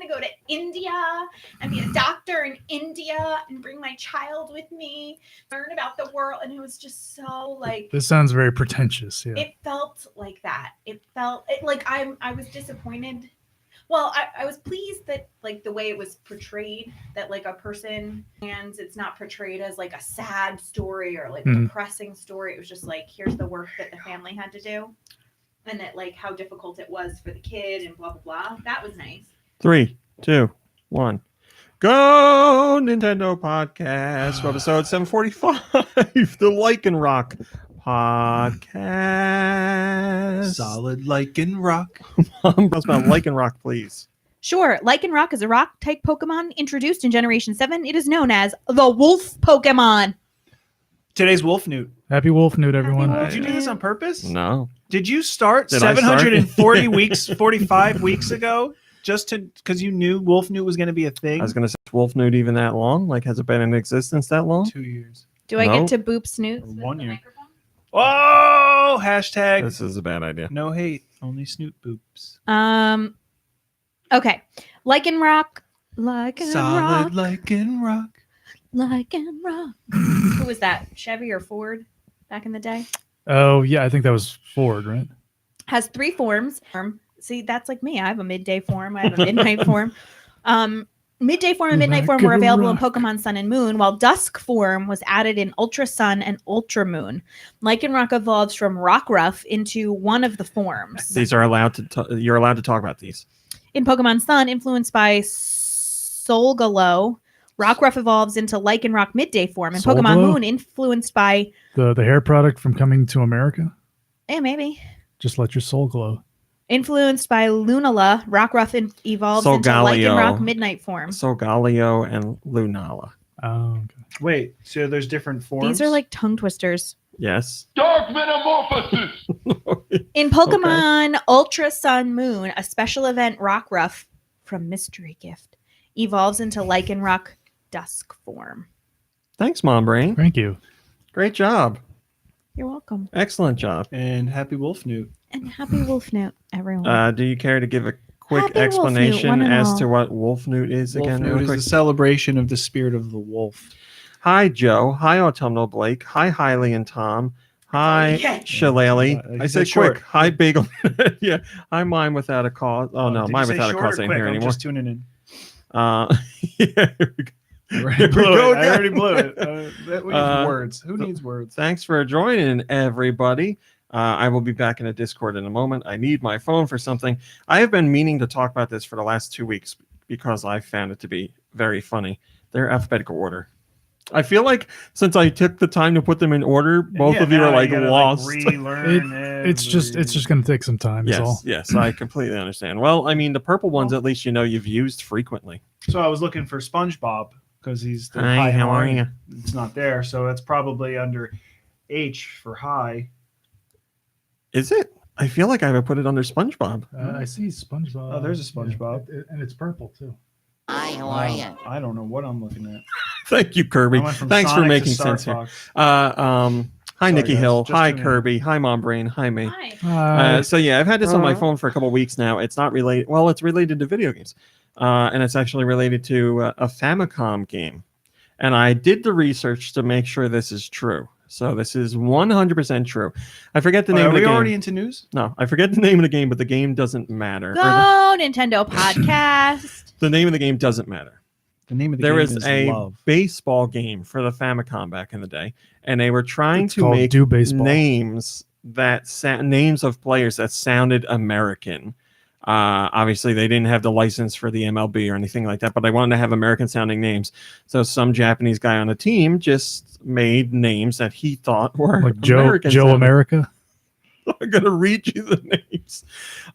to go to India and be a doctor in India and bring my child with me, learn about the world. And it was just so like, This sounds very pretentious. Yeah. it felt like that. It felt like I was disappointed. Well, I was pleased that like the way it was portrayed, that like a person, and it's not portrayed as like a sad story or like a depressing story. It was just like, here's the work that the family had to do, and that like how difficult it was for the kid and blah blah blah. That was nice. 3, 2, 1. Go Nintendo Podcast, episode 745, the Lycan Rock Podcast. Solid Lycan Rock. Mom, tell us about Lycan Rock, please. Sure, Lycan Rock is a rock-type Pokemon introduced in Generation 7. It is known as the Wolf Pokemon. Today's Wolfnewt. Happy Wolfnewt, everyone. Happy Did you do this on purpose? No. Did you start Did I start? 740 weeks, 45 weeks ago, just to because you knew Wolfnewt was going to be a thing? I was going to say, is Wolfnewt even that long? Like, has it been in existence that long? 2 years. Do I No. get to boop Snoot? Or 1 year. Oh, hashtag This is a bad idea. no hate, only Snoot boops. Okay. Lycan Rock. Lycan Rock. Solid Lycan Rock. Lycan Rock. Who was that? Chevy or Ford back in the day? Oh, yeah. I think that was Ford, right? Has 3 forms. See, that's like me. I have a midday form. I have a midnight form. Midday form and midnight form were Lycan available in Rock. Pokemon Sun and Moon, while Dusk form was added in Ultra Sun and Ultra Moon. Lycan Rock evolves from Rockruff into one of the forms. These are allowed to. You're allowed to talk about these. In Pokemon Sun, influenced by Solgaleo, Rockruff evolves into Lycan Rock midday form. In Pokemon Solgaleo? Moon, influenced by The hair product from Coming to America. maybe. Just let your soul glow. Influenced by Lunala, Rockruff evolves into Solgaleo. Lycan Rock midnight form. Solgaleo and Lunala. Oh, okay. Wait, so there's different forms? These are like tongue twisters. Yes. Dark Metamorphosis! In Pokemon Ultra Sun Moon, a special event Rockruff from Mystery Gift evolves into Lycan Rock Dusk form. Thanks, Mom Brain. Thank you. Great job. You're welcome. Excellent job. And happy Wolfnewt. And happy Wolfnewt, everyone. Do you care to give a quick Happy Wolfnewt, explanation one and as all. to what Wolfnewt is again? Wolfnewt real is quick? the celebration of the spirit of the wolf. Hi, Joe. Hi, Autumnal Blake. Hi, Hiley and Tom. Hi, Yeah. Shillelagh. Yeah, I said short. quick. Hi, Bagel. Yeah. Hi, Mine Without a Cause. Oh, no. Did Mine you say Without a short Cause or ain't quick? here I'm anymore. just tuning in. Yeah, here we go. I already Here we blew go it. I again. already blew it. We need words. Who needs words? Thanks for joining, everybody. I will be back in a Discord in a moment. I need my phone for something. I have been meaning to talk about this for the last 2 weeks because I found it to be very funny. They're alphabetical order. I feel like since I took the time to put them in order, both Yeah, of you now are like gotta, lost. relearn It's just going to take some time. Is all. Yes, I completely understand. Well, I mean, the purple ones, at least you know you've used frequently. So I was looking for SpongeBob because he's the Hi, how are you? It's not there, so it's probably under H for high. Is it? I feel like I would put it under SpongeBob. I see SpongeBob. Oh, there's a SpongeBob. Yeah, and it's purple too. Hi, how are you? I don't know what I'm looking at. Thank you, Kirby. I went from Thanks for Sonic to making Star sense here. Fox. Hi, Sorry, Nikki guys. Hill. Just Hi, tuning in. Kirby. Hi, Mom Brain. Hi, me. Hi. So yeah, I've had this on my Uh-huh. phone for a couple weeks now. It's not related. Well, it's related to video games, and it's actually related to a Famicom game. And I did the research to make sure this is true. So this is 100% true. I forget the name Are of the we game. already into news? No, I forget the name of the game, but the game doesn't matter. Go Or Nintendo Podcast. the name of the game doesn't matter. The name of the There game was is a Love. baseball game for the Famicom back in the day, and they were trying It's to called make Do Baseball. names that names of players that sounded American. Obviously, they didn't have the license for the MLB or anything like that, but they wanted to have American sounding names. So some Japanese guy on the team just made names that he thought were Like Joe American Joe sounding. Oh, America. I'm gonna read you the names.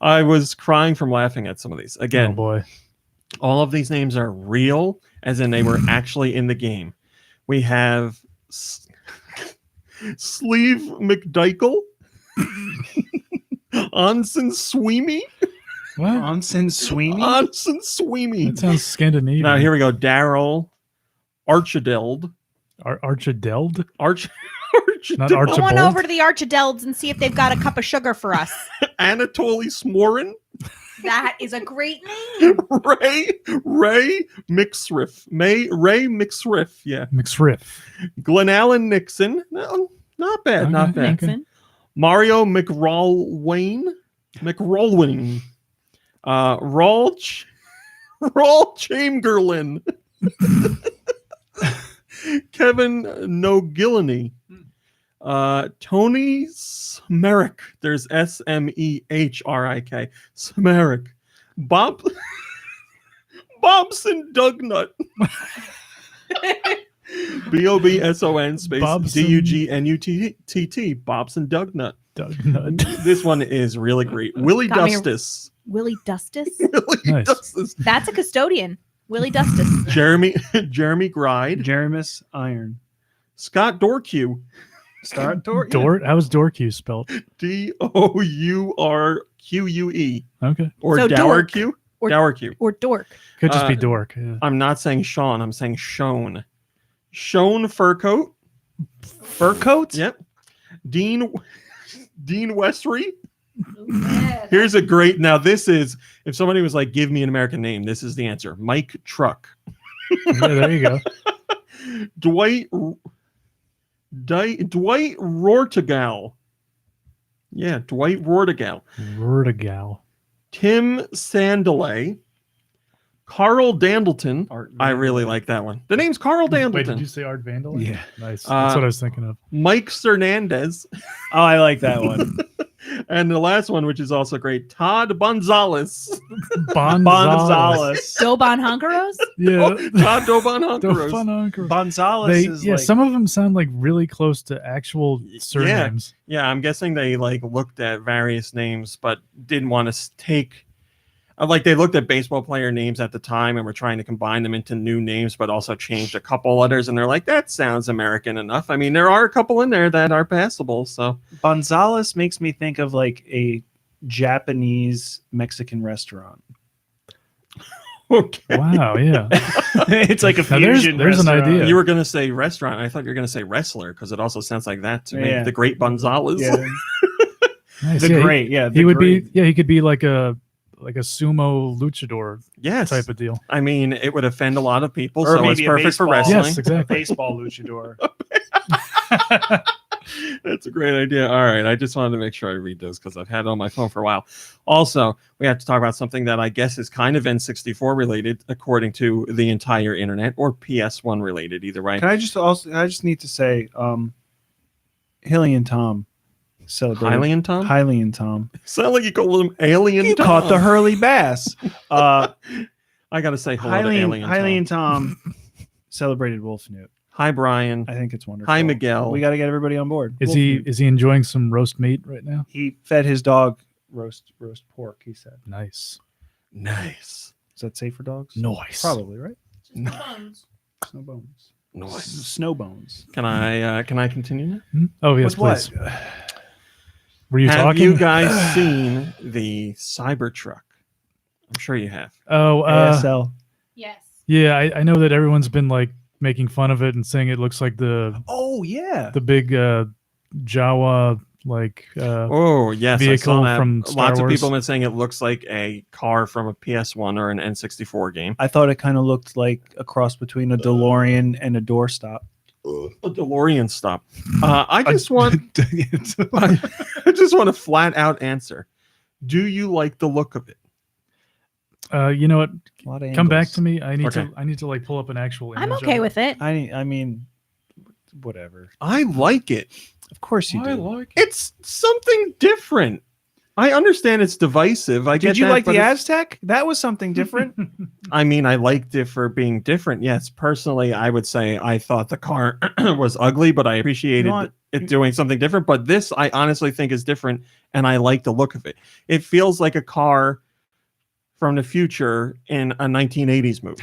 I was crying from laughing at some of these. Oh Again, boy. all of these names are real, as in they were actually in the game. We have Sleeve McDykel, Onsen Sweeney, What? Onsen Sweeney? Onsen Sweeney. That sounds Scandinavian. Now here we go. Daryl Archideld, Archideld? Archideld, Not Go Archibald. on over to the Archadelds and see if they've got a cup of sugar for us. Anatoly Smorin, That is a great name. Ray Mixriff. Ray Mixriff. Yeah. McSriff. Glenn Allen Nixon. No, not bad. Okay. Not bad. Nixon. Mario McRolwayne. Rawl Chamberlain. Kevin Nogilany. Tony Smerick. There's Smehrik. Smerick. Bobson Dugnut. Bobson space Bobson. Dugnuttt. Bobson Dugnut. Doug Nutt. This one is really great. Willie Got me- Dustis. Willie Dustis. Willie Nice. Dustis. That's a custodian. Willie Dustis. Jeremy Gride. Jeremus Iron. Scott Dorque. Start door. Dort. How was Dorque spelled? Dourquue. Okay. Or So dork. Dourque. Or- Dourque. Or dork. Could just be Uh, dork. Yeah. I'm not saying Sean. I'm saying Shone. Shone Furcoat. Fur coats. Yep. Dean Westry. Here's a great. Now this is if somebody was like, "Give me an American name." This is the answer. Mike Truck. Yeah, there you go. Dwight Rortegal. Yeah, Dwight Rortegal. Vertigal. Tim Sandalay. Carl Dandleton. Art I really like that one. The name's Carl Wait, Dandleton. did you say Art Vandal? Yeah. Nice. That's what I was thinking of. Mike Cernandez. Oh, I like that one. And the last one, which is also great, Todd Bonzales. Bonzales. Dobon Honkeros? Yeah. Todd Dobon The Honkeros. fun uncle. Bonzales They, is yeah, like some of them sound like really close to actual surnames. Yeah, I'm guessing they like looked at various names, but didn't want to take. Like they looked at baseball player names at the time and were trying to combine them into new names, but also changed a couple letters. And they're like, that sounds American enough. I mean, there are a couple in there that are passable. So Bonzales makes me think of like a Japanese Mexican restaurant. okay. Wow, yeah. It's like a Now there's- fusion. there's an restaurant. idea. You were going to say restaurant. I thought you were going to say wrestler because it also sounds like that to me. Yeah. The Great Bonzales. Yeah. Nice. The Yeah, great. Yeah. He would be. Yeah, he could be like a sumo luchador Yes. type of deal. I mean, it would offend a lot of people, Or so it's maybe a perfect for baseball. wrestling. Yes, exactly. baseball luchador. That's a great idea. All right. I just wanted to make sure I read those because I've had it on my phone for a while. Also, we have to talk about something that I guess is kind of N64 related, according to the entire internet, or PS1 related, either way. I just need to say, Hilly and Tom celebrated. Hylian Tom? Hylian Tom. Sound like you call him Alien You Tom. caught the Hurley Bass. I got to say hello to Alien Hylian Tom. Tom celebrated Wolf Newt. Hi, Brian. I think it's wonderful. Hi, Miguel. We got to get everybody on board. Is Wolf he Newt. is he enjoying some roast meat right now? He fed his dog roast pork. He said, Nice. Nice. "Is that safe for dogs?" Nice. Probably, right? Bones. Snow bones. Nice. Snow bones. Can I continue now? Hmm? Oh yes, With please. what? Were you Have talking? you guys seen the Cybertruck? I'm sure you have. Oh, ASL. Yes. yeah. I know that everyone's been like making fun of it and saying it looks like the Oh yeah. big Jawa like Oh yes, I vehicle saw that. from Star Lots of Wars. people have been saying it looks like a car from a PS1 or an N64 game. I thought it kind of looked like a cross between a DeLorean and a doorstop. A DeLorean stop. I just want I just want a flat out answer. Do you like the look of it? you know what? A lot of Come back angles. to me. I need Okay. to like pull up an actual image. I'm of okay it. with it. I mean, whatever. I like it. Of course you do. like It's something different. I understand it's divisive. I get Did you that, like but the it's- Aztec? That was something different. I mean, I liked it for being different. Yes, personally, I would say I thought the car was ugly, but I appreciated what? it doing something different. But this, I honestly think is different, and I like the look of it. It feels like a car from the future in a 1980s movie.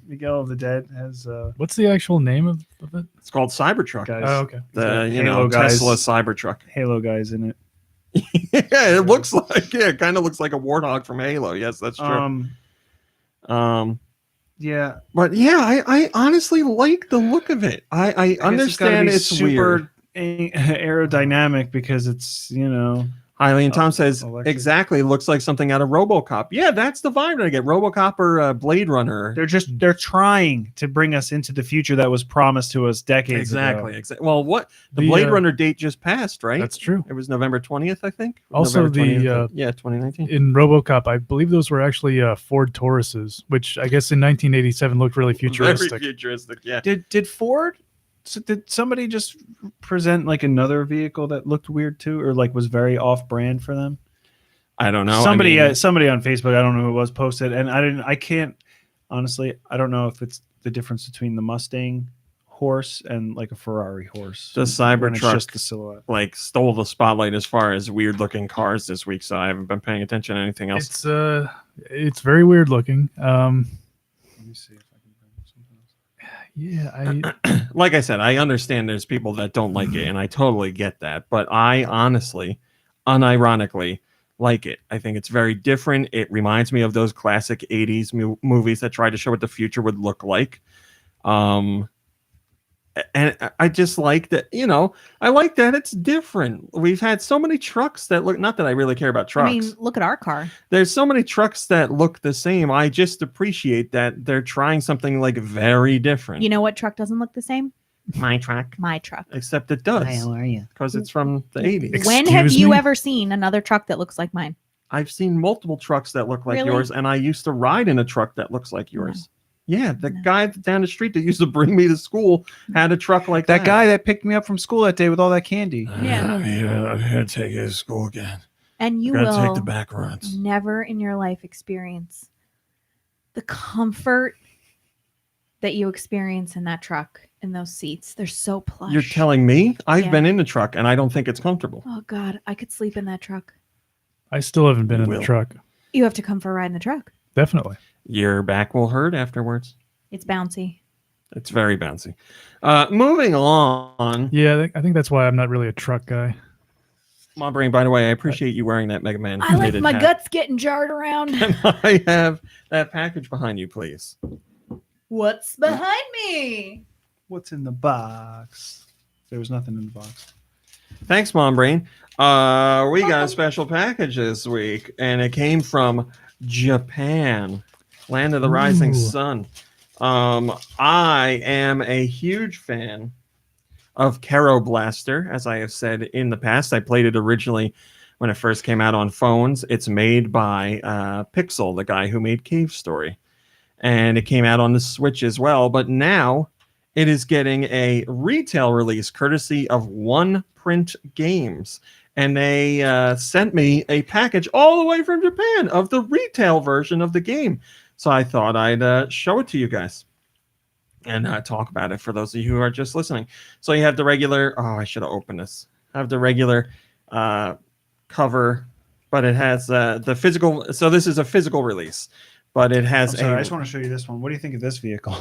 Miguel of the Dead has What's the actual name of it? It's called Cybertruck. guys, Oh, okay. The Halo guys. Tesla Cybertruck. Halo guys in it. Yeah, it looks like it kind of looks like a warthog from Halo. Yes, that's true. Yeah, But yeah, I honestly like the look of it. I I guess understand gotta be it's super weird. aerodynamic because it's Eileen Tom says, electric. exactly, looks like something out of RoboCop. Yeah, that's the vibe that I get. RoboCop or Blade Runner. They're trying to bring us into the future that was promised to us decades ago. Exactly. Well, what the The, Blade Runner date just passed, right? That's true. It was November 20th, I think. Also, November 20th, 2019. in RoboCop, I believe those were actually Ford Tauruses, which I guess in 1987 looked really futuristic. Very futuristic, yeah. Did Ford? So did somebody just present like another vehicle that looked weird too, or like was very off-brand for them? I don't know. Somebody, I mean, somebody on Facebook, I don't know who it was, posted, and I can't honestly, I don't know if it's the difference between the Mustang horse and like a Ferrari horse. the when it's Cybertruck just the silhouette. like stole the spotlight as far as weird looking cars this week, so I haven't been paying attention to anything else. It's very weird looking. Let me see if I can bring something else. Yeah, Like I said, I understand there's people that don't like it, and I totally get that. But I honestly, unironically, like it. I think it's very different. It reminds me of those classic 80s movies that tried to show what the future would look like. And I just like that, I like that it's different. We've had so many trucks that look, not that I really care about trucks. I mean, look at our car. There's so many trucks that look the same. I just appreciate that they're trying something like very different. You know what truck doesn't look the same? My truck. My truck. Except it does. are you? Because it's from the 80s. When have Excuse you me? ever seen another truck that looks like mine? I've seen multiple trucks that look like Really? yours, and I used to ride in a truck that looks like yours. Yeah, the No. guy down the street that used to bring me to school had a truck like That guy that picked me up from school that day with all that candy. Yeah. I'm here to take you to school again. And you Gotta take will the back roads. never in your life experience the comfort that you experience in that truck, in those seats. They're so plush. You're telling me? I've Yeah. been in the truck, and I don't think it's comfortable. Oh God, I could sleep in that truck. I still haven't been You in will. the truck. You have to come for a ride in the truck. Definitely. Your back will hurt afterwards. It's bouncy. It's very bouncy. Moving on. Yeah, I think that's why I'm not really a truck guy. My brain, by the way, I appreciate you wearing that Mega Man. I like knitted my hat. guts getting jarred around. Can I have that package behind you, please? What's behind me? What's in the box? There was nothing in the box. Thanks, Mom Brain. We got a special package this week, and it came from Japan, land of the rising Ooh. sun. I am a huge fan of Kero Blaster, as I have said in the past. I played it originally when it first came out on phones. It's made by Pixel, the guy who made Cave Story, and it came out on the Switch as well. But now it is getting a retail release courtesy of One Print Games. And they sent me a package all the way from Japan of the retail version of the game. So I thought I'd show it to you guys and talk about it for those of you who are just listening. So you have the regular, I should have opened this. I have the regular cover, but it has the physical. So this is a physical release, but it has I'm sorry, I just want to show you this one. What do you think of this vehicle?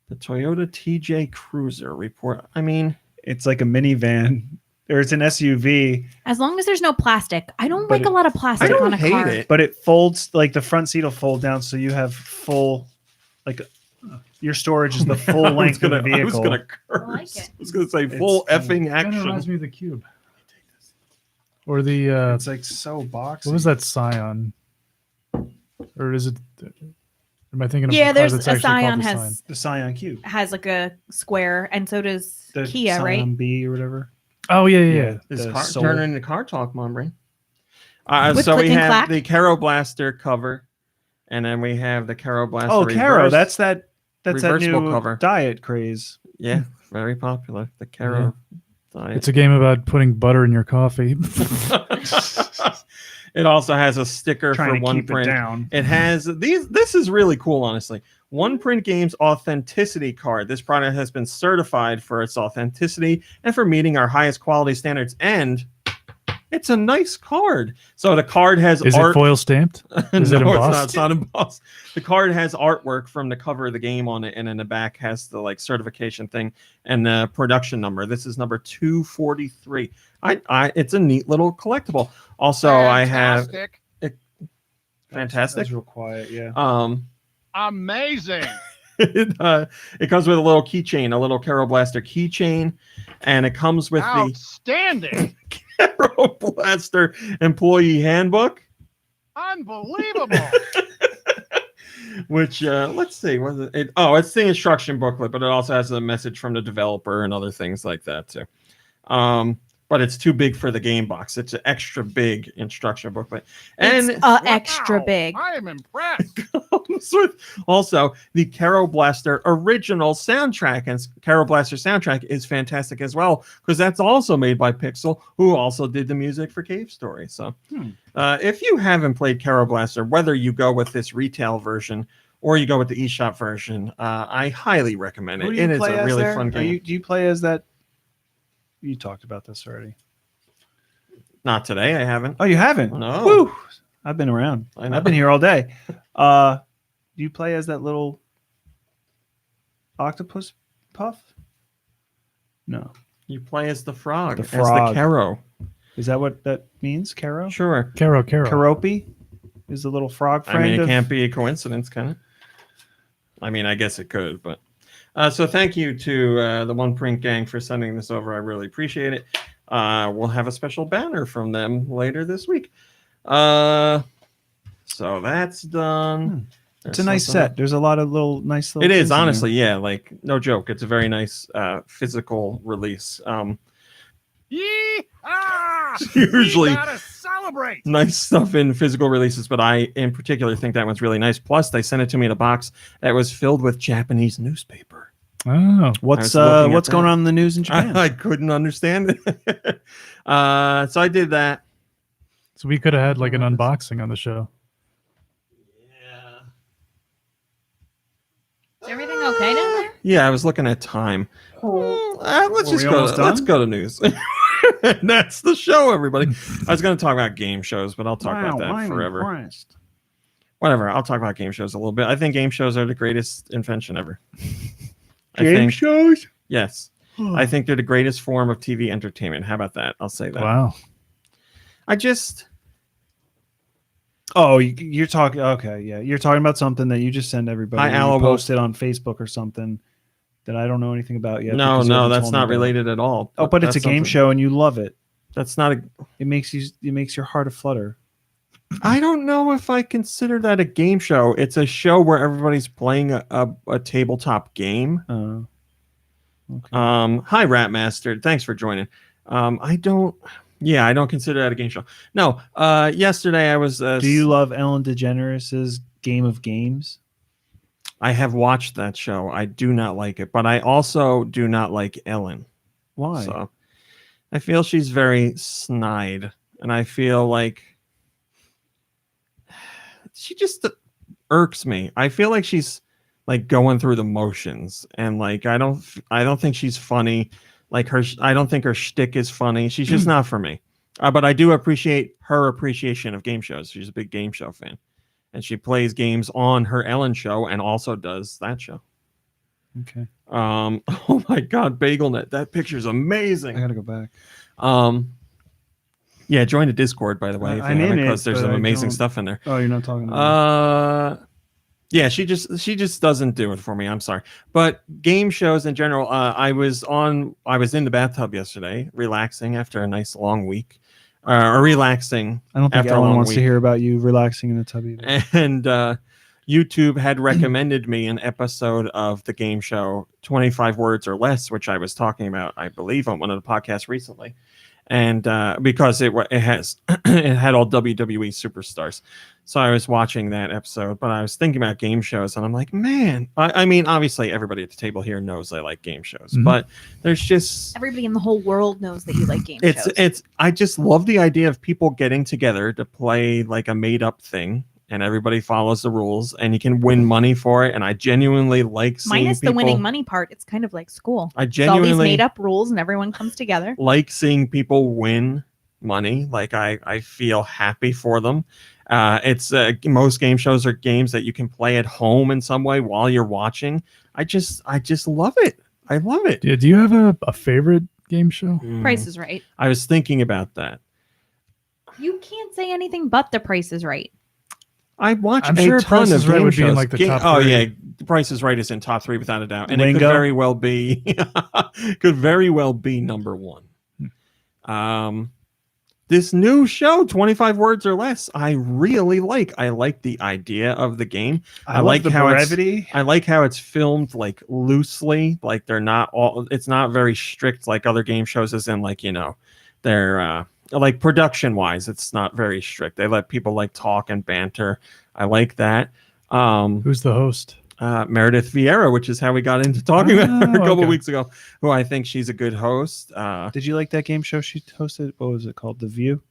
the Toyota TJ Cruiser report. I mean, It's like a minivan, or it's an SUV, As long as there's no plastic. I don't But like a lot of plastic I don't on a hate car. it. but it folds, like the front seat will fold down, so you have full, like your storage is the full length of the vehicle. I was gonna curse. I like it. I was gonna say full It's- effing Kind of action. reminds me of the Cube. Or the It's like so boxy. what was that Scion? Or is it? Am I thinking of Yeah, the car there's that's a actually called Scion the has Scion? The Scion Cube, has like a square, and so does the Kia, Scion right? B or whatever. Oh yeah. Is the car Soul. turning into car talk, Mom Brain? With So we click and have clack? the Kero Blaster cover, and then we have the Kero Blaster. Oh, Caro, reverse. that's that reversible new cover. diet craze. Yeah, very popular. The Kero. diet. It's a game about putting butter in your coffee. It also has a sticker Trying for to One keep it Print. down. It has these. This is really cool, honestly. One Print Games authenticity card. This product has been certified for its authenticity and for meeting our highest quality standards. And it's a nice card. So the card has Is art. it foil stamped? Is it No, embossed? It's not embossed. The card has artwork from the cover of the game on it, and in the back has the certification thing and the production number. This is number 243. It's a neat little collectible. Also, I have fantastic. That's real quiet, yeah. Amazing. It comes with a little keychain, a little Kero Blaster keychain, and it comes with Outstanding. Carol Blaster employee handbook, Unbelievable. which let's see, was it? Oh, it's the instruction booklet, but it also has a message from the developer and other things like that too. But it's too big for the game box. It's an extra big instruction booklet, and It's extra Wow, big. I am impressed. comes with also the Carol Blaster original soundtrack, and Carol Blaster soundtrack is fantastic as well because that's also made by Pixel, who also did the music for Cave Story. So, if you haven't played Carol Blaster, whether you go with this retail version or you go with the eShop version, I highly recommend it. Who do you It is play a as really there? fun game. Do you play as that? You talked about this already. Not today, I haven't. Oh, you haven't? No. Woo! I've been around. I know. I've been here all day. Do you play as that little octopus puff? No. You play as the frog, The as frog. the Caro. Is that what that means? Caro? Sure. Caro. Karopi is the little frog friend. I mean, it of- can't be a coincidence, can it? I mean, I guess it could, but so thank you to the One Print Gang for sending this over. I really appreciate it. We'll have a special banner from them later this week. So that's done. It's a nice set. There's a lot of nice little. It things is in there. honestly, yeah. Like no joke. It's a very nice physical release. Yee-haw! Usually- We gotta celebrate. Nice stuff in physical releases, but I in particular think that one's really nice. Plus, they sent it to me in a box that was filled with Japanese newspaper. Oh, What's I was looking at what's going that. on in the news in Japan? I couldn't understand it. So I did that. so we could have had like an unboxing on the show. Yeah. Is everything okay down there? Yeah, I was looking at time. Let's Were just we go. almost Let's done? go to news. And that's the show, everybody. I was going to talk about game shows, but I'll talk about that I'm forever. impressed. Whatever. I'll talk about game shows a little bit. I think game shows are the greatest invention ever. I Game think, shows. yes. I think they're the greatest form of TV entertainment. How about that? I'll say that. Wow. I just. Oh, you're talking. Okay, yeah, you're talking about something that you just send everybody. Hi, You Ala, posted on Facebook or something that I don't know anything about yet. No, because you no, haven't that's told me not about it. related at all. Oh, but it's a that's game something- show and you love it. That's not a. It makes your heart aflutter. I don't know if I consider that a game show. It's a show where everybody's playing a tabletop game. Okay. Hi, Ratmaster. Thanks for joining. I don't consider that a game show. No. Yesterday I was. Do you love Ellen DeGeneres' Game of Games? I have watched that show. I do not like it, but I also do not like Ellen. Why? So I feel she's very snide, and I feel like she just irks me. I feel like she's like going through the motions, and like I don't think she's funny. Like I don't think her shtick is funny. She's just not for me. But I do appreciate her appreciation of game shows. She's a big game show fan, and she plays games on her Ellen show and also does that show. Okay. Oh my God, BagelNet, that picture's amazing. I gotta go back. Yeah, join the Discord, by the way, if I'm you haven't, in it, because there's but some I amazing don't- stuff in there. Oh, you're not talking about Yeah, she just doesn't do it for me. I'm sorry, but game shows in general. I was in the bathtub yesterday, relaxing after a nice long week, or relaxing, I don't think after a Ellen long wants week. to hear about you relaxing in a tub either. and YouTube had recommended me an episode of the game show 25 Words or Less, which I was talking about, I believe, on one of the podcasts recently. And because it has it had all WWE superstars, so I was watching that episode. But I was thinking about game shows, and I'm like, man, I mean, obviously everybody at the table here knows I like game shows, Mhm. but there's just Everybody in the whole world knows that you like game it's shows. I just love the idea of people getting together to play like a made up thing, and everybody follows the rules, and you can win money for it. And I genuinely like seeing Minus the people, winning money part. It's kind of like school. I It's all these genuinely made up rules and everyone comes together. like seeing people win money. Like I feel happy for them. It's most game shows are games that you can play at home in some way while you're watching. I just love it. I love it. Yeah, do you have a favorite game show? Price is Right. I was thinking about that. You can't say anything but The Price is Right. I watch I'm a sure ton Price of is Right game would be in, shows. like, the top Oh 3. yeah, Price is Right is in top 3 without a doubt, and it could Lingo? very well be could very well be number 1. this new show, 25 Words or Less, I really like. I like the idea of the game. I, I like like the how it's- brevity. I like how it's filmed like loosely, like they're not all. It's not very strict like other game shows, as in like they're like production wise, it's not very strict. They let people like talk and banter. I like that. Who's the host? Meredith Vieira, which is how we got into talking about her a couple okay. weeks ago. Who I think she's a good host. Did you like that game show she hosted? What was it called? The View.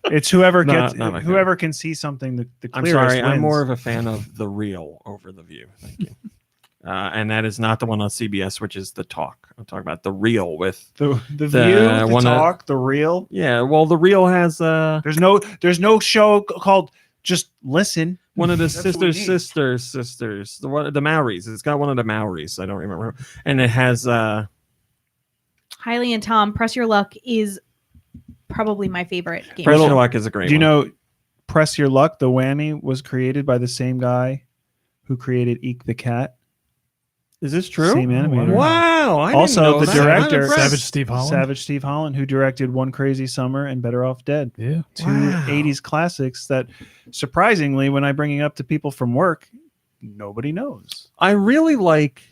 It's whoever Not my whoever can see something the I'm clearest. sorry, I'm wins. more of a fan of The Real over The View. Thank you. And that is not the one on CBS, which is The Talk. I'm talking about The Real with the the View, the one of- Talk, the Real. yeah. Well, The Real has There's no show called Just Listen. one of the That's what we sisters, the Maoris. It's got one of the Maoris. I don't remember, and it has Hailey and Tom, Press Your Luck is probably my favorite game. Press Little- Your Luck is a great. Do you one. know Press Your Luck? The whammy was created by the same guy who created Eek the Cat. Is this true? Same animator. Wow! I didn't Also, know the that. I'm director- impressed. Savage Steve Holland. Savage Steve Holland, who directed One Crazy Summer and Better Off Dead. Yeah. Two Wow. 80s classics that surprisingly, when I bring it up to people from work, nobody knows. I really like.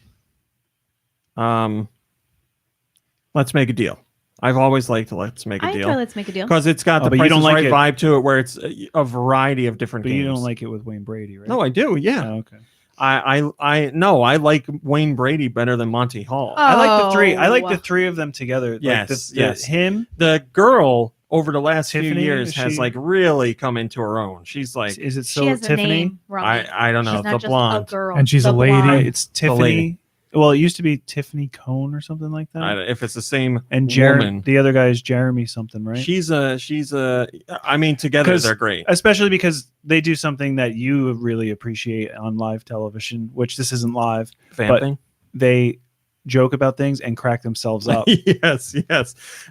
Let's Make a Deal. I've always liked Let's Make a I enjoy Deal Let's Make a Deal. because it's got Oh, the but you Price don't is like Right it. vibe to it, where it's a variety of different But games. you don't like it with Wayne Brady, right? No, I do. Yeah, Oh, okay. I like Wayne Brady better than Monty Hall. I like the three. I like Oh. the three of them together. Yes, like yes. Him. The girl over the last few Tiffany, years is has she- like really come into her own. She's like, Is it She so has a Tiffany? name wrong. I don't know, She's not the just blonde. a girl. And she's The a lady. blonde. It's The lady. Tiffany. Well, it used to be Tiffany Cohn or something like that. If it's the same And woman, the other guy is Jeremy something, right? she's a. I mean, together 'Cause- they're great. Especially because they do something that you really appreciate on live television, which this isn't live. Vamping. They joke about things and crack themselves up. yes.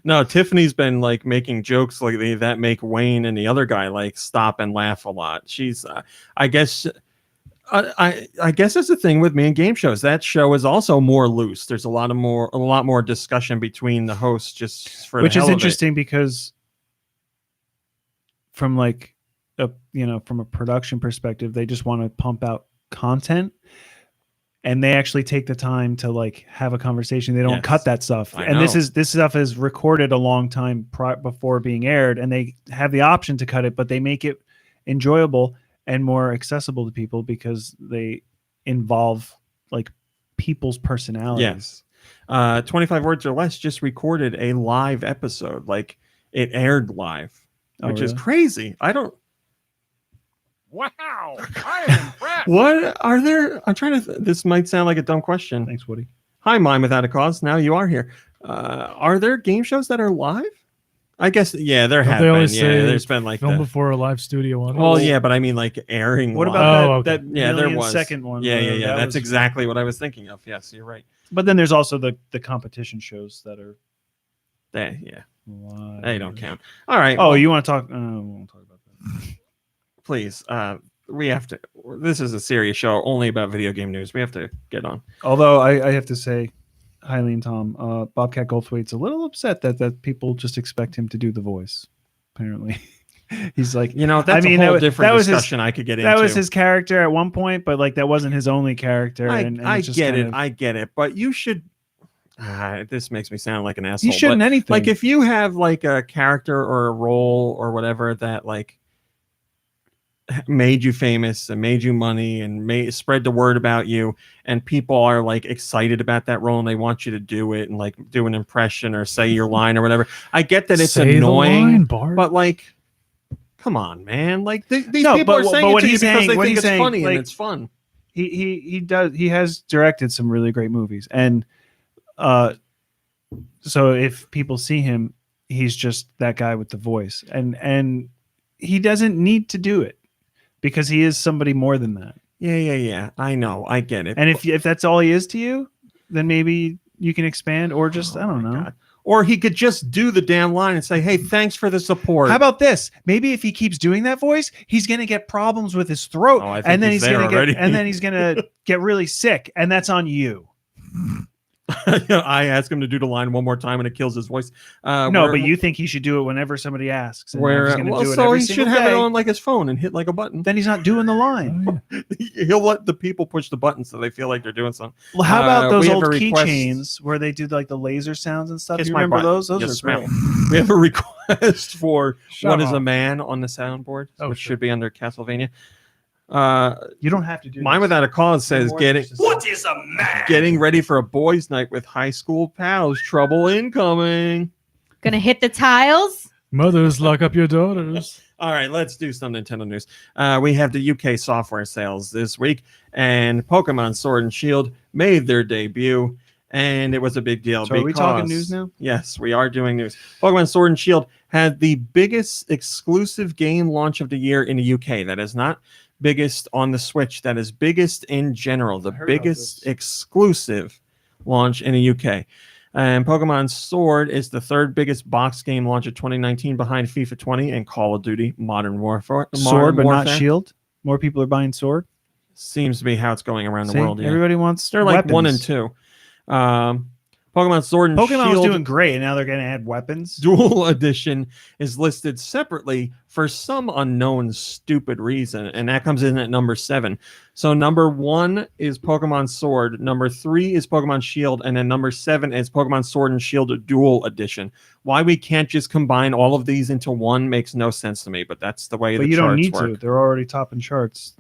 No, Tiffany's been like making jokes lately that make Wayne and the other guy like stop and laugh a lot. She's, I guess. I guess it's the thing with me and game shows. That show is also more loose. There's a lot more discussion between the hosts, just for Which the is hell of it. interesting because from like from a production perspective, they just want to pump out content and they actually take the time to like have a conversation. They don't Yes. cut that stuff. I And this know. stuff is recorded a long time before being aired, and they have the option to cut it, but they make it enjoyable and more accessible to people because they involve like people's personalities. Yes. 25 Words or Less just recorded a live episode. Like it aired live, Oh, which is really? crazy. I don't. Wow, I am impressed. What are there? I'm trying to. This might sound like a dumb question. Thanks, Woody. Hi, Mime Without a Cause. Now you are here. Are there game shows that are live? I guess, yeah, there Don't have they been. always Yeah, say there's been like Film that. before a live studio one. Well, yeah, but I mean like airing. What live. about Oh, that Yeah, there million was. second one? Yeah, where that That's was- exactly what I was thinking of. Yes, you're right. But then there's also the competition shows that are Yeah, live. they don't count. All right. Oh, well, you want to talk? We won't talk about that. please. We have to. This is a serious show, only about video game news. We have to get on. Although I have to say, Hailey and Tom, Bobcat Goldthwait's a little upset that people just expect him to do the voice. Apparently, he's like, You know, that's I mean, a whole that different was his- discussion I could get into. that was his character at one point, but like that wasn't his only character. and I it's just get kind it. of- I get it. But you should. This makes me sound like an asshole. he shouldn't but, anything. like if you have like a character or a role or whatever that like made you famous and made you money and spread the word about you, and people are like excited about that role and they want you to do it and like do an impression or say your line or whatever. I get that it's Say the annoying, line, Bart. but like, come on, man! Like these No, people but- are saying but it what to you he's because saying- they what think he's it's saying, funny like- and it's fun. he has directed some really great movies, and so if people see him, he's just that guy with the voice, and he doesn't need to do it because he is somebody more than that. Yeah. I know. I get it. And if that's all he is to you, then maybe you can expand, or just I don't Oh my know. God. Or he could just do the damn line and say, "Hey, thanks for the support." How about this? Maybe if he keeps doing that voice, he's gonna get problems with his throat, Oh, I think and then he's he's there gonna already. get, and then he's gonna get really sick, and that's on you. I ask him to do the line one more time and it kills his voice. No, but you think he should do it whenever somebody asks. And if he's gonna well, do it so every he should single have it day, on like his phone and hit like a button. then he's not doing the line. Oh, yeah. He'll let the people push the button so they feel like they're doing something. Well, how about those we have old a request- keychains where they do like the laser sounds and stuff? Kiss You my remember butt. those? Those You are smell. great. We have a request for Shut What is up. a Man on the soundboard, Oh, which sure. should be under Castlevania. You don't have to do Mine this. Without a Cause says More than just a What is a man? getting ready for a boys' night with high school pals. Trouble incoming. Gonna hit the tiles. Mothers, lock up your daughters. All right, let's do some Nintendo news. We have the UK software sales this week, and Pokemon Sword and Shield made their debut, and it was a big deal. So are we talking because- news now? Yes, we are doing news. Pokemon Sword and Shield had the biggest exclusive game launch of the year in the UK. That is not biggest on the Switch. That is biggest in general. The I heard about biggest this. exclusive launch in the UK. And Pokemon Sword is the third biggest box game launch of 2019 behind FIFA 20 and Call of Duty Modern Warfare. Sword, but not Warfare. shield. More people are buying sword. Seems to be how it's going around the See? world. Yeah. Everybody wants. They're like 1 and weapons. 2. Pokemon Sword and Pokemon Shield was doing great, and now they're going to add weapons. Dual Edition is listed separately for some unknown stupid reason, and that comes in at number 7. So number 1 is Pokemon Sword, number 3 is Pokemon Shield, and then number 7 is Pokemon Sword and Shield Dual Edition. Why we can't just combine all of these into one makes no sense to me, but that's the way But the you don't charts need work. to. They're already topping charts.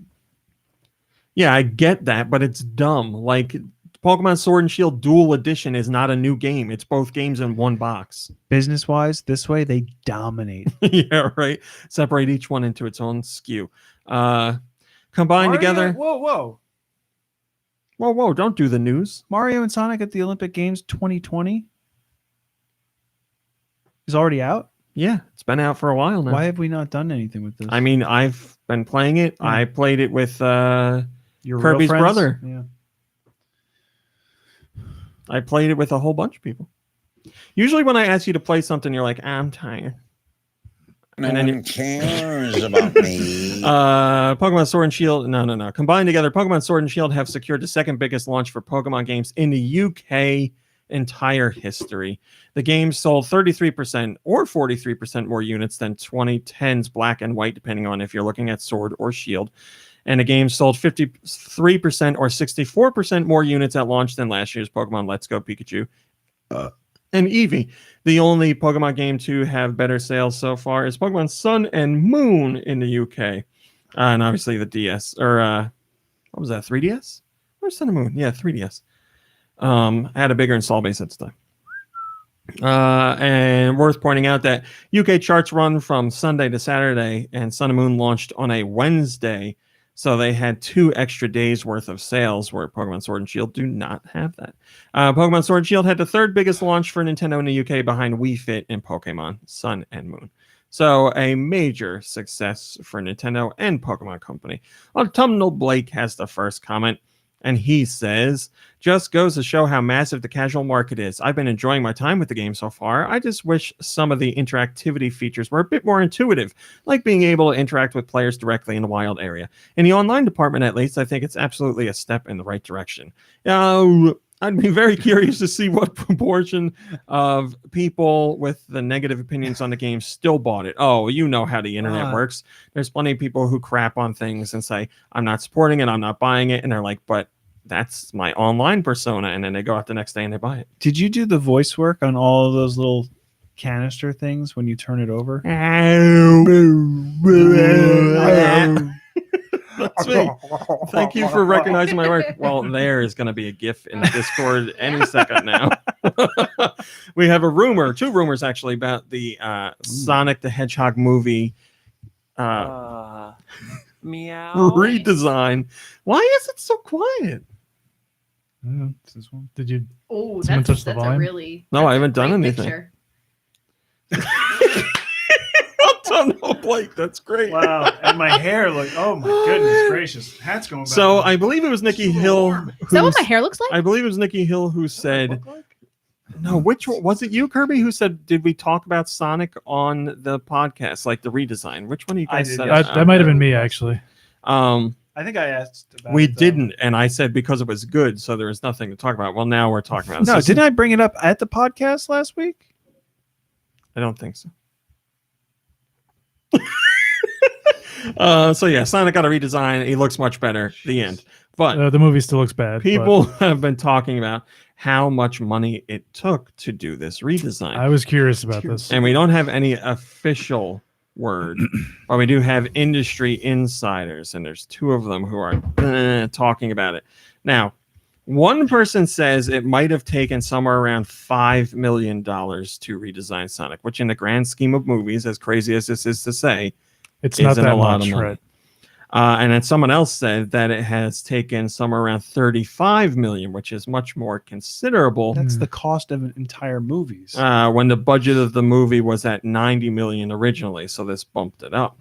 Yeah, I get that, but it's dumb. Like Pokemon Sword and Shield Dual Edition is not a new game. It's both games in one box. Business wise, this way they dominate. Yeah, right. Separate each one into its own SKU. Combined together. Whoa. Whoa, don't do the news. Mario and Sonic at the Olympic Games 2020 is already out. Yeah, it's been out for a while now. Why have we not done anything with this? I mean, I've been playing it. Yeah. I played it with Your real Kirby's friends? brother. Yeah. I played it with a whole bunch of people. Usually when I ask you to play something, you're like, I'm tired. No And then one cares about me. Pokemon Sword and Shield. No. Combined together, Pokemon Sword and Shield have secured the second biggest launch for Pokemon games in the UK entire history. The game sold 33% or 43% more units than 2010's Black and White, depending on if you're looking at Sword or Shield. And the game sold 53% or 64% more units at launch than last year's Pokemon Let's Go Pikachu and Eevee. The only Pokemon game to have better sales so far is Pokemon Sun and Moon in the UK. And obviously the DS, or what was that, 3DS? Where's Sun and Moon? Yeah, 3DS. I had a bigger install base at the time. And worth pointing out that UK charts run from Sunday to Saturday, and Sun and Moon launched on a Wednesday. So they had 2 extra days worth of sales, where Pokemon Sword and Shield do not have that. Pokemon Sword and Shield had the third biggest launch for Nintendo in the UK behind Wii Fit and Pokemon Sun and Moon. So a major success for Nintendo and Pokemon Company. Autumnal Blake has the first comment, and he says, just goes to show how massive the casual market is. I've been enjoying my time with the game so far. I just wish some of the interactivity features were a bit more intuitive, like being able to interact with players directly in the wild area. In the online department, at least, I think it's absolutely a step in the right direction. I'd be very curious to see what proportion of people with the negative opinions on the game still bought it. Oh, you know how the internet works. There's plenty of people who crap on things and say, I'm not supporting it, I'm not buying it. And they're like, but that's my online persona. And then they go out the next day and they buy it. Did you do the voice work on all of those little canister things when you turn it over? That's me. Thank you for recognizing my work. Well, there is going to be a GIF in the Discord any second now. We have a rumor, 2 rumors actually, about the Sonic the Hedgehog movie Meow. redesign. Why is it so quiet? It's this one. Did you? Oh, Someone touch the that's a volume? really No, I haven't done great anything. picture. No, Blake, that's great. Wow. And my hair, like, oh my goodness gracious. Hat's going back. So I believe it was Nikki Hill. Is that what my hair looks like? I believe it was Nikki Hill who said, no, which one was it? You, Kirby, who said, did we talk about Sonic on the podcast, like the redesign? Which one of you I guys did, said yeah. it? That might have been me, actually. Um, I I think I asked about We it, though. didn't, and I said because it was good, so there was nothing to talk about. Well, now we're talking about it. No, So- didn't I bring it up at the podcast last week? I don't think so. So yeah, Sonic got a redesign. He looks much better. The end. But The movie still looks bad. people have been talking about how much money it took to do this redesign. I was curious about this. And we don't have any official word, but we do have industry insiders, and there's two of them who are talking about it. Now, one person says it might have taken somewhere around $5 million to redesign Sonic, which in the grand scheme of movies, as crazy as this is to say, It's not isn't that a lot much, of money. right? And then someone else said that it has taken somewhere around 35 million, which is much more considerable. That's the cost of entire movies. When the budget of the movie was at 90 million originally, so this bumped it up.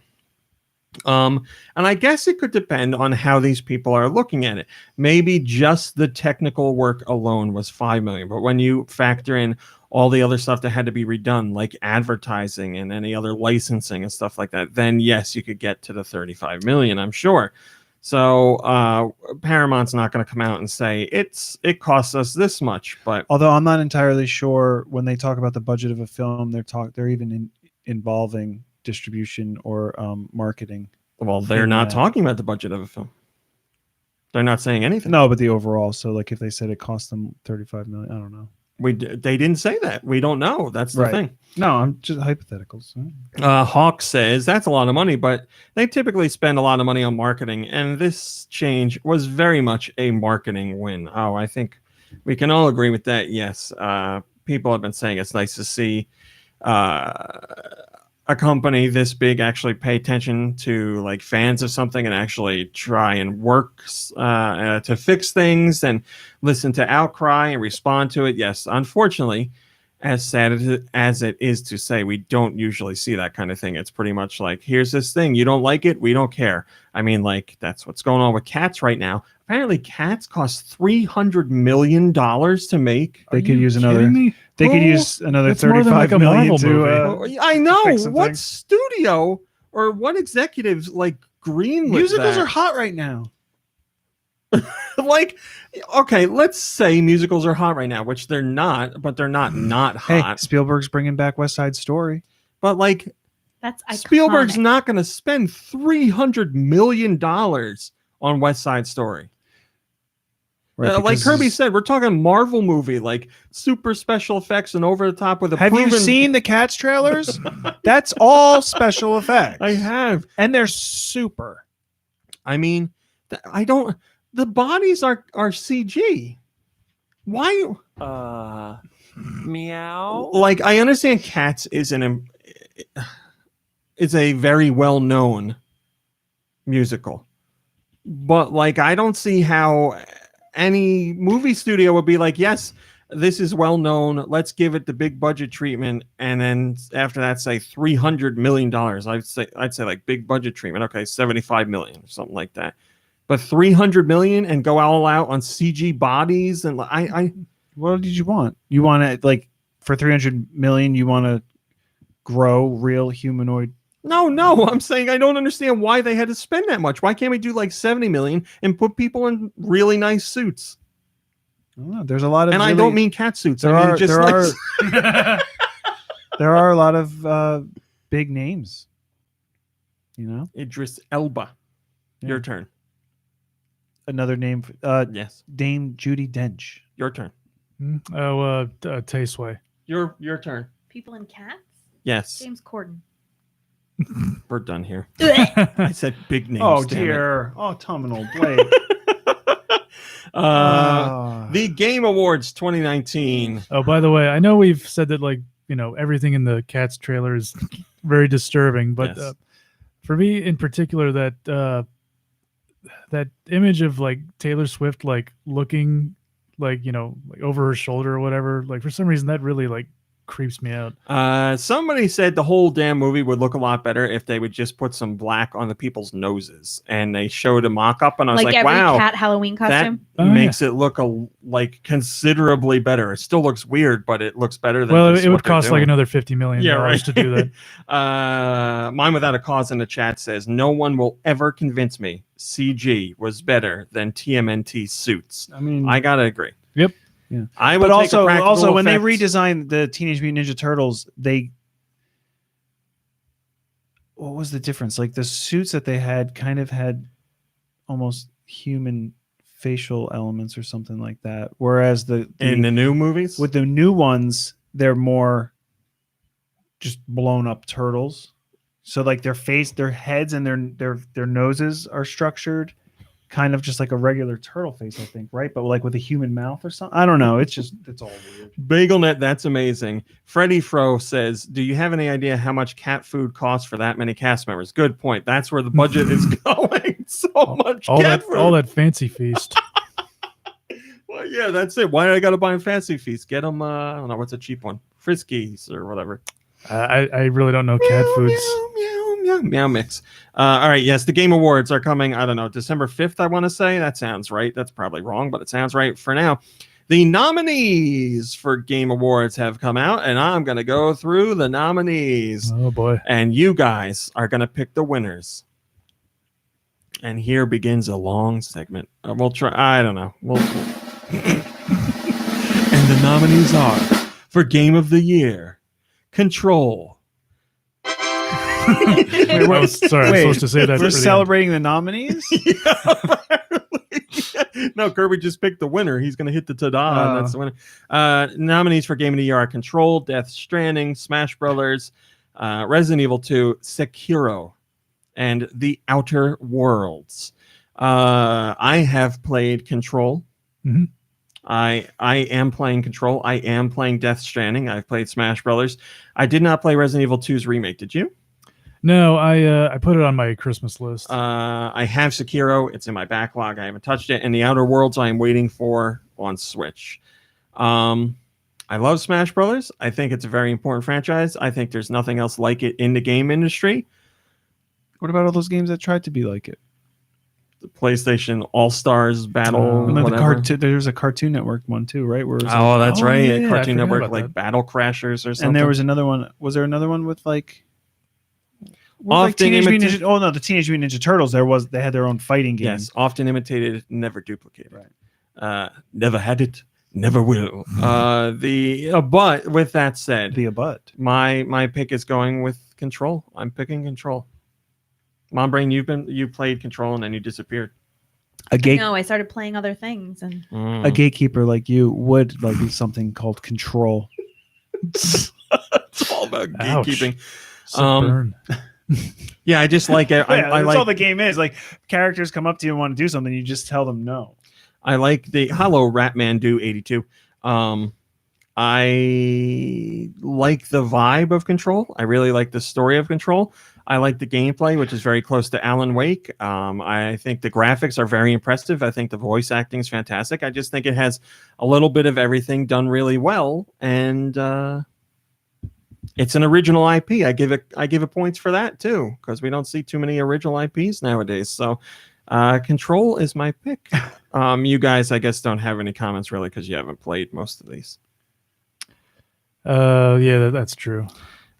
And I guess it could depend on how these people are looking at it. Maybe just the technical work alone was 5 million, but when you factor in all the other stuff that had to be redone, like advertising and any other licensing and stuff like that, then yes, you could get to the 35 million, I'm sure. So Paramount's not going to come out and say it costs us this much, but Although I'm not entirely sure when they talk about the budget of a film, they're even involving distribution or marketing. well, they're in not that. talking about the budget of a film. They're not saying anything. No, but the overall. So like if they said it cost them 35 million, I don't know. They didn't say that. We don't know. That's the Right. thing. No, I'm just hypotheticals. Hawk says that's a lot of money, but they typically spend a lot of money on marketing, and this change was very much a marketing win. Oh, I think we can all agree with that. Yes, people have been saying it's nice to see a company this big actually pay attention to like fans of something and actually try and work to fix things and listen to outcry and respond to it. Yes, unfortunately, as sad as it is to say, we don't usually see that kind of thing. It's pretty much like, here's this thing. You don't like it? We don't care. I mean, like, that's what's going on with Cats right now. Apparently, Cats cost $300 million to make. They Are could you use kidding another. me? They could Who- use another That's more than, like, 35 a million Marvel to. movie. I know. fix something. What studio or what executives like greenlit Musicals that? are hot right now. Like, okay, let's say musicals are hot right now, which they're not, but they're not Hey, hot. Spielberg's bringing back West Side Story. But like, That's iconic. Spielberg's not going to spend $300 million on West Side Story. Right, Like because Kirby said, we're talking Marvel movie, like super special effects and over the top with a Have you proven- seen the Cats trailers? That's all special effects. I have. And they're super. I mean, I don't. The bodies are CG. Why? Meow. Like, I understand Cats is a very well known musical, but like, I don't see how any movie studio would be like, yes, this is well known. Let's give it the big budget treatment, and then after that, say $300 million. I'd say like big budget treatment. Okay, 75 million or something like that. But 300 million and go all out on CG bodies, and I What did you want? You want to, like, for 300 million, you want to grow real humanoid. no, I'm saying I don't understand why they had to spend that much. Why can't we do like 70 million and put people in really nice suits? I don't know. There's a lot of. And I really- don't mean cat suits. There I mean are just there like are there are a lot of big names. You know, Idris Elba. Yeah. Your turn. another name. Yes, Dame Judi Dench. your turn. Tasteway. Your turn. People in Cats? Yes, James Corden. we're done here. Ugh. I said big names. Oh damn it. dear. Oh, Terminal Blake. The Game Awards 2019. Oh, by the way, I know we've said that, like, you know, everything in the Cats trailer is very disturbing, but Yes. for me in particular, that image of like Taylor Swift like looking like, you know, like over her shoulder or whatever, like for some reason that really like creeps me out. Somebody said the whole damn movie would look a lot better if they would just put some black on the people's noses, and they showed a mock-up, and I was like, every wow, cat Halloween that costume. Oh, makes it look like considerably better. It still looks weird, but it looks better than Well, just it what would they're cost like doing. another $50 million to do that. Mine Without a Cause in the chat says, no one will ever convince me CG was better than TMNT suits. I mean, I gotta agree. Yep. Yeah. I would but take a practical also when they effects- redesigned the Teenage Mutant Ninja Turtles, what was the difference? Like the suits that they had kind of had almost human facial elements or something like that, whereas in the new movies, with the new ones, they're more just blown up turtles. So like their face, their heads, and their noses are structured kind of just like a regular turtle face, I think, right? But like with a human mouth or something. I don't know. It's all weird. BagelNet, that's amazing. Freddie Fro says, do you have any idea how much cat food costs for that many cast members? Good point. That's where the budget is going. So much all cat that food. all that fancy feast. Well, yeah, that's it. Why do I got to buy a fancy feast? Get them, I don't know, what's a cheap one? Friskies or whatever. I really don't know cat foods. Meow mix. All right, yes, the Game Awards are coming, I don't know, December 5th, I want to say. That sounds right. That's probably wrong, but it sounds right for now. The nominees for Game Awards have come out, and I'm going to go through the nominees. Oh boy. And you guys are going to pick the winners. And here begins a long segment. We'll try, I don't know. And the nominees are for Game of the Year, Control. Sorry, I was supposed to say that. We're for the celebrating the nominees. No, Kirby just picked the winner. He's going to hit the ta-da, Oh. and that's the winner. Nominees for Game of the Year are Control, Death Stranding, Smash Brothers, Resident Evil 2, Sekiro, and The Outer Worlds. I have played Control. Mhm. I am playing Control. I am playing Death Stranding. I've played Smash Brothers. I did not play Resident Evil 2's remake. Did you? No, I put it on my Christmas list. I have Sekiro. It's in my backlog. I haven't touched it. And The Outer Worlds I am waiting for on Switch. I love Smash Brothers. I think it's a very important franchise. I think there's nothing else like it in the game industry. What about all those games that tried to be like it? The PlayStation All-Stars Battle. Oh, And then whatever. there's a Cartoon Network one too, right? Where it was Oh, that's Oh, right. yeah, I Cartoon forgot Network, about like that. Battle Crashers or something. and there was another one. Was there another one with like? Often Teenage Mutant imita- Ninja. Oh no, the Teenage Mutant Ninja Turtles. They had their own fighting game. Yes, often imitated, never duplicated. Right. Never had it, never will. But with that said, The Abut. my pick is going with Control. I'm picking Control. Mom Brain, you played Control and then you disappeared. No, I started playing other things, and A gatekeeper like you would like something called Control. It's all about Ouch. gatekeeping. Sick burn. Yeah, I just like it. Yeah, I that's all like the game is. Like characters come up to you and want to do something, you just tell them no. I like the Hello Ratman Do 82. I like the vibe of Control. I really like the story of Control. I like the gameplay, which is very close to Alan Wake. I think the graphics are very impressive. I think the voice acting is fantastic. I just think it has a little bit of everything done really well, and it's an original IP. I give it points for that too, because we don't see too many original IPs nowadays. So, Control is my pick. You guys, I guess, don't have any comments really because you haven't played most of these. Yeah, that's true.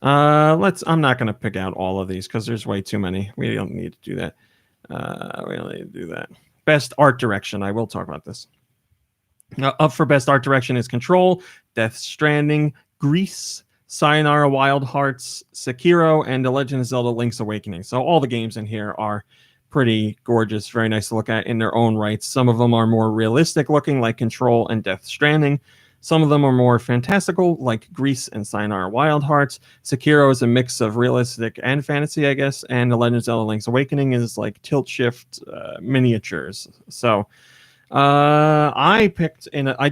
I'm not going to pick out all of these because there's way too many. We don't need to do that. We don't need to do that. Best art direction. I will talk about this. Up for best art direction is Control, Death Stranding, Grease, Sayonara Wild Hearts, Sekiro, and The Legend of Zelda: Link's Awakening. So all the games in here are pretty gorgeous, very nice to look at in their own rights. Some of them are more realistic looking, like Control and Death Stranding. Some of them are more fantastical, like Grease and Sayonara Wild Hearts. Sekiro is a mix of realistic and fantasy, I guess. And The Legend of Zelda: Link's Awakening is like tilt-shift miniatures. So I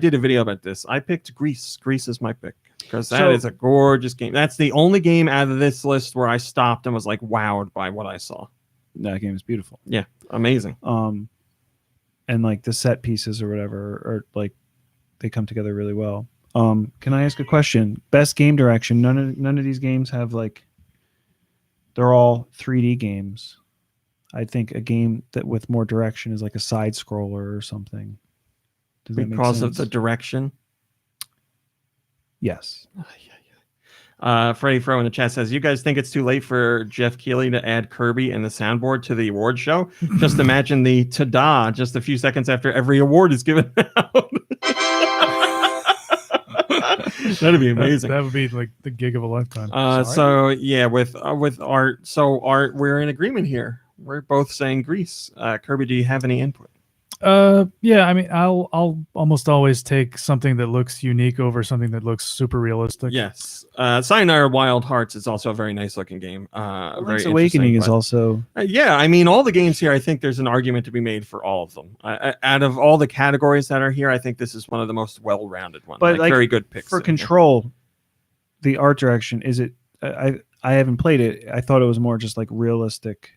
did a video about this. I picked Grease. Grease is my pick because that is a gorgeous game. That's the only game out of this list where I stopped and was like wowed by what I saw. That game is beautiful. Yeah, amazing. And like the set pieces or whatever are like they come together really well. Can I ask a question? Best game direction. None of these games have they're all 3D games. I think a game that with more direction is like a side scroller or something. Does that make Because of sense? the direction. Yes. Freddie Fro in the chat says, you guys think it's too late for Jeff Keighley to add Kirby and the soundboard to the award show? Just imagine the ta-da just a few seconds after every award is given out. That'd be amazing. That would be like the gig of a lifetime. So yeah, with art, we're in agreement here. We're both saying Grease. Kirby, do you have any input? Yeah, I mean, I'll almost always take something that looks unique over something that looks super realistic. Yes. Sayonara Wild Hearts is also a very nice looking game. Very Link's Awakening interesting, is but- also. Yeah, I mean, all the games here, I think there's an argument to be made for all of them. Out of all the categories that are here, I think this is one of the most well-rounded ones. But, like, very good picks For in here. Control, the art direction, is it? I haven't played it. I thought it was more just like realistic.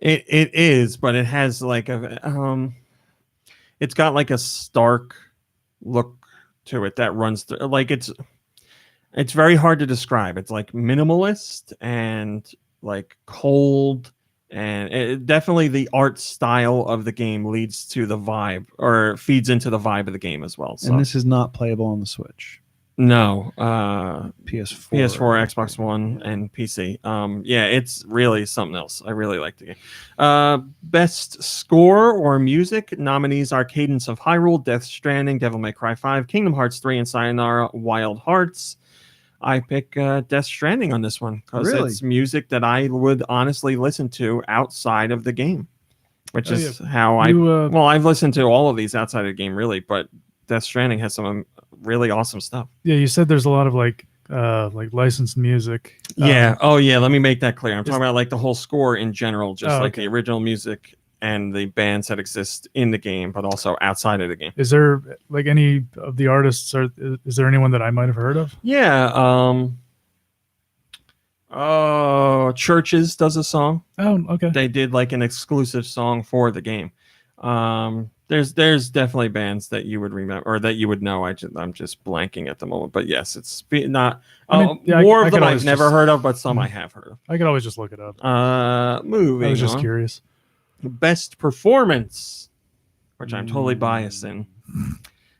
It is, but it has like a it's got like a stark look to it that runs through. Like it's very hard to describe. It's like minimalist and like cold, and definitely the art style of the game leads to the vibe or feeds into the vibe of the game as well. So And this is not playable on the Switch, no, PS4, PS4, Xbox One, and PC. Yeah, it's really something else. I really like the game. Best score or music nominees are Cadence of Hyrule, Death Stranding, Devil May Cry 5, Kingdom Hearts 3, and Sayonara Wild Hearts. I pick Death Stranding on this one because Really? it's music that I would honestly listen to outside of the game, which Oh, is how I. You, Well, I've listened to all of these outside of the game, really, but Death Stranding has some really awesome stuff. yeah, you said there's a lot of like licensed music. Yeah. Oh, yeah. Let me make that clear. I'm talking about like the whole score in general, just Oh, like okay. the original music and the bands that exist in the game, but also outside of the game. Is there like any of the artists? Is there anyone that I might have heard of? Yeah. Churches does a song. Oh, okay. They did like an exclusive song for the game. There's definitely bands that you would remember or that you would know. I'm just blanking at the moment, but yes, it's not I mean, yeah, more I of could them I've always never just- heard of, but some I have heard of. I could always just look it up. I Moving was just on. curious. Best performance, which I'm totally biased in.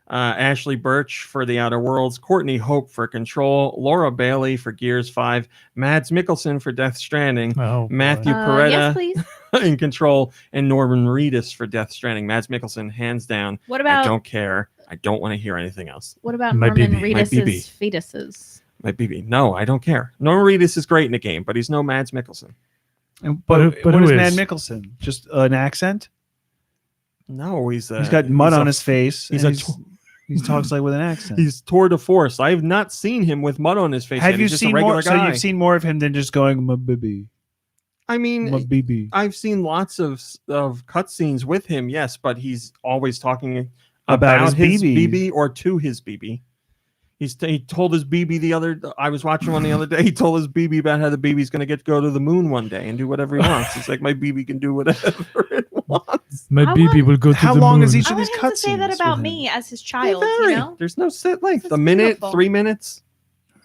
Ashley Birch for The Outer Worlds, Courtney Hope for Control, Laura Bailey for Gears 5, Mads Mikkelsen for Death Stranding, Oh, boy. Matthew Yes, Peretta please. in Control, and Norman Reedus for Death Stranding. Mads Mikkelsen, hands down. What I about don't care. I don't want to hear anything else. what about My Norman BB. My Reedus's BB. fetuses? My BB. No, I don't care. Norman Reedus is great in the game, but he's no Mads Mikkelsen. But who what is is? Mad Mikkelsen? Just an accent? No, he's He's got mud he's on a- his face. he's and a he talks like with an accent. He's tour de force. I have not seen him with mud on his face. Have yet. you He's just a seen regular more? So guy. you've seen more of him than just going my baby, I mean, my baby. I've seen lots of cutscenes with him, yes, but he's always talking About about his his BB. BB or to his BB. He told his BB I was watching one the other day. He told his BB about how the BB's going to go to the moon one day and do whatever he wants. It's like my BB can do whatever it wants. My I BB want- will go to How the long moon. is each I of want these him to say that cutscenes about with me as his They child. vary. You know, There's no set length. It's A minute, beautiful. 3 minutes.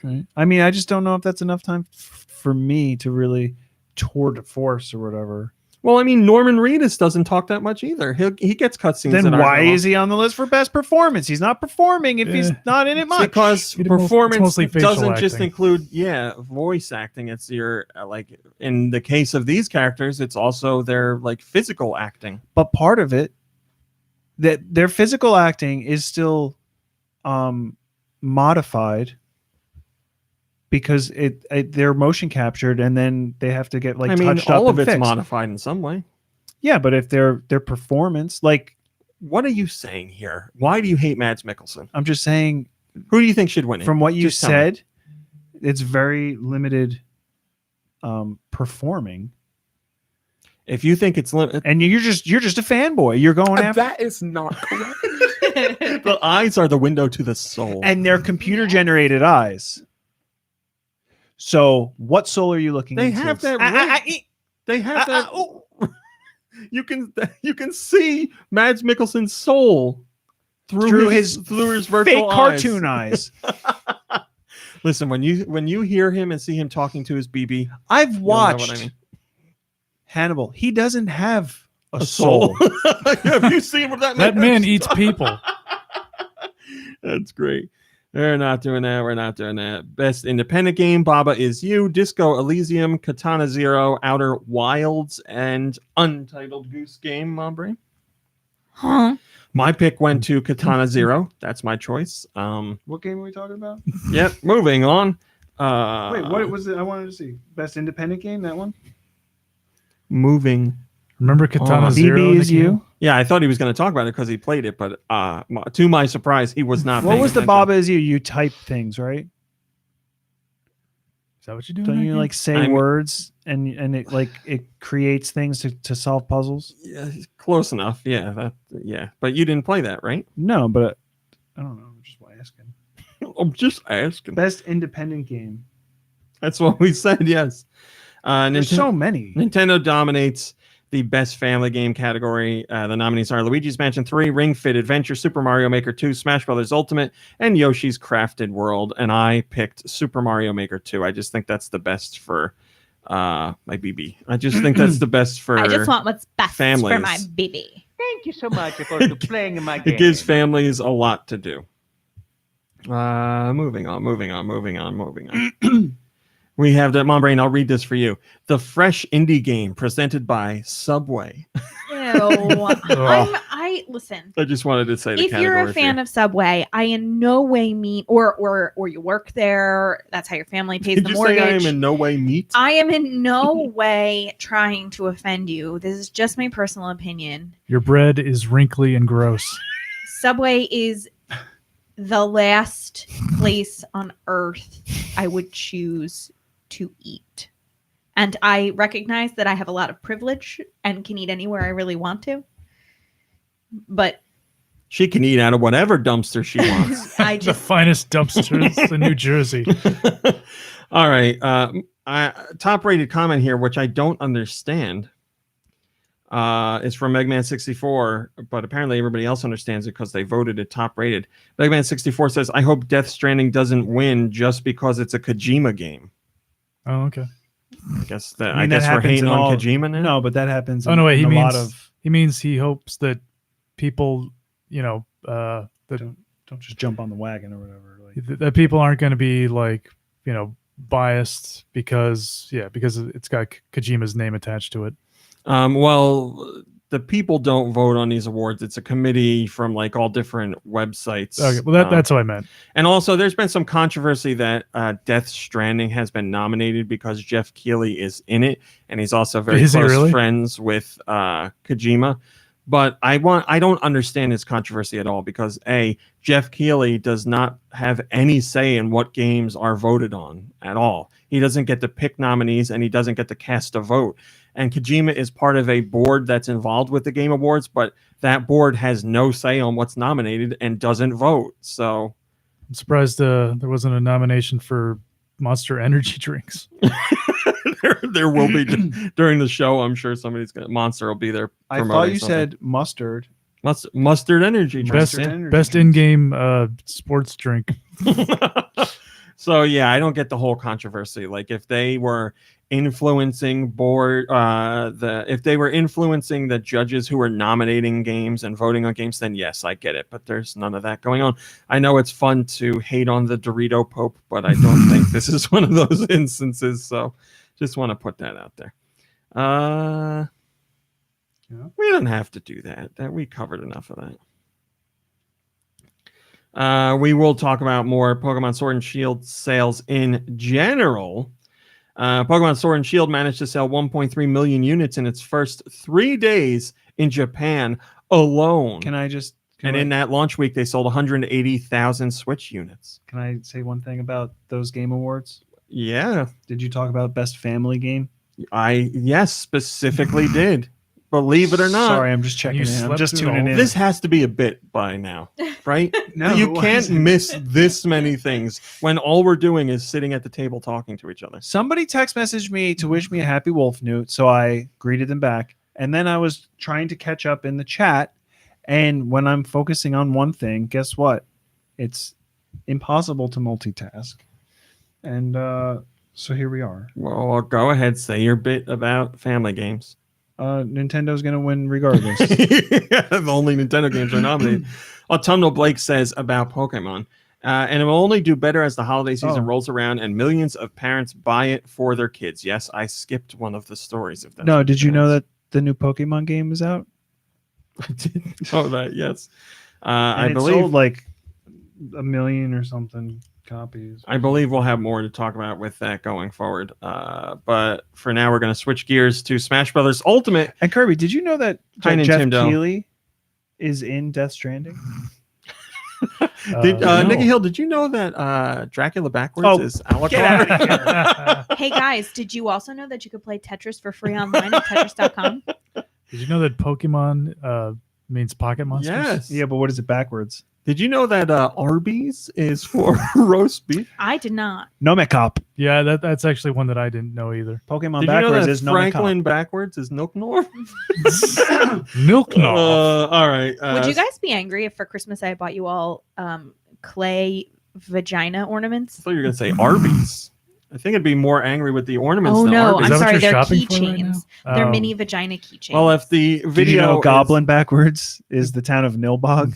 Right. I mean, I just don't know if that's enough time for me to really tour de force or whatever. Well, I mean, Norman Reedus doesn't talk that much either. He gets cutscenes. Then that aren't why long. is he on the list for best performance? He's not performing if he's Yeah. not in it much. Because It's performance mostly facial doesn't just acting. include voice acting. It's your like in the case of these characters, it's also their like physical acting. But part of it, that their physical acting is still modified because they're motion captured and then they have to get like I mean, touched up all of and it's fixed. modified in some way. Yeah, but if their performance, like What are you saying here? Why do you hate Mads Mikkelsen? I'm just saying, Who do you think should win it? from what you Just tell me. said, it's very limited performing, If you think it's limited, and you're just a fanboy. You're going after, That is not correct. the eyes are the window to the soul. and they're computer generated eyes. So, what soul are you looking? They into? have that I- ring. They have that. You can see Mads Mikkelsen's soul through his virtual fake eyes. cartoon eyes. Listen, when you hear him and see him talking to his BB, I've you'll know watched what I mean. Hannibal. He doesn't have a soul. Have you seen what that That man eats people. That's great. We're not doing that. We're not doing that. Best independent game: Baba Is You, Disco Elysium, Katana Zero, Outer Wilds, and Untitled Goose Game. Mombre. Huh? My pick went to Katana Zero. That's my choice. What game are we talking about? Yep. Moving on. Wait, what was it? I wanted to see best independent game. That one. Moving. Remember Katana Oh, Zero? BB is Nikki? you. Yeah, I thought he was going to talk about it because he played it, but to my surprise, he was not. What paying was the attention. Baba is you? You type things, right? Is that what you do? Don't you Nikki? like say I'm- words and it creates things to solve puzzles? Yeah, close enough. Yeah, yeah. But you didn't play that, right? No, but I don't know. I'm just asking. I'm just asking. Best independent game. That's what we said. Yes. There's so many. Nintendo dominates the best family game category. The nominees are Luigi's Mansion 3, Ring Fit Adventure, Super Mario Maker 2, Smash Brothers Ultimate, and Yoshi's Crafted World. And I picked Super Mario Maker 2. I just think that's the best for my BB. I just think that's the best for. I just want what's best for families. my baby. Thank you so much for playing in my game. It gives families a lot to do. Moving on. We have the Mombrain. I'll read this for you. The fresh indie game presented by Subway. Listen. I just wanted to say the If you're category a fan of Subway, I in no way mean or you work there. That's how your family pays Did the you mortgage. say I am in no way meat? I am in no way trying to offend you. This is just my personal opinion. Your bread is wrinkly and gross. Subway is the last place on earth I would choose to eat. And I recognize that I have a lot of privilege and can eat anywhere I really want to. But She can eat out of whatever dumpster she wants. I The just finest dumpsters in New Jersey. All right. Top rated comment here, which I don't understand. Is from Megman64, but apparently everybody else understands it because they voted it top rated. Megman64 says, I hope Death Stranding doesn't win just because it's a Kojima game. Oh, okay. I guess that I mean, I that guess we're happens hating in on all- Kojima now. No, but that happens. Oh no, wait. in He a lot means of. he means he hopes that people, that Don't just jump on the wagon or whatever. Like, that people aren't going to be like biased because it's got Kojima's name attached to it. Well, the people don't vote on these awards. It's a committee from like all different websites. Okay, well that's what I meant. And also, there's been some controversy that Death Stranding has been nominated because Jeff Keighley is in it, and he's also very Is he close really? friends with Kojima. But I don't understand his controversy at all because Jeff Keighley does not have any say in what games are voted on at all. He doesn't get to pick nominees, and he doesn't get to cast a vote. And Kojima is part of a board that's involved with the Game Awards, but that board has no say on what's nominated and doesn't vote. So I'm surprised there wasn't a nomination for Monster Energy drinks. there will be during the show. I'm sure Monster will be there. I thought promoting you something. said mustard. Mustard energy drink. Best Monster Energy best drinks. in-game sports drink. So yeah, I don't get the whole controversy. Like if they were influencing if they were influencing the judges who were nominating games and voting on games, then yes, I get it. But there's none of that going on. I know it's fun to hate on the Dorito Pope, but I don't think this is one of those instances. So just want to put that out there. We don't have to do that. We covered enough of that. We will talk about more Pokemon Sword and Shield sales in general. Pokemon Sword and Shield managed to sell 1.3 million units in its first 3 days in Japan alone. In that launch week, they sold 180,000 Switch units. Can I say one thing about those game awards? Yeah, Did you talk about best family game? yes, specifically did. Believe it or not. Sorry, I'm just checking You in. I'm slept just through tuning all in. This has to be a bit by now, right? No, You it can't wasn't. miss this many things when all we're doing is sitting at the table talking to each other. Somebody text messaged me to wish me a happy Wolf Newt, so I greeted them back. And then I was trying to catch up in the chat, And when I'm focusing on one thing, guess what? It's impossible to multitask. And so here we are. Well, go ahead, say your bit about family games. Nintendo's going to win regardless. The only Nintendo games are nominated. Autumnal Blake says about Pokemon. And it will only do better as the holiday season rolls around and millions of parents buy it for their kids. Yes, I skipped one of the stories. If that's No, what did you it know is. that the new Pokemon game is out? I didn't know that, yes. And I it believe sold like 1 million or something copies. I believe we'll have more to talk about with that going forward. But for now, we're going to switch gears to Smash Brothers Ultimate. And Kirby, did you know that Hi, Jeff Nintendo. Keighley is in Death Stranding? No. Nikki Hill, did you know that Dracula backwards Oh, is Alucard? get out of Hey guys, did you also know that you could play Tetris for free online at Tetris.com? Did you know that Pokemon means pocket monsters? Yes. Yeah, but what is it backwards? Did you know that Arby's is for roast beef? I did not. Nomicop. Yeah, that's actually one that I didn't know either. Pokemon Did you know backwards that is Franklin Nomicop. backwards is Nilknor? Milk Knob. All right. Would you guys be angry if for Christmas I bought you all clay vagina ornaments? I thought you were going to say Arby's. I think it'd be more angry with the ornaments Oh than no, Arby's. Is I'm that what sorry, you're they're shopping for right keychains. now? They're Oh. mini vagina keychains. Well, if the video Did you know is- Goblin backwards is the town of Nilbog?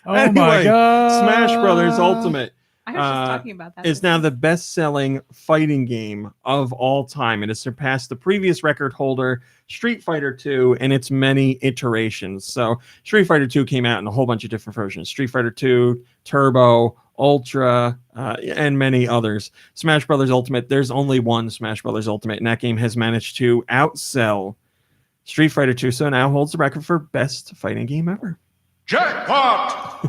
Oh Anyway, my god! Smash Brothers Ultimate I was just uh, talking about that. is now the best-selling fighting game of all time. It has surpassed the previous record holder, Street Fighter II, in its many iterations. So Street Fighter II came out in a whole bunch of different versions. Street Fighter II, Turbo, Ultra, and many others. Smash Brothers Ultimate, there's only one Smash Brothers Ultimate, and that game has managed to outsell Street Fighter II, so now holds the record for best fighting game ever.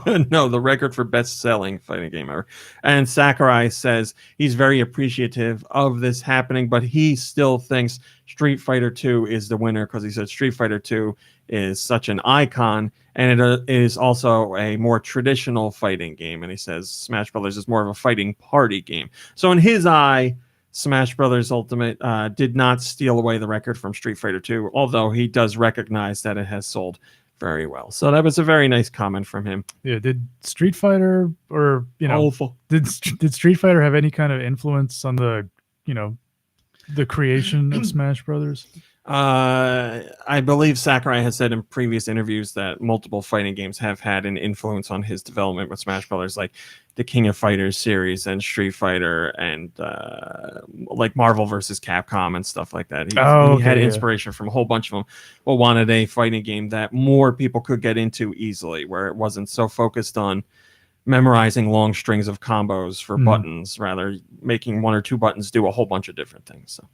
No, the record for best-selling fighting game ever. And Sakurai says he's very appreciative of this happening, but he still thinks Street Fighter 2 is the winner because he said Street Fighter 2 is such an icon, and it is also a more traditional fighting game. And he says Smash Brothers is more of a fighting party game. So in his eye, Smash Brothers Ultimate did not steal away the record from Street Fighter 2, although he does recognize that it has sold very well. So that was a very nice comment from him. Yeah, did Street Fighter or Awful. did Street Fighter have any kind of influence on the the creation of Smash Brothers? I believe Sakurai has said in previous interviews that multiple fighting games have had an influence on his development with Smash Brothers, like the King of Fighters series and Street Fighter and like Marvel versus Capcom and stuff like that. He had yeah. inspiration from a whole bunch of them, but wanted a fighting game that more people could get into easily, where it wasn't so focused on memorizing long strings of combos for buttons, rather making one or two buttons do a whole bunch of different things. So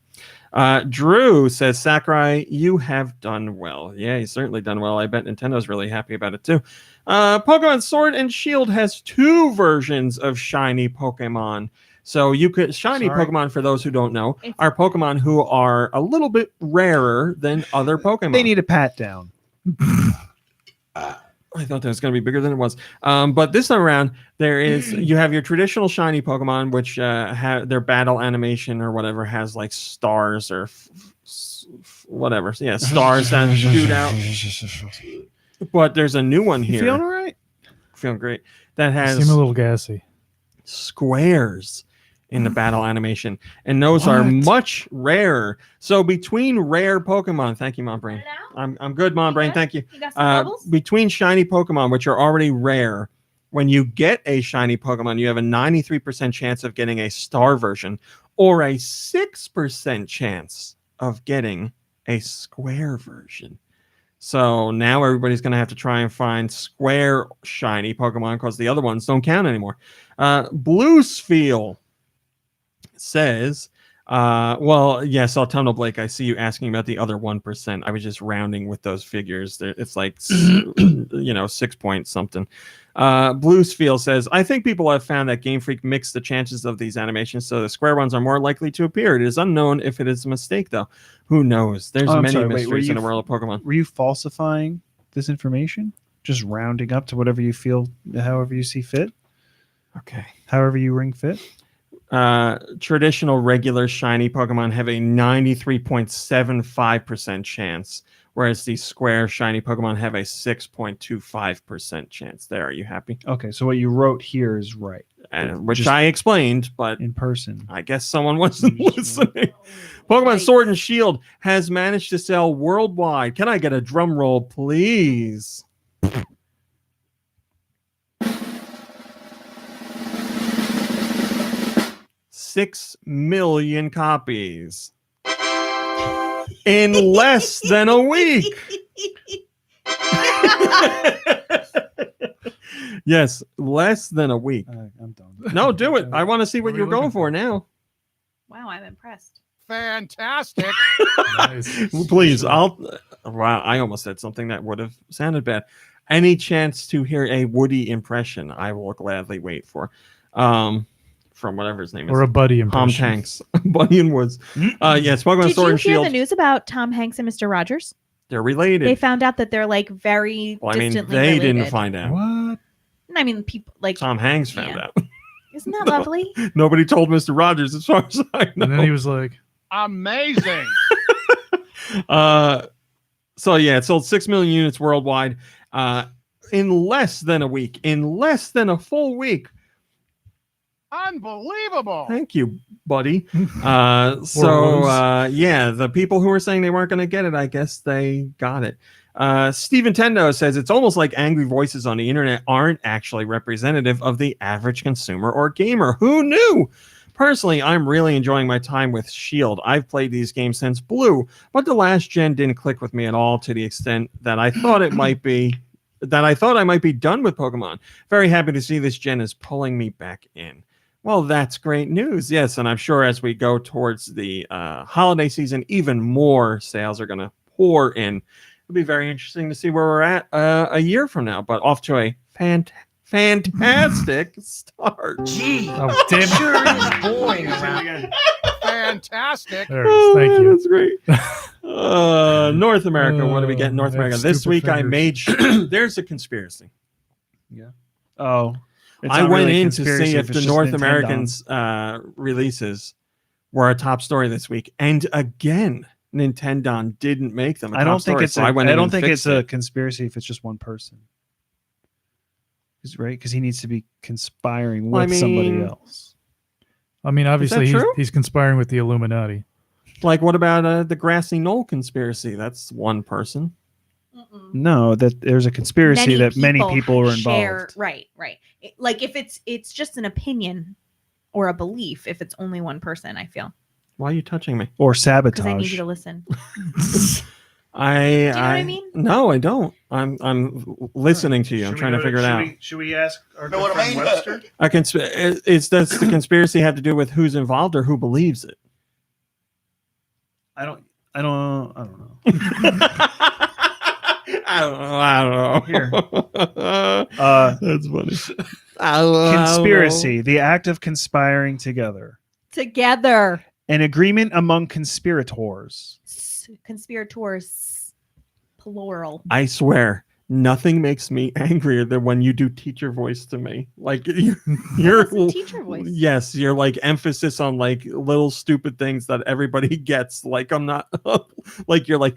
Drew says, Sakurai, you have done well. Yeah, he's certainly done well. I bet Nintendo's really happy about it too. Pokemon Sword and Shield has 2 versions of shiny Pokemon. So you could shiny Pokemon, for those who don't know, are Pokemon who are a little bit rarer than other Pokemon. They need a pat down. I thought that was going to be bigger than it was. But this time around, you have your traditional shiny Pokemon, which have their battle animation or whatever has like stars or whatever. So yeah, stars that shoot out. But there's a new one here. You feeling all right? Feeling great. That You has seem a little gassy. squares in the battle animation, and those are much rarer. So between rare Pokemon, thank you, Mom Brain. I'm good, Mom Brain. Thank you. You got some bubbles? Between shiny Pokemon, which are already rare, when you get a shiny Pokemon, you have a 93% chance of getting a star version, or a 6% chance of getting a square version. So now everybody's going to have to try and find square shiny Pokemon because the other ones don't count anymore. Bluesfeel says, well, yes, Autumnal Blake, I see you asking about the other 1%. I was just rounding with those figures. It's like, 6 point something. Bluesfeel says, I think people have found that Game Freak mixed the chances of these animations so the square ones are more likely to appear. It is unknown if it is a mistake, though. Who knows? There's many mysteries in the world of Pokemon. Were you falsifying this information? Just rounding up to whatever you feel, however you see fit? Okay. However you ring fit? traditional regular shiny Pokemon have a 93.75% chance, whereas the square shiny Pokemon have a 6.25% chance. There, are you happy? Okay, so what you wrote here is right Which Just- I explained, but in person. I guess someone wasn't listening. Pokemon Sword and Shield has managed to sell worldwide. Can I get a drum roll, please? 6 million copies in less than a week. Yes, less than a week. I'm done. No, do it. I want to see what What are you're we going looking for for? now. Wow, I'm impressed. Fantastic. Nice. Please, Wow, I almost said something that would have sounded bad. Any chance to hear a Woody impression, I will gladly wait for. From whatever his name is. Or a buddy Tom impression. Hanks. Bunny and Woods. Yes, Pokemon Did Sword you and hear Shield. the news about Tom Hanks and Mr. Rogers? They're related. They found out that they're like very Well, I mean, distantly they related. didn't find out. What? I mean, people like Tom Hanks found Yeah. out. Isn't that lovely? Nobody told Mr. Rogers, as far as I know. And then he was like, Amazing. So yeah, it sold 6 million units worldwide in less than a week. In less than a full week. Unbelievable. Thank you, buddy. Rose. Yeah, the people who were saying they weren't going to get it, I guess they got it. Steve Nintendo says it's almost like angry voices on the internet aren't actually representative of the average consumer or gamer. Who knew? Personally, I'm really enjoying my time with Shield. I've played these games since Blue, but the last gen didn't click with me at all to the extent that I thought it might be. That I thought I might be done with Pokemon. Very happy to see this gen is pulling me back in. Well, that's great news. Yes, and I'm sure as we go towards the holiday season, even more sales are going to pour in. It'll be very interesting to see where we're at a year from now. But off to a fantastic start. Gee, oh, damn it. sure is boring around. Fantastic. There it is. Thank you. That's great. North America. What do we get in North I have America? This stupid week I fingers. made there's a conspiracy. Oh, it's I not went really a in to conspiracy see if if it's the just North Nintendo. Americans releases were a top story this week, and again, Nintendo didn't make them. I I don't think it's. So I went in I don't and think fixed it's a it. conspiracy if it's just one person. Right? Because he needs to be conspiring with Well, I somebody mean- else. I mean, obviously, true? he's conspiring with the Illuminati. Like, what about the Grassy Knoll conspiracy? That's one person. No, that there's a conspiracy that many people are share- involved. Right. Like if it's just an opinion or a belief, if it's only one person, I feel Why are you touching me? Or because I need sabotage. you to listen. I what I mean? No, I don't. I'm listening to you. I'm trying to figure it out. Should we ask our Know what I mean? Webster? Does the conspiracy have to do with who's involved or who believes it? I don't know. I don't know. Here. That's funny. Conspiracy, the act of conspiring together. Together, An agreement among conspirators. conspirators, plural. I swear, nothing makes me angrier than when you do teacher voice to me. Like you're That's a teacher voice. Yes, you're like emphasis on like little stupid things that everybody gets. Like I'm not like you're like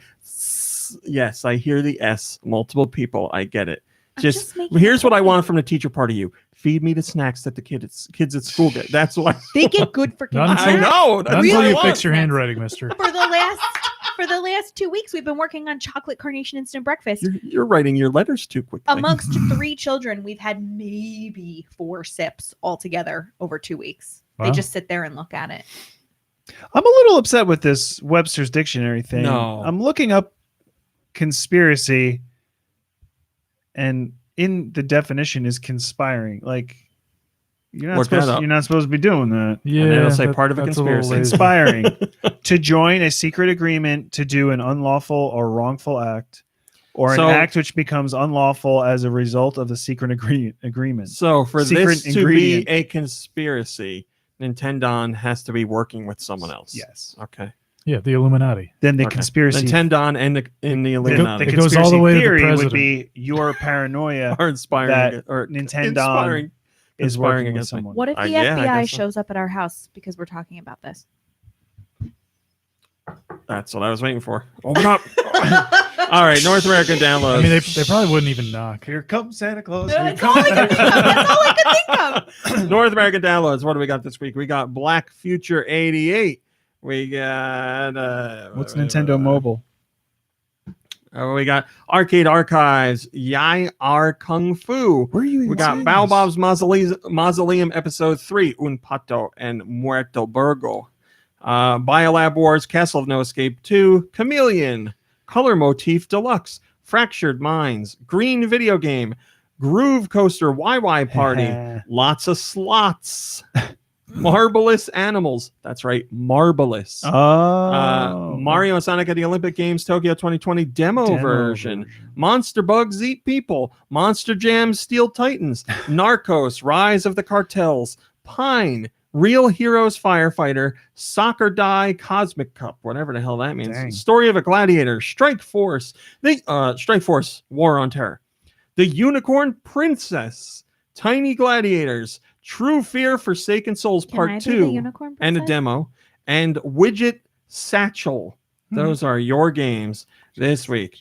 yes, I hear the S. Multiple people, I get it. I'm Just making here's a what I point. want from the teacher part of you. Feed me the snacks that the kids at school get. That's what They get good freaking Not I until- know. Not That's until what I you want. fix your handwriting, mister. for the last 2 weeks. We've been working on chocolate carnation instant breakfast. You're writing your letters too quickly. Amongst 3 children, we've had maybe 4 sips altogether over 2 weeks. They Wow. just sit there and look at it. I'm a little upset with this Webster's dictionary thing. No. I'm looking up conspiracy, and in the definition is conspiring. Like you're not Look that supposed up. you're not supposed to be doing that. Yeah, then it'll say part of a that's little conspiracy. lazy. Conspiring to join a secret agreement to do an unlawful or wrongful act, or So- an act which becomes unlawful as a result of the secret agreement. So for Secret this to ingredient. be a conspiracy, Nintendo has to be working with someone else. Yes. Okay. Yeah, the Illuminati. Then the Okay. conspiracy. Nintendo and the the Illuminati It goes all the conspiracy way to the theory would president. be your paranoia are inspiring that or Nintendo inspiring is Conspiring working with against me. someone. What if the Yeah, I FBI guess so. shows up at our house because we're talking about this? That's what I was waiting for. Open up. All right, North American downloads. I mean, they probably wouldn't even knock. Here comes Santa Claus. That's all I could think of. That's all I could think of. North American downloads. What do we got this week? We got Black Future 88. We got What's Nintendo Mobile? We got Arcade Archives, Yai R Kung Fu. Where are you? We got Baobab's Mausoleum Episode 3, Un Pato and Muerto Burgo. Biolab Wars, Castle of No Escape 2, Chameleon, Color Motif Deluxe, Fractured Minds, Green Video Game, Groove Coaster YY Party, lots of slots, Marvelous Animals. That's right, Marvelous. Mario and Sonic at the Olympic Games Tokyo 2020 demo version. Monster Bugs Eat People, Monster Jam Steel Titans, Narcos Rise of the Cartels, Pine, Real Heroes Firefighter, Soccer Die Cosmic Cup, whatever the hell that means. Dang. Story of a Gladiator, Strike Force, Strike Force War on Terror, The Unicorn Princess, Tiny Gladiators, True Fear Forsaken Souls Can Part I be the 2, unicorn and a princess? demo, and Widget Satchel. Those are your games this week.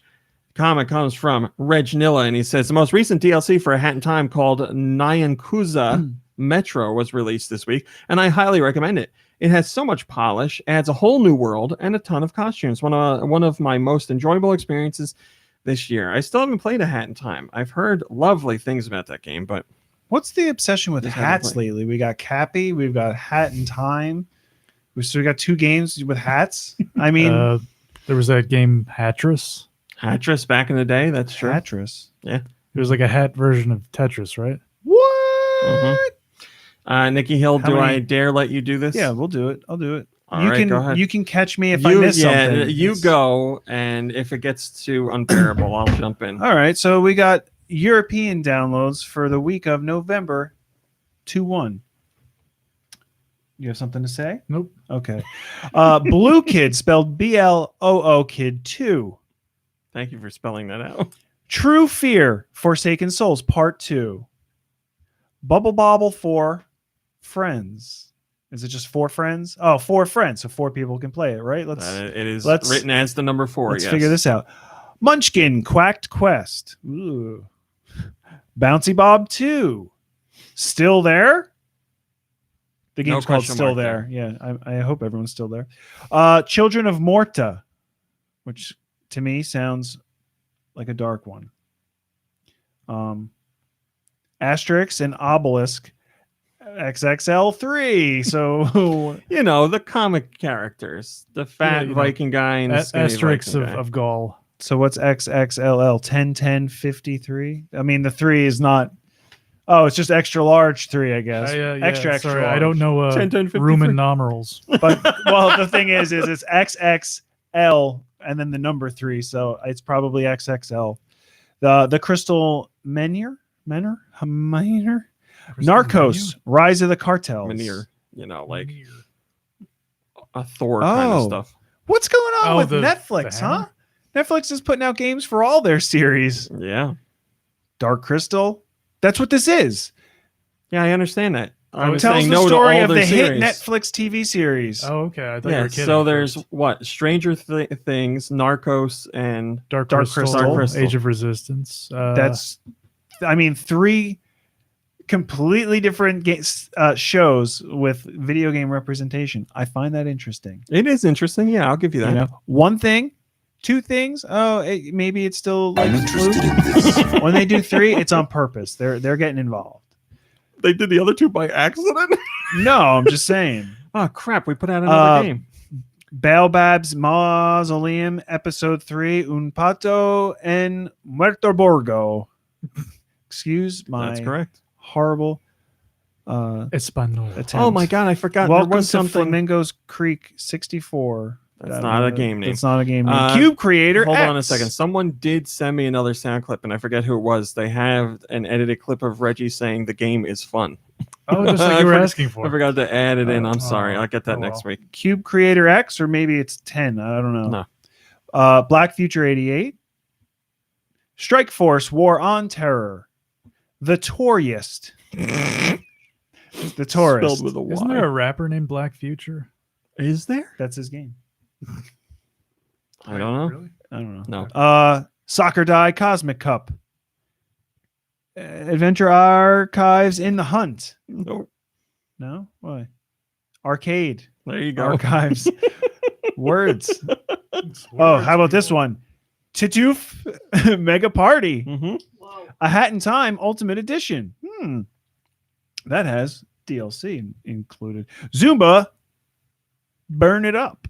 Comment comes from Reg Nilla, and he says the most recent DLC for A Hat in Time called Nyankuza Metro was released this week, and I highly recommend it. It has so much polish, adds a whole new world, and a ton of costumes. One of my most enjoyable experiences this year. I still haven't played A Hat in Time. I've heard lovely things about that game, but What's the obsession with Just had to hats play. lately? We got Cappy, we've got Hat in Time. We still got 2 games with hats. I mean, There was that game Hatris. Hatris back in the day, that's true. Hatris. It was like a hat version of Tetris, right? What? Nikki Hill, How do I many- dare let you do this? Yeah, we'll do it. I'll do it. All you right, can go ahead. you can catch me if I miss something. You It's- go, and if it gets too unbearable, I'll jump in. All right, so we got European downloads for the week of November 2-1. You have something to say? Nope. Okay. Blue Kid, spelled BLOO Kid 2. Thank you for spelling that out. True Fear, Forsaken Souls, Part 2. Bubble Bobble 4, Friends. Is it just 4 friends? Oh, 4 friends, so 4 people can play it, right? Let's It is let's- written as the number 4. let's yes. figure this out. Munchkin, Quacked Quest. Ooh. Bouncy Bob 2. Still there? The No game's called question Still mark There. Yeah, I hope everyone's still there. Children of Morta, which to me sounds like a dark one. Asterix and Obelisk XXL3. So You know, the comic characters. The fat you know, Viking guy and the skinny Asterix Viking guy. of Gaul. so what's XXLL? 10 10 53? I mean the 3 is not. Oh, it's just extra large 3, I guess. Extra sorry, large. I don't know 10, 10, 53. Roman numerals. But well, the thing is it's XXL and then the number 3, so it's probably XXL. The Crystal Menhir, Narcos, Rise of the Cartels. Manir, you know, like a Thor kind of Oh. stuff. What's going on Oh, with the Netflix, huh? hammer? Netflix is putting out games for all their series. Yeah. Dark Crystal. That's what this is. Yeah, I understand that. I Oh, was Tells saying the no to story all of their the hit series. Netflix TV series. Oh, okay. I thought you Yeah, were kidding. so at there's first. what? Stranger Things, Narcos, and Dark Dark Crystal, Crystal. Age of Resistance. That's, I mean, 3 completely different shows with video game representation. I find that interesting. it is interesting. Yeah, I'll give you that. You know, 1 thing, 2 things. Oh, maybe it's still like I'm interested in this. when they do 3, it's on purpose. They're getting involved. They did the other 2 by accident. No, I'm just saying. Oh crap! We put out another game. Baobab's Mausoleum, Episode 3, Un Pato en Muerto Borgo. Excuse my That's correct. horrible Espanol. attempt. Oh my god, I forgot. Welcome there was to something. Flamingos Creek 64. That's not a game name. It's not a game name. Uh, Cube Creator Hold on a X. second. Someone did send me another sound clip, and I forget who it was. They have an edited clip of Reggie saying the game is fun. Oh, just like I you were forgot- asking for. I forgot to add it in. I'm sorry. Oh, I'll get that oh, next well. week. Cube Creator X, or maybe it's 10. I don't know. No. Black Future 88. Strike Force War on Terror. The Tourist. The Tourist. Spelled with a Y. Isn't there a rapper named Black Future? Is there? That's his game. I don't know. Really? I don't know. No. Soccer Die Cosmic Cup. Adventure Archives in the Hunt. Nope. No? Why? Arcade. There you go. Archives. Words. Oh, how about this one? Titoof Mega Party. Mm-hmm. A Hat in Time Ultimate Edition. That has DLC included. Zumba Burn It Up.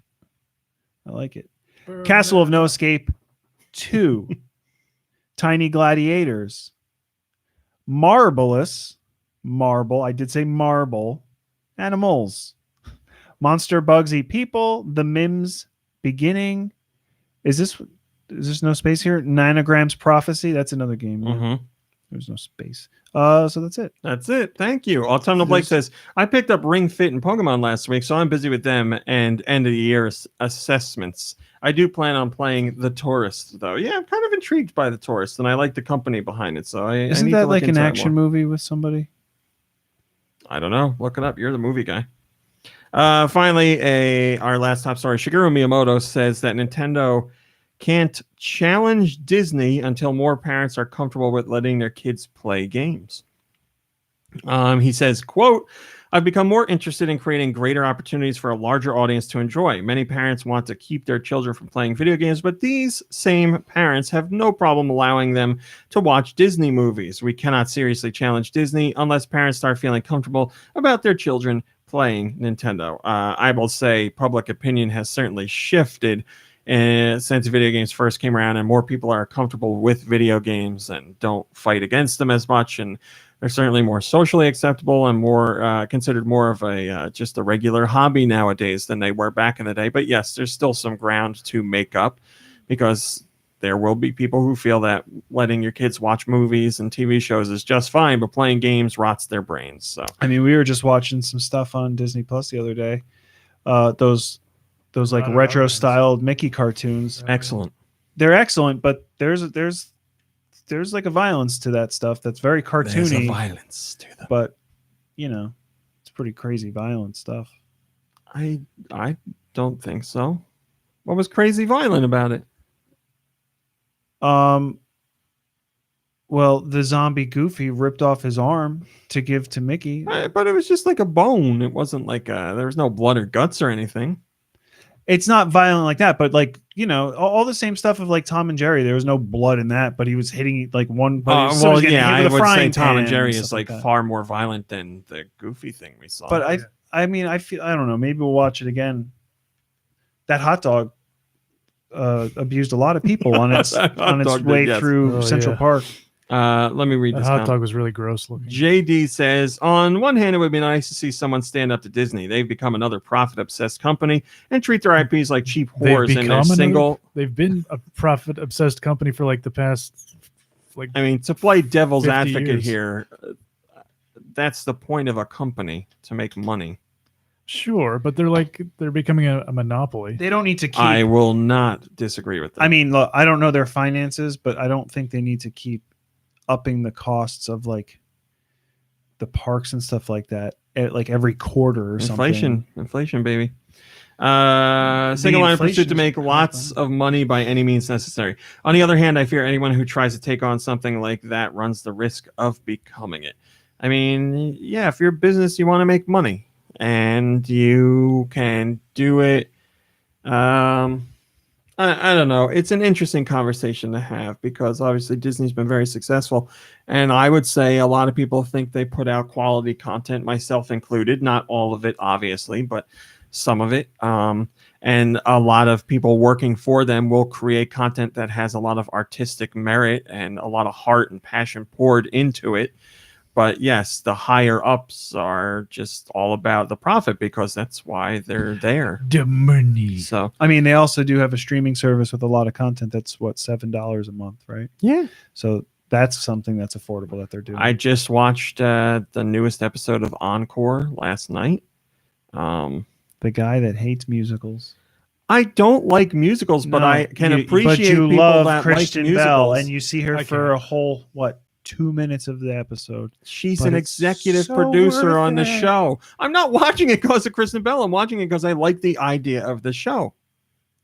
I like it. Castle of No Escape 2. Tiny Gladiators. Marvelous. Marble. I did say marble. Animals. Monster Bugs Eat People. The Mims Beginning. Is this no space here? Nanogram's Prophecy. That's another game. Right? Mm-hmm. There's no space. So that's it. That's it. Thank you. Autumnal Blake says, I picked up Ring Fit and Pokemon last week, so I'm busy with them and end of the year assessments. I do plan on playing The Tourist, though. Yeah, I'm kind of intrigued by The Tourist, and I like the company behind it. So Isn't need to that look like an into it action more. movie with somebody? I don't know. Look it up. You're the movie guy. Finally, our last top story. Shigeru Miyamoto says that Nintendo can't challenge Disney until more parents are comfortable with letting their kids play games. He says, quote, I've become more interested in creating greater opportunities for a larger audience to enjoy. Many parents want to keep their children from playing video games, but these same parents have no problem allowing them to watch Disney movies. We cannot seriously challenge Disney unless parents start feeling comfortable about their children playing Nintendo. I will say public opinion has certainly shifted since video games first came around, and more people are comfortable with video games and don't fight against them as much, and they're certainly more socially acceptable and more considered more of a just a regular hobby nowadays than they were back in the day. But yes, there's still some ground to make up, because there will be people who feel that letting your kids watch movies and TV shows is just fine, but playing games rots their brains. So I mean, we were just watching some stuff on Disney Plus the other day. Those like Lot of retro others. styled Mickey cartoons. excellent. They're excellent, but there's like a violence to that stuff that's very There's a cartoony. violence to them. But it's pretty crazy violent stuff. I don't think so. What was crazy violent about it? Well, the zombie Goofy ripped off his arm to give to Mickey. But it was just like a bone. It wasn't like there was no blood or guts or anything. It's not violent like that, but like all the same stuff of like Tom and Jerry. There was no blood in that, but he was hitting like one. But he was getting hit I with a would say frying Tom and pan Jerry stuff is like that. far more violent than the Goofy thing we saw. But I mean, I don't know. Maybe we'll watch it again. That hot dog abused a lot of people on its That hot its dog did, way yes. through Oh, Central yeah. Park. Let me read That this. hot comment. dog was really gross looking. JD says, on one hand, it would be nice to see someone stand up to Disney. They've become another profit-obsessed company and treat their IPs like cheap They've whores in their become another- single. They've been a profit-obsessed company for like the past, like I mean, to play devil's 50 advocate years. here, that's the point of a company, to make money. sure, but they're becoming a monopoly. They don't need to keep. I will not disagree with that. I mean, look, I don't know their finances, but I don't think they need to keep upping the costs of like the parks and stuff like that at like every quarter or something. Inflation, baby. Single line inflation pursuit to is make crap, lots of money by any means necessary. On the other hand, I fear anyone who tries to take on something like that runs the risk of becoming it. I mean, yeah, if you're a business, you want to make money, and you can do it. I don't know. It's an interesting conversation to have, because obviously Disney's been very successful. And I would say a lot of people think they put out quality content, myself included. Not all of it, obviously, but some of it. And a lot of people working for them will create content that has a lot of artistic merit and a lot of heart and passion poured into it. But yes, the higher ups are just all about the profit, because that's why they're there. The money. So I mean, they also do have a streaming service with a lot of content that's what, $7 a month, right? yeah. So that's something that's affordable that they're doing. I just watched the newest episode of Encore last night. The guy that hates musicals. I don't like musicals, but No, I can but appreciate you people love that Kristen like musicals. Bell, and you see her I for can't. a whole 2 minutes of the episode. She's But an it's executive so producer worth on the it. show. I'm not watching it because of Kristen Bell. I'm watching it because I like the idea of the show.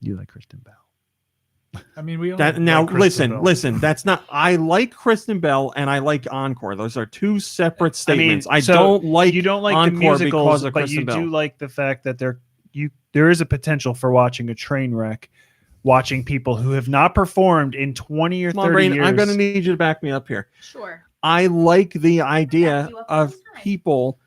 You like Kristen Bell? I mean, we all That now like Kristen Bell. listen. That's not. I like Kristen Bell and I like Encore. Those are two separate statements. I, so don't like you don't like the Encore musicals, because of but Kristen you Bell. do like the fact that there is a potential for watching a train wreck, watching people who have not performed in 20 or Come on, 30 Brain, years. I'm going to need you to back me up here. Sure. I like the idea Back you up all of the time. people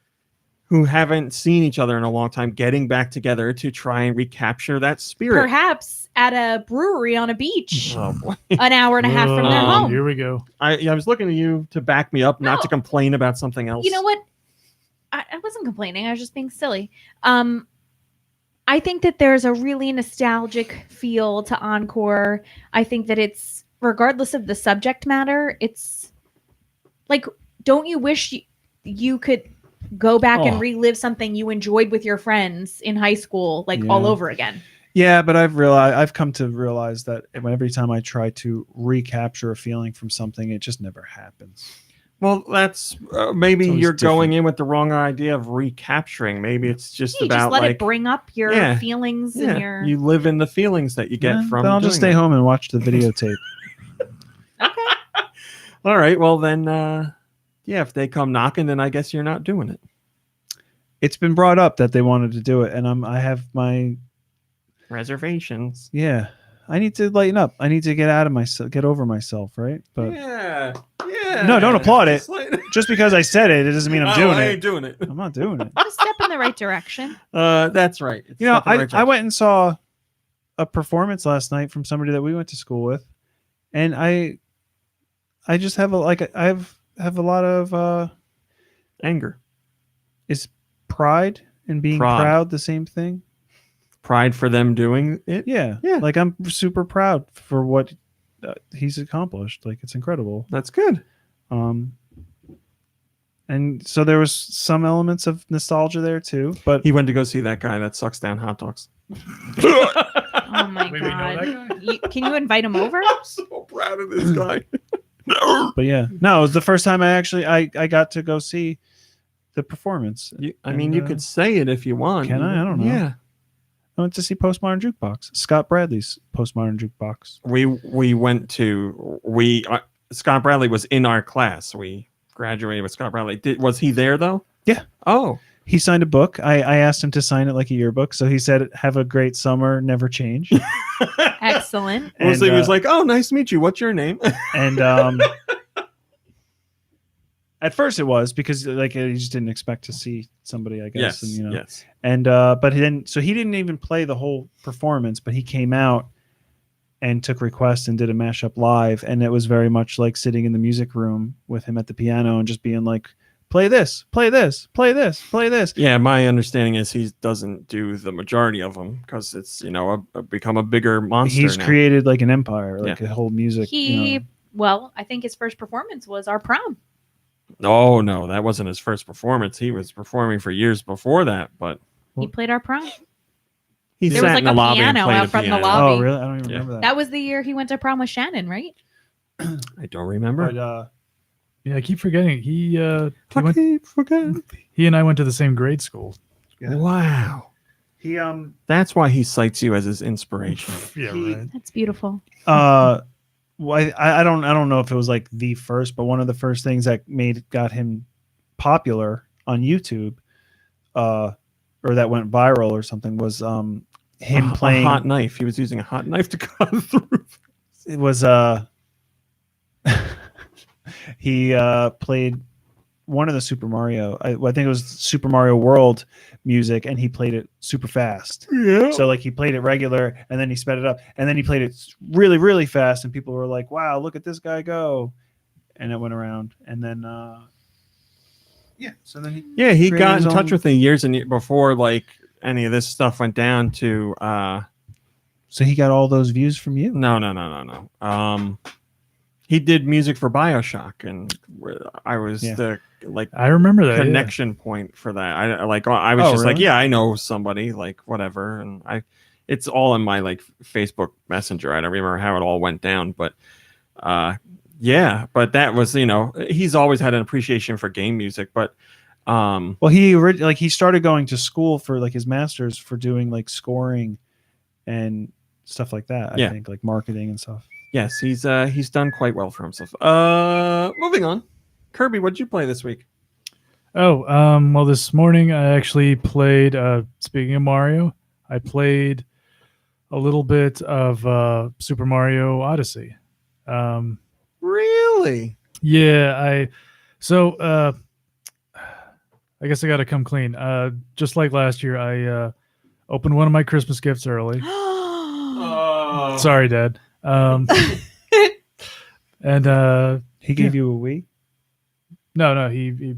who haven't seen each other in a long time getting back together to try and recapture that spirit. Perhaps at a brewery on a beach, Oh boy. an hour and a half from their Oh, home. Here we go. I was looking at you to back me up, not No. to complain about something else. You know what? I wasn't complaining. I was just being silly. I think that there's a really nostalgic feel to Encore. I think that it's, regardless of the subject matter, it's like, don't you wish you could go back and Oh. relive something you enjoyed with your friends in high school, like Yeah. all over again? Yeah, but I've come to realize that every time I try to recapture a feeling from something, it just never happens. Well, that's maybe It's always you're going different. in with the wrong idea of recapturing. Maybe it's just You about just let like it bring up your Yeah. feelings yeah, and your. you live in the feelings that you get Yeah, from. then I'll just doing stay that. home and watch the videotape. Okay. All right. Well, then, yeah, if they come knocking, then I guess you're not doing it. It's been brought up that they wanted to do it, and I have my Reservations. yeah. I need to lighten up. I need to get over myself, right? But yeah. Yeah. No, don't applaud it. Just like- just because I said it, it doesn't mean I'm Oh, doing I it. ain't doing it. I'm not doing it. Just step in the right direction. That's right. It's You know, not the right I direction. went and saw a performance last night from somebody that we went to school with, and I just have I have a lot of anger, is pride and being Pride. proud the same thing? pride for them doing it. Yeah, Yeah. Like I'm super proud for what he's accomplished. Like it's incredible. That's good. And so there was some elements of nostalgia there too, but He went to go see that guy that sucks down hot dogs. Oh my Wait, we know god! that guy? Can you invite him over? I'm so proud of this guy. but yeah, no, it was the first time I got to go see the performance. I mean, you And, could say it if you want. can I? I don't know. Yeah. I went to see Postmodern Jukebox, Scott Bradley's Postmodern Jukebox. We went to Scott Bradley was in our class. We graduated with Scott Bradley. Was he there though? Yeah. Oh. He signed a book. I asked him to sign it like a yearbook. So he said, "Have a great summer, never change." Excellent. So he And, was like, "Oh, nice to meet you. What's your name?" And at first it was because like he just didn't expect to see somebody, I guess. yes. And, you know, Yes. and but he didn't even play the whole performance, but he came out and took requests and did a mashup live, and it was very much like sitting in the music room with him at the piano and just being like, play this, play this, play this, play this. Yeah, my understanding is he doesn't do the majority of them because it's become a bigger monster. He's now. created like an empire, like a whole music. Well, I think his first performance was our prom. Oh no, that wasn't his first performance. He was performing for years before that, but He played our prom. he There sat was, like, in the a lobby and piano played out the front in the piano. lobby. Oh, really? I don't even Yeah. remember that. That was the year he went to prom with Shannon, right? I don't remember. But, Yeah, I keep forgetting. He I keep forgetting. and I went to the same grade school. Yeah. Wow, he that's why he cites you as his inspiration. Yeah, He- right. That's beautiful. well, I don't know if it was like the first, but one of the first things that got him popular on YouTube, or that went viral or something was him playing a hot knife. He was using a hot knife to cut through. It was he played one of the Super Mario. I think it was Super Mario World music, and he played it super fast. Yeah. So like he played it regular, and then he sped it up, and then he played it really, really fast, and people were like, "Wow, look at this guy go!" And it went around, and then so then he created got his in touch own- with me years and before like any of this stuff went down to so he got all those views from you. no. He did music for BioShock, and I was Yeah. the like I remember that. yeah. connection point for that. I was Oh, just like, really? yeah, I know somebody, like whatever, and it's all in my like Facebook Messenger. I don't remember how it all went down, but Yeah, but that was, he's always had an appreciation for game music, but Well, he started going to school for like his master's for doing like scoring and stuff like that. I Yeah. think like marketing and stuff. yes, he's done quite well for himself. Moving on. Kirby, what did you play this week? Oh, well, this morning I actually played. Speaking of Mario, I played a little bit of Super Mario Odyssey. Really? Yeah, I guess I got to come clean. Just like last year, I opened one of my Christmas gifts early. Sorry, Dad. And He gave you a Wii. no, he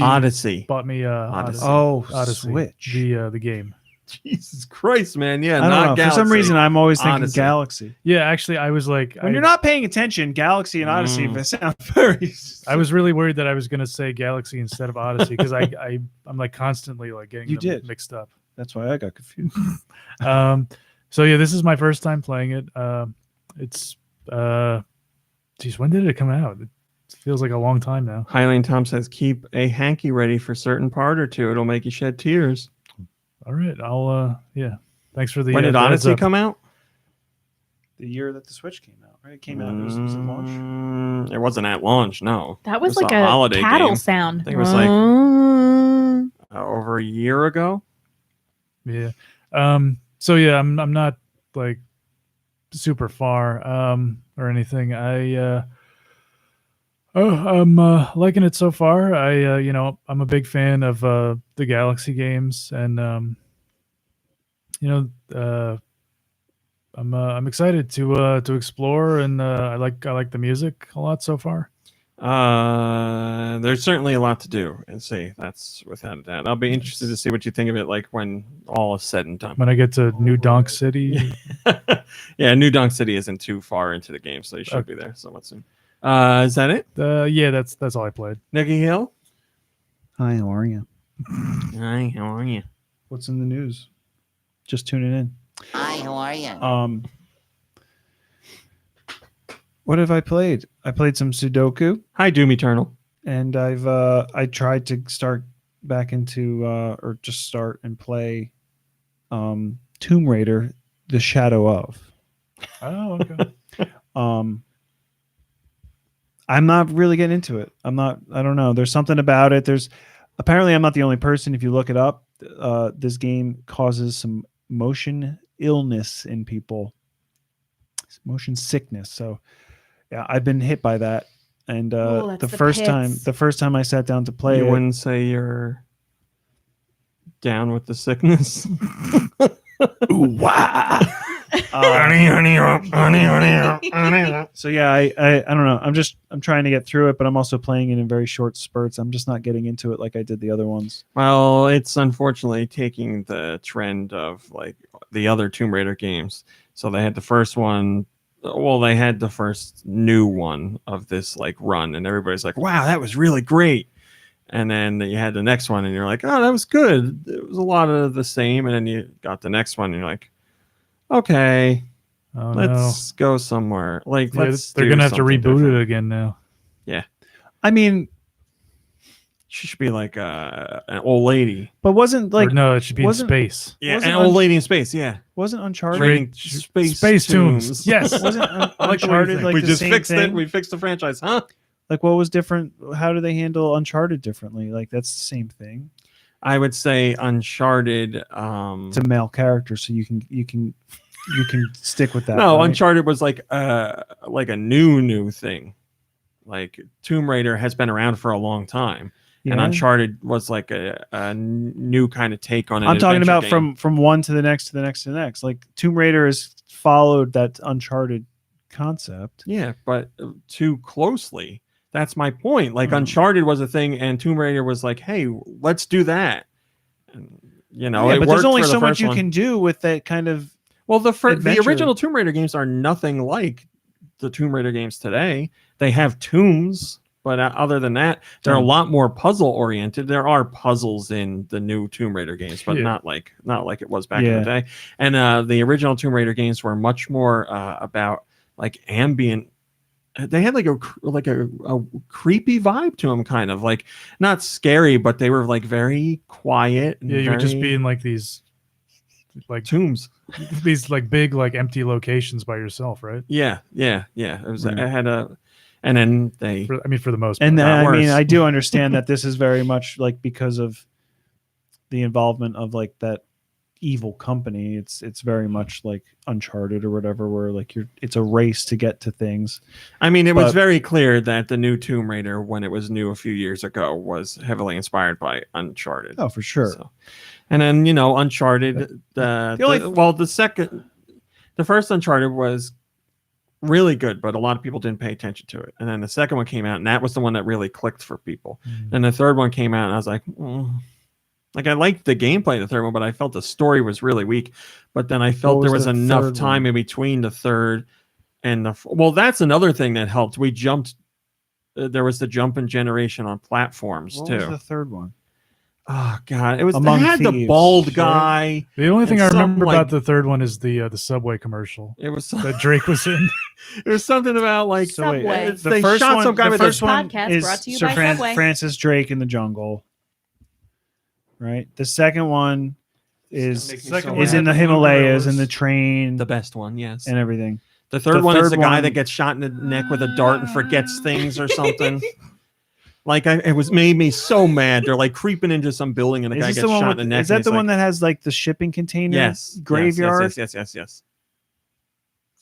Odyssey. bought me Odyssey. Odyssey, Switch. the game. Jesus Christ, man. Yeah, I don't not know. Galaxy. For some reason, I'm always thinking Odyssey. Galaxy. Yeah, actually, I was like, When you're not paying attention, Galaxy and Odyssey sound very. I was really worried that I was going to say Galaxy instead of Odyssey because I'm like constantly like getting You them did. mixed up. That's why I got confused. So yeah, this is my first time playing it. It's geez, when did it come out? It feels like a long time now. Highland Tom says, keep a hanky ready for certain part or two. It'll make you shed tears. All right, I'll yeah. Thanks for the. When did the heads Odyssey up. come out? The year that the Switch came out, right? It came out. Was it launch? It wasn't at launch, no. That was It like a a holiday cattle game. sound. I think it was like Mm. over a year ago. Yeah. So yeah, I'm not like super far or anything. I'm liking it so far. I'm a big fan of the Galaxy games, and I'm excited to explore, and I like the music a lot so far. There's certainly a lot to do and see. That's without a doubt. I'll be interested to see what you think of it, like when all is said and done. When I get to New Donk City, Yeah, New Donk City isn't too far into the game, so you should Okay. be there somewhat soon. Is that it? yeah, that's all I played. Nicky Hill? Hi, how are you? Hi, how are you? What's in the news? Just tuning in. Hi, how are you? What have I played? I played some Sudoku, Hi, Doom Eternal. and I tried to start back into or just start and play Tomb Raider: The Shadow of. Oh, okay. I'm not really getting into it. I don't know. There's something about it. Apparently I'm not the only person. If you look it up, this game causes some motion illness in people, motion sickness. So yeah, I've been hit by that. And Oh, that's the the first pits. time I sat down to play You it, wouldn't say you're down with the sickness? So yeah, I don't know. I'm trying to get through it, but I'm also playing it in very short spurts. I'm just not getting into it like I did the other ones. Well, it's unfortunately taking the trend of like the other Tomb Raider games. So they had the first one. Well, they had the first new one of this like run, and everybody's like, "Wow, that was really great." And then you had the next one, and you're like, "Oh, that was good. It was a lot of the same." And then you got the next one, and you're like, "Okay, Oh let's go somewhere." Like, no. Yeah, let's. they're do gonna have to something reboot different. it again now. I mean, She should be like an old lady. but wasn't like Or no, it should be in wasn't- space. Yeah, Wasn't an old Un- lady in space. Yeah, wasn't Uncharted Raiding Space tombs. Yes. wasn't I like the way you Uncharted think. like we the just same fixed thing? it. We fixed the franchise, huh? Like what was different? How do they handle Uncharted differently? Like that's the same thing. I would say Uncharted. It's a male character, so you can stick with that. No, right? Uncharted was like a new thing. Like Tomb Raider has been around for a long time, and Yeah. Uncharted was like a new kind of take on it. I'm talking about from one to the next to the next to the next. Like Tomb Raider has followed that Uncharted concept. Yeah, but too closely. That's my point. Like Hmm. Uncharted was a thing, and Tomb Raider was like, "Hey, let's do that." And, Yeah, it but there's worked only for the so much first you one. can do with that kind of. Well, the adventure. original Tomb Raider games are nothing like the Tomb Raider games today. They have tombs, but other than that, they're a Done. lot more puzzle oriented. There are puzzles in the new Tomb Raider games, but Yeah. not like it was back in Yeah. the day. And the original Tomb Raider games were much more about like ambient they had like a creepy vibe to them, kind of like not scary, but they were like very quiet. And Yeah, you would just very be in like these like tombs. these like big like empty locations by yourself, right? Yeah. It was. Right. I had a, and then they. For the most part. And then, Not I mean, worse. I do understand that this is very much like because of the involvement of like that evil company. It's very much like Uncharted or whatever, where like it's a race to get to things. I mean, it was But- very clear that the new Tomb Raider, when it was new a few years ago, was heavily inspired by Uncharted. Oh, for sure. So, and then Uncharted. The first Uncharted was really good, but a lot of people didn't pay attention to it. And then the second one came out, and that was the one that really clicked for people. And the third one came out, and I was like, like I liked the gameplay of the third one, but I felt the story was really weak. But then I felt What there was was the enough third time one? in between the third and well, that's another thing that helped. We jumped. There was the jump in generation on platforms What too. was the third one? Oh god, it was. Among They had the Thieves, bald right? guy. The only thing And I some, remember like- about the third one is the Subway commercial It was. that Drake was in. It was something about like. So wait, Subway. it's- the they first shot one, some guy the with first a one Podcast is brought to you Sir by Subway. Francis Drake in the jungle, right? The second one is Makes me Second so one is mad. in the had the Himalayas gorillas. and the train The best one, yes. and everything. The third the one is third the guy one- that gets shot in the neck with a dart and forgets things or something. Like it was made me so mad. They're like creeping into some building and the Is guy this gets the one shot with, in the neck. is that and the he's one like, that has like the shipping container yes, graveyard, yes.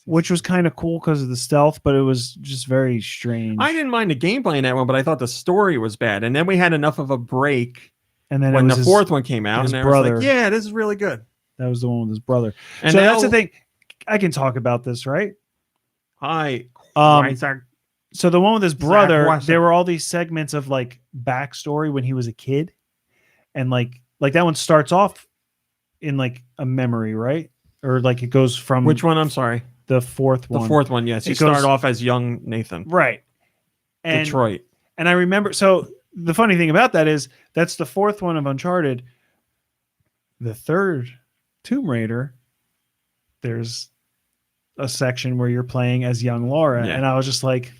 which was kind of cool because of the stealth, but it was just very strange. I didn't mind the gameplay in that one, but I thought the story was bad. And then we had enough of a break And then when it the was fourth one came out, his and I was brother. like, "Yeah, this is really good." that was the one with his brother. And So that's the now- thing. I can talk about this, right? Hi, Um, So the one with his Zach brother, Wesson. there were all these segments of like backstory when he was a kid, and like that one starts off in like a memory, right? Or like it goes from which one? I'm sorry, the fourth the one, fourth one. Yes, you It goes- start off as young Nathan, right? And Detroit. and I remember. So the funny thing about that is that's the fourth one of Uncharted. The third Tomb Raider, there's a section where you're playing as young Laura, Yeah. and I was just like,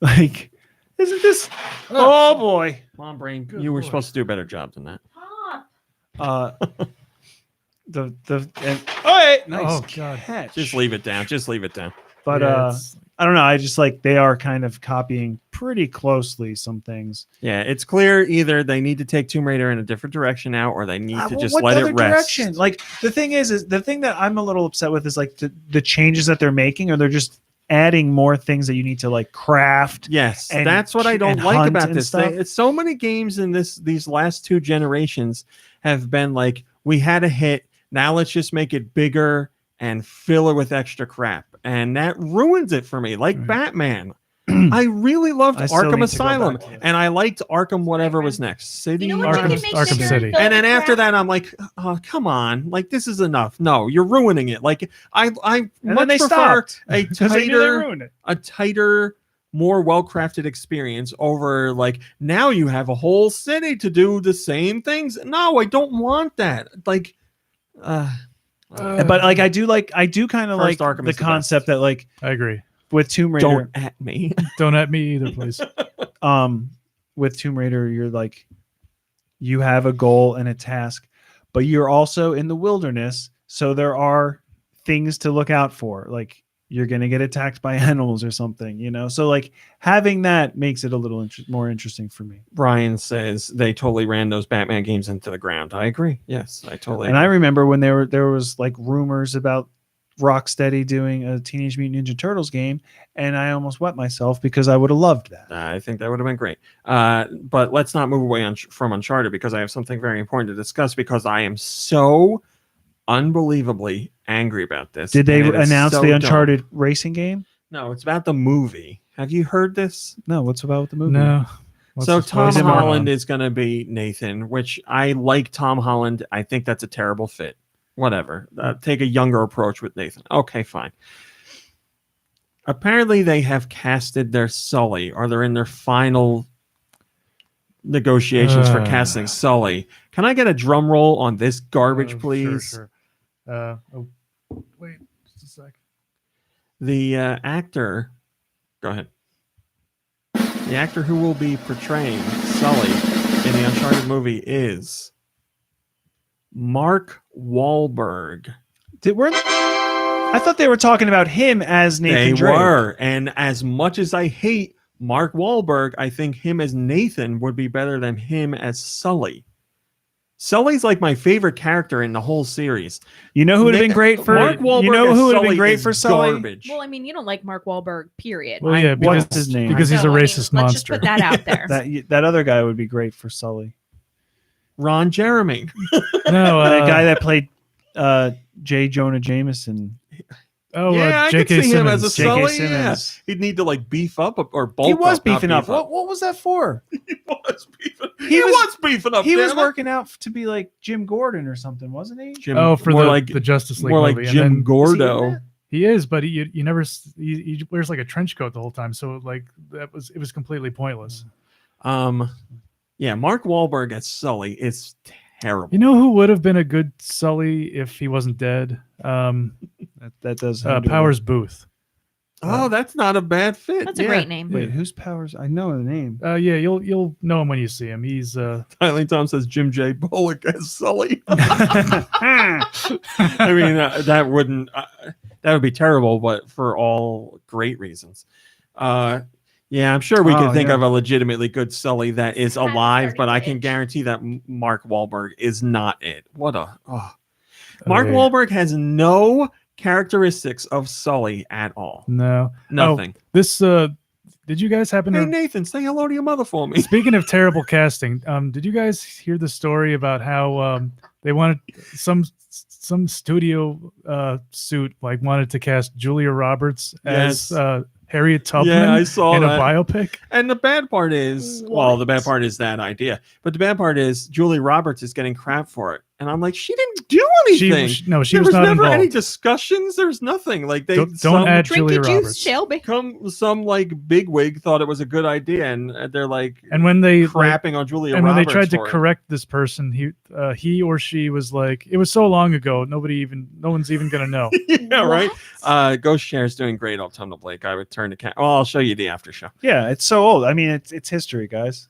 like, isn't this? Oh boy. Come on, brain. Good You were Lord. supposed to do a better job than that. Pop. The and oh wait, nice Oh, God. catch. Just leave it down. Just leave it down. But Yeah, it's- I don't know. I just like they are kind of copying pretty closely some things. Yeah, it's clear either they need to take Tomb Raider in a different direction now, or they need to Well, just what let it other rest. direction? Like the thing is the thing that I'm a little upset with is like the changes that they're making, or they're just adding more things that you need to like craft. Yes, and that's what I don't and like hunt about and this. stuff. It's so many games in these last two generations have been like, we had a hit, now let's just make it bigger and fill it with extra crap, and that ruins it for me. Like Right. Batman, I really loved I still Arkham need to go Asylum, back to it. and I liked Arkham whatever was next, City. You know what Arkham- you can make Arkham bigger? City. Fill and then with after crap? that, I'm like, oh, come on, like this is enough. No, you're ruining it. Like I And much then they prefer stopped a because they knew they tighter, ruined it. a tighter, more well-crafted experience over like now you have a whole city to do the same things. No, I don't want that. Like, But like I do kind of First like Arkham the is the concept that like I agree. with Tomb Raider, don't at me. Don't at me either, please. with Tomb Raider, you're like, you have a goal and a task, but you're also in the wilderness. So there are things to look out for. Like you're going to get attacked by animals or something, you know? So like having that makes it a little more interesting for me. Brian says they totally ran those Batman games into the ground. I agree. Yes, I totally. And I remember when there was like rumors about Rocksteady doing a Teenage Mutant Ninja Turtles game, and I almost wet myself because I would have loved that. I think that would have been great. But let's not move away from Uncharted because I have something very important to discuss because I am so unbelievably angry about this. Did they and it is announce so the dumb. Uncharted racing game? No, it's about the movie. Have you heard this? No, what's about the movie? No. So Tom what's going Holland on? is going to be Nathan, which I like Tom Holland. I think that's a terrible fit. Whatever. Take a younger approach with Nathan. Okay, fine. Apparently, they have casted their Sully, or they're in their final negotiations for casting Sully. Can I get a drum roll on this garbage, please? Sure. Wait, just a sec. The actor Go ahead. The actor who will be portraying Sully in the Uncharted movie is Mark Wahlberg. I thought they were talking about him as Nathan They Drake. were. And as much as I hate Mark Wahlberg, I think him as Nathan would be better than him as Sully. Sully's like my favorite character in the whole series. You know who would have been great for Mark Wahlberg? You know as who would have been Sully great is for Sully? Garbage. Well, I mean, you don't like Mark Wahlberg, period. Well, yeah, because What's his name? Because he's a No, I mean, racist let's just monster. put that out there. That other guy would be great for Sully. Ron Jeremy. No, The guy that played J. Jonah Jameson. I could J.K. see him as a Simmons. J.K. Sully. Simmons. Yeah. He'd need to like beef up or bulk He was up, not beefing up. beef up. What was that for? He was beefing. He He was- was beefing up. He was damn it. working out to be like Jim Gordon or something, wasn't he? Jim, Oh, for more the Justice League more movie. like And Jim then- Is he in Gordo. that? He is, but he he wears like a trench coat the whole time, so like it was completely pointless. Yeah, Mark Wahlberg as Sully is terrible. You know who would have been a good Sully if he wasn't dead? That does. have to do Powers Booth. Oh, that's not a bad fit. That's a great name. with- Wait, who's Powers? I know the name. Yeah, you'll know him when you see him. He's Eileen Tom says Jim J. Bullock as Sully. I mean, that wouldn't that would be terrible, but for all great reasons. Yeah, I'm sure we can think of a legitimately good Sully that is Kinda alive, starting but to I can itch. guarantee that Mark Wahlberg is not it. What a Mark yeah. Wahlberg has no characteristics of Sully at all. No. Nothing. This did you guys happen Hey to Nathan, say hello to your mother for me. Speaking of terrible casting, did you guys hear the story about how they wanted some studio suit like wanted to cast Julia Roberts as Yes. Harriet Tubman Yeah, I saw in that. a biopic? And the bad part is, well, the bad part is that idea. But the bad part is Julie Roberts is getting crap for it. And I'm like, she didn't do anything. She there was was not never any involved. discussions. There's nothing. Like they Don't add Julia Drinky juice, Roberts. Shelby. some like bigwig thought it was a good idea, and they're like And when they crapping on Julia and when Roberts they tried to for it. correct this person, he or she was like, it was so long ago, no one's even gonna know. Yeah, right. Ghost Share is doing great. Autumnal Blake. I would turn to well, I'll show you the after show. Yeah, it's so old. I mean, it's history, guys.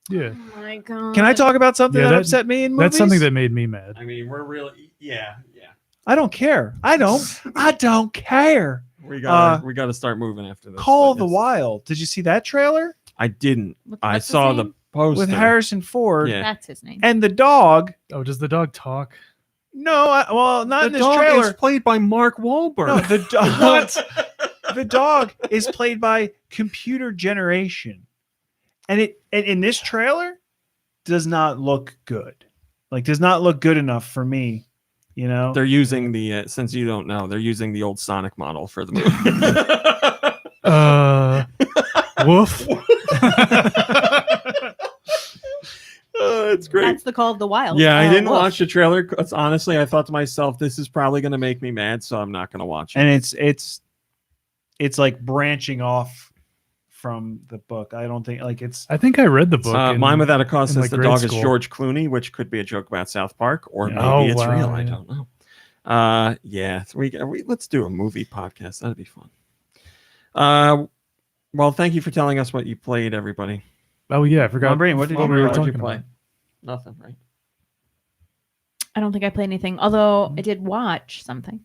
Yeah, Oh my god. Can I talk about something Yeah, that that- upset me in movies? that's something that made me mad. I mean, we're really yeah. I don't care. I don't care. We gotta start moving after this. Call but the it's- Wild. Did you see that trailer I didn't. I What's his saw the name? poster with Harrison Ford Yeah. That's his name. and the dog? Oh, does the dog talk? No, well, not in The this dog trailer. is played by Mark Wahlberg. No, the dog. The dog is played by computer generation, and in this trailer does not look good. Like, does not look good enough for me. You know, They're using the since you don't know, they're using the old Sonic model for the movie. Woof. It's great. That's the Call of the Wild. Yeah, I didn't woof. watch the trailer 'cause honestly, I thought to myself, this is probably going to make me mad, so I'm not going to watch it. and it's like branching off from the book. I don't think like it's. I think I read the book. Mine Without a Cause in, says like, the grade dog school. is George Clooney, which could be a joke about South Park, or Yeah. maybe Oh, it's wow, real. I yeah. don't know. Yeah, we let's do a movie podcast. That'd be fun. Well, thank you for telling us what you played, everybody. Oh yeah, I forgot. My brain, what did we you were play? What'd talking you play? about. Nothing, right? I don't think I played anything, although I did watch something.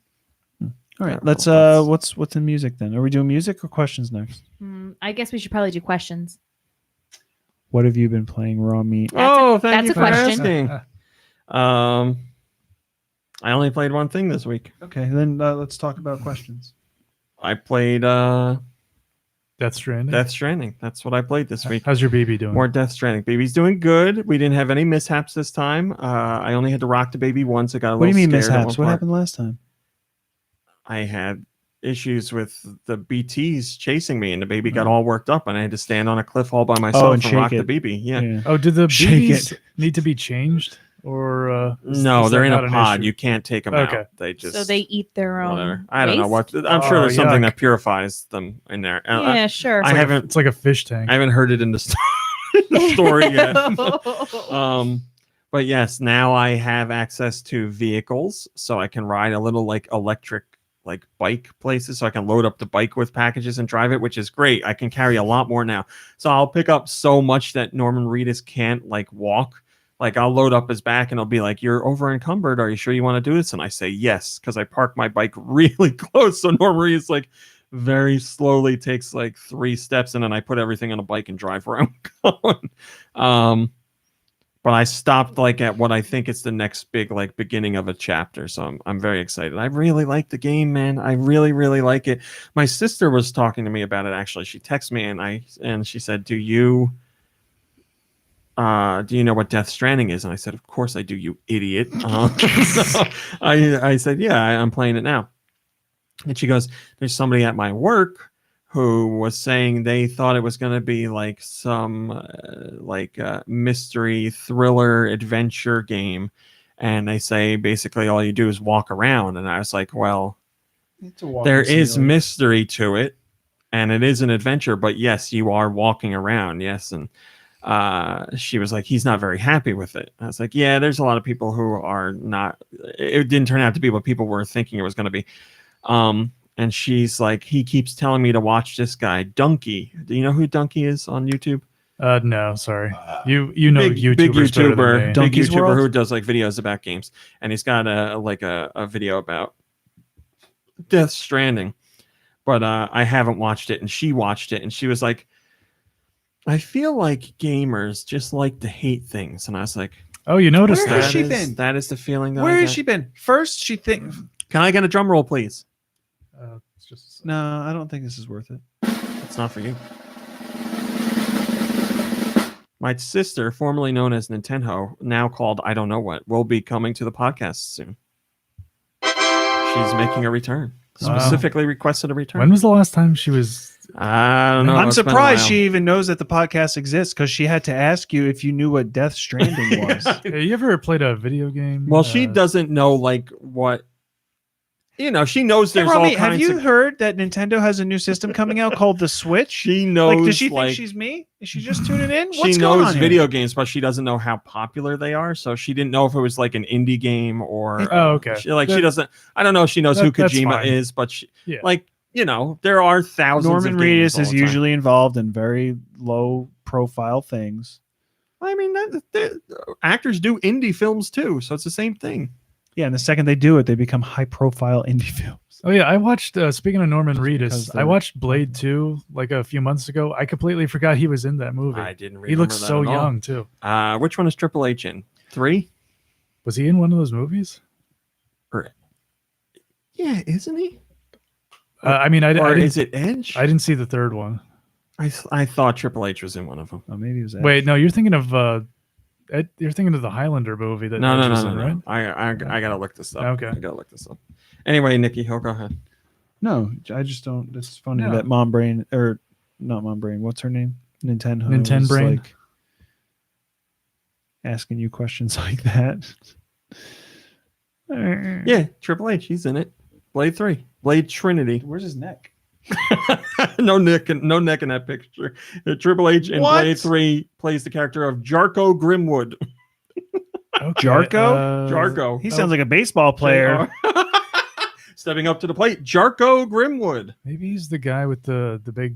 All right, Yeah, let's. well, What's in music then? Are we doing music or questions next? I guess we should probably do questions. What have you been playing, Raw Meat? Thank that's you a for question. asking. I only played one thing this week. Okay, then let's talk about questions. I played Death Stranding. Death Stranding. That's what I played this week. How's your baby doing? More Death Stranding. Baby's doing good. We didn't have any mishaps this time. I only had to rock the baby once. It got a What do you little mean scared at one mishaps? What part. happened last time? I had issues with the BTs chasing me, and the baby got all worked up, and I had to stand on a cliff all by myself and and rock shake the it. baby. Yeah. Oh, did the Shake babies it. need to be changed, or No, is they're that in not a an pod. issue? You can't take them Okay. out. They just So they eat their own. whatever. I don't know waste? what. I'm sure Oh, there's something yuck. that purifies them in there. Yeah, sure. I haven't. It's like a fish tank. I haven't heard it in the, the story yet. But yes, now I have access to vehicles, so I can ride a little like electric like bike places, so I can load up the bike with packages and drive it, which is great. I can carry a lot more now. So I'll pick up so much that Norman Reedus can't like walk. Like I'll load up his back and I'll be like, "You're over encumbered. Are you sure you want to do this?" And I say yes, because I park my bike really close. So Norman Reedus like very slowly takes like 3 steps, and then I put everything on a bike and drive where I'm going. But I stopped like at what I think it's the next big like beginning of a chapter. So I'm very excited. I really like the game, man. I really, really like it. My sister was talking to me about it actually. She texted me and she said, do you know what Death Stranding is? And I said, of course I do, you idiot. So I said, yeah, I'm playing it now. And she goes, there's somebody at my work who was saying they thought it was going to be like some mystery thriller adventure game, and they say basically all you do is walk around. And I was like, well, there is mystery to it, and it is an adventure, but yes, you are walking around. Yes. And she was like, he's not very happy with it. I was like, yeah, there's a lot of people who are not. It didn't turn out to be what people were thinking it was going to be. And she's like, he keeps telling me to watch this guy, Donkey. Do you know who Donkey is on YouTube? No, sorry. You know big YouTubers better than YouTuber, me. Donkey's big YouTuber World? who does like videos about games, and he's got a video about Death Stranding, but I haven't watched it, and she watched it, and she was like, I feel like gamers just like to hate things, and I was like, Oh, you noticed Where has that? she been? That is the feeling. That Where I has get. she been? First, she thinks. Can I get a drum roll, please? It's just No, I don't think this is worth it. It's not for you. My sister, formerly known as Nintendo, now called I don't know what, will be coming to the podcast soon. She's making a return. Wow. Specifically requested a return. When was the last time she was? I don't know. I'm It's been a surprised while. she even knows that the podcast exists because she had to ask you if you knew what Death Stranding was. Hey, you ever played a video game? Well, she doesn't know like what. You know, she knows Hey, there's Romy, all kinds have you of. heard that Nintendo has a new system coming out called the Switch? She knows. Like, does she like, think she's me? Is she just tuning in? she What's going knows on here? video games, but she doesn't know how popular they are. So she didn't know if it was like an indie game or. Oh, okay. She, like she That- doesn't. I don't know if she knows who that's Kojima fine. is, but she, Yeah. like there are thousands. Norman of games Reedus all is the time. usually involved in very low profile things. I mean, actors do indie films too, so it's the same thing. Yeah, and the second they do it, they become high profile indie films. Oh yeah, I watched. Speaking of Norman because Reedus, they're- I watched Blade 2 like a few months ago. I completely forgot he was in that movie. I didn't. He looks remember so that at all. young too. Which one is Triple H in? 3? Was he in one of those movies? Yeah, isn't he? I mean, I Or didn't. is it Edge? I didn't see the third one. I thought Triple H was in one of them. Oh, maybe it was. Wait, no, you're thinking of. You're thinking of the Highlander movie that. No, Edge no, was no, no, in, no. right? I gotta look this up. Okay. I gotta look this up. Anyway, Nikki, go ahead. No, I just don't. It's funny No. that Mom Brain or not Mom Brain. What's her name? Nintendo. Ninten is, Brain? Like, asking you questions like that. Yeah, Triple H, he's in it. Blade 3, Blade Trinity. Where's his neck? No neck in that picture. Triple H in What? Blade 3 plays the character of Jarko Grimwood. Okay, Jarko? Jarko. He sounds like a baseball player. Stepping up to the plate, Jarko Grimwood. Maybe he's the guy with the big.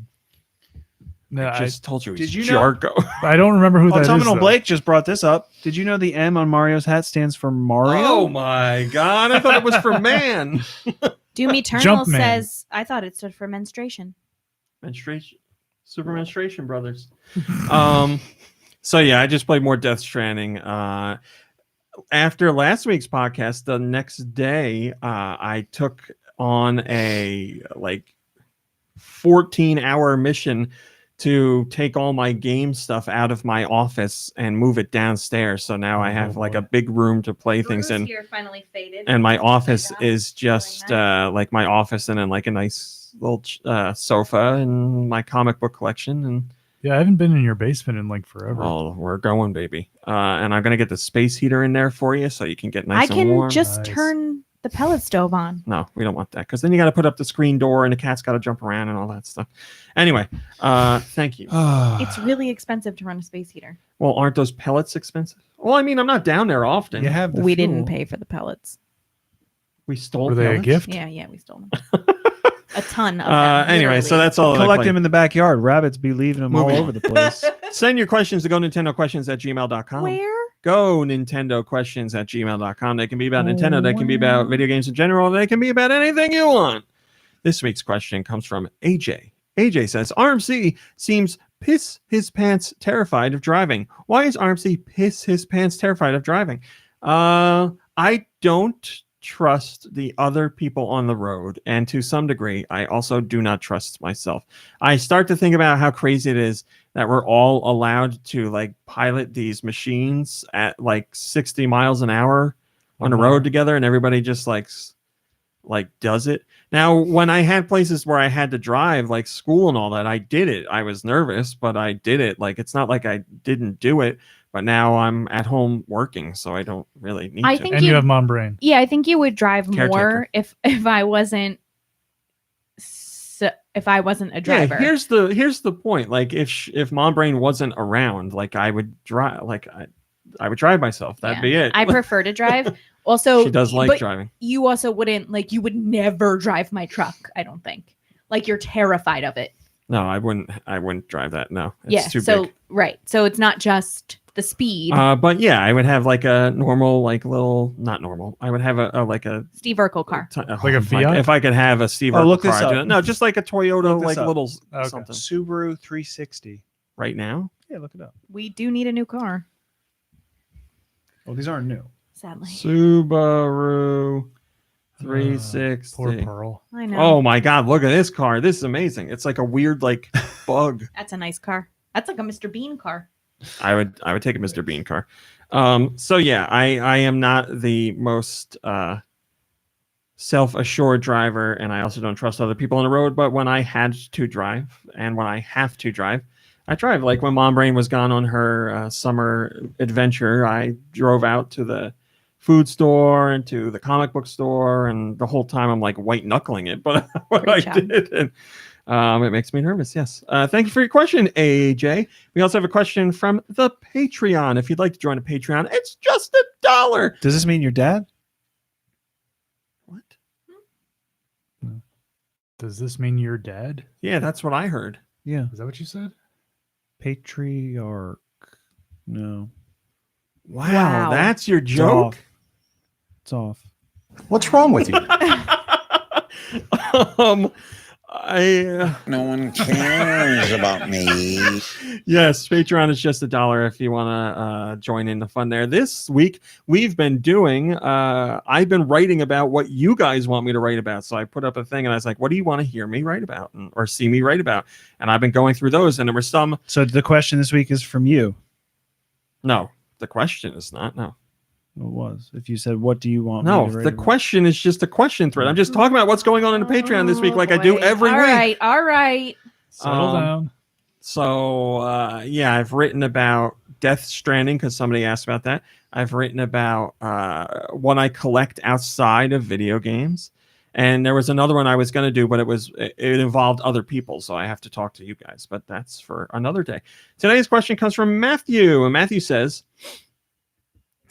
No, I just told you he's Did you know- Jarko. I don't remember who that is. Autumnal though. Blake just brought this up. Did you know the M on Mario's hat stands for Mario? Oh my god, I thought it was for man. Doom Eternal Jumpman. says, I thought it stood for menstruation. Menstruation. Super Menstruation Brothers. So yeah, I just played more Death Stranding. After last week's podcast, the next day, I took on a 14-hour mission to take all my game stuff out of my office and move it downstairs. So now I have like a big room to play things in. Here finally faded. And my office Yeah. is just like my office and then like a nice little sofa and my comic book collection. And Yeah, I haven't been in your basement in like forever. oh, we're going, baby. And I'm going to get the space heater in there for you so you can get nice I and warm. can just Nice. turn the pellet stove on. No, we don't want that because then you got to put up the screen door and the cat's got to jump around and all that stuff. Anyway, thank you. It's really expensive to run a space heater. Well, aren't those pellets expensive? Well, I mean, I'm not down there often. You have the We fuel. didn't pay for the pellets. We stole Were they a pellets? gift? Yeah, we stole them. A ton of them. Anyway, so literally. that's all. that I Collect claim. them in the backyard. Rabbits be leaving them all Moving over the place. Send your questions to GoNintendoQuestions@gmail.com. Where? Go Nintendo questions at gmail.com. They can be about Nintendo. They can be about video games in general. They can be about anything you want. This week's question comes from AJ. AJ says, RMC seems piss his pants terrified of driving. Why is RMC piss his pants terrified of driving? I don't trust the other people on the road. And to some degree, I also do not trust myself. I start to think about how crazy it is that we're all allowed to like pilot these machines at like 60 miles an hour on the road together, and everybody just like does it. Now, when I had places where I had to drive, like school and all that, I did it. I was nervous, but I did it. Like, it's not like I didn't do it, but now I'm at home working, so I don't really need I to. think And you you- have mom brain. Yeah, I think you would drive Caretaker. more if I wasn't a driver. Yeah, here's the point. Like, if Mom Brain wasn't around, like I would drive. Like I would drive myself. That'd Yeah. be it. I prefer to drive. Also, She does like but driving. you also wouldn't like. You would never drive my truck. I don't think. Like you're terrified of it. No, I wouldn't drive that. No, it's Yeah. too So big. right. So it's not just the speed. But yeah, I would have like a normal, like little, not normal. I would have a like a Steve Urkel car. Like a Fiat? If I could have a Steve Oh, Urkel look this car, I'd do up. it. No, just like a Toyota, Look this like up. little Okay. something. Subaru 360. Right now, Yeah, look it up. We do need a new car. Well, these aren't new. Sadly, Subaru 360. Poor Pearl. I know. Oh my God! Look at this car. This is amazing. It's like a weird like bug. That's a nice car. That's like a Mr. Bean car. I would take a Mr. Bean car. So yeah, I am not the most self-assured driver, and I also don't trust other people on the road. But when I had to drive, and when I have to drive, I drive. Like when Mom Brain was gone on her summer adventure, I drove out to the food store and to the comic book store, and the whole time I'm like white knuckling it. But what Great I job. did, and it makes me nervous. Yes. Thank you for your question, AJ. We also have a question from the Patreon. If you'd like to join a Patreon, it's just $1. Does this mean your dad? What? Does this mean you're dead? Yeah, that's what I heard. Yeah. Is that what you said? Patriarch. No. Wow, that's your It's joke. off. It's off. What's wrong with you? No one cares about me. Yes, Patreon is just $1 if you want to join in the fun there. This week we've been doing. I've been writing about what you guys want me to write about. So I put up a thing and I was like, "What do you want to hear me write about or see me write about?" And I've been going through those, and there were some. So the question this week is from you. No, the question is not. No, It was. If you said, "What do you want?" me no. to write The about?" question is just a question thread. I'm just talking about what's going on in the Patreon this week, like I do every week. All right. Settle Um, down. So yeah, I've written about Death Stranding because somebody asked about that. I've written about what I collect outside of video games, and there was another one I was going to do, but it involved other people, so I have to talk to you guys. But that's for another day. Today's question comes from Matthew, and Matthew says,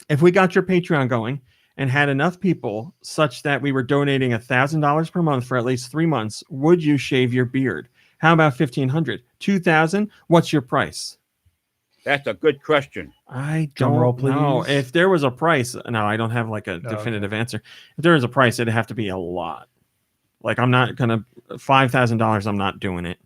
"If we got your Patreon going and had enough people such that we were donating $1,000 per month for at least 3 months, would you shave your beard? How about 1,500? 2,000? What's your price?" That's a good question. I Drum don't roll, know. please. If there was a price, no, I don't have like a definitive answer. If there was a price, it'd have to be a lot. Like I'm not gonna $5,000. I'm not doing it.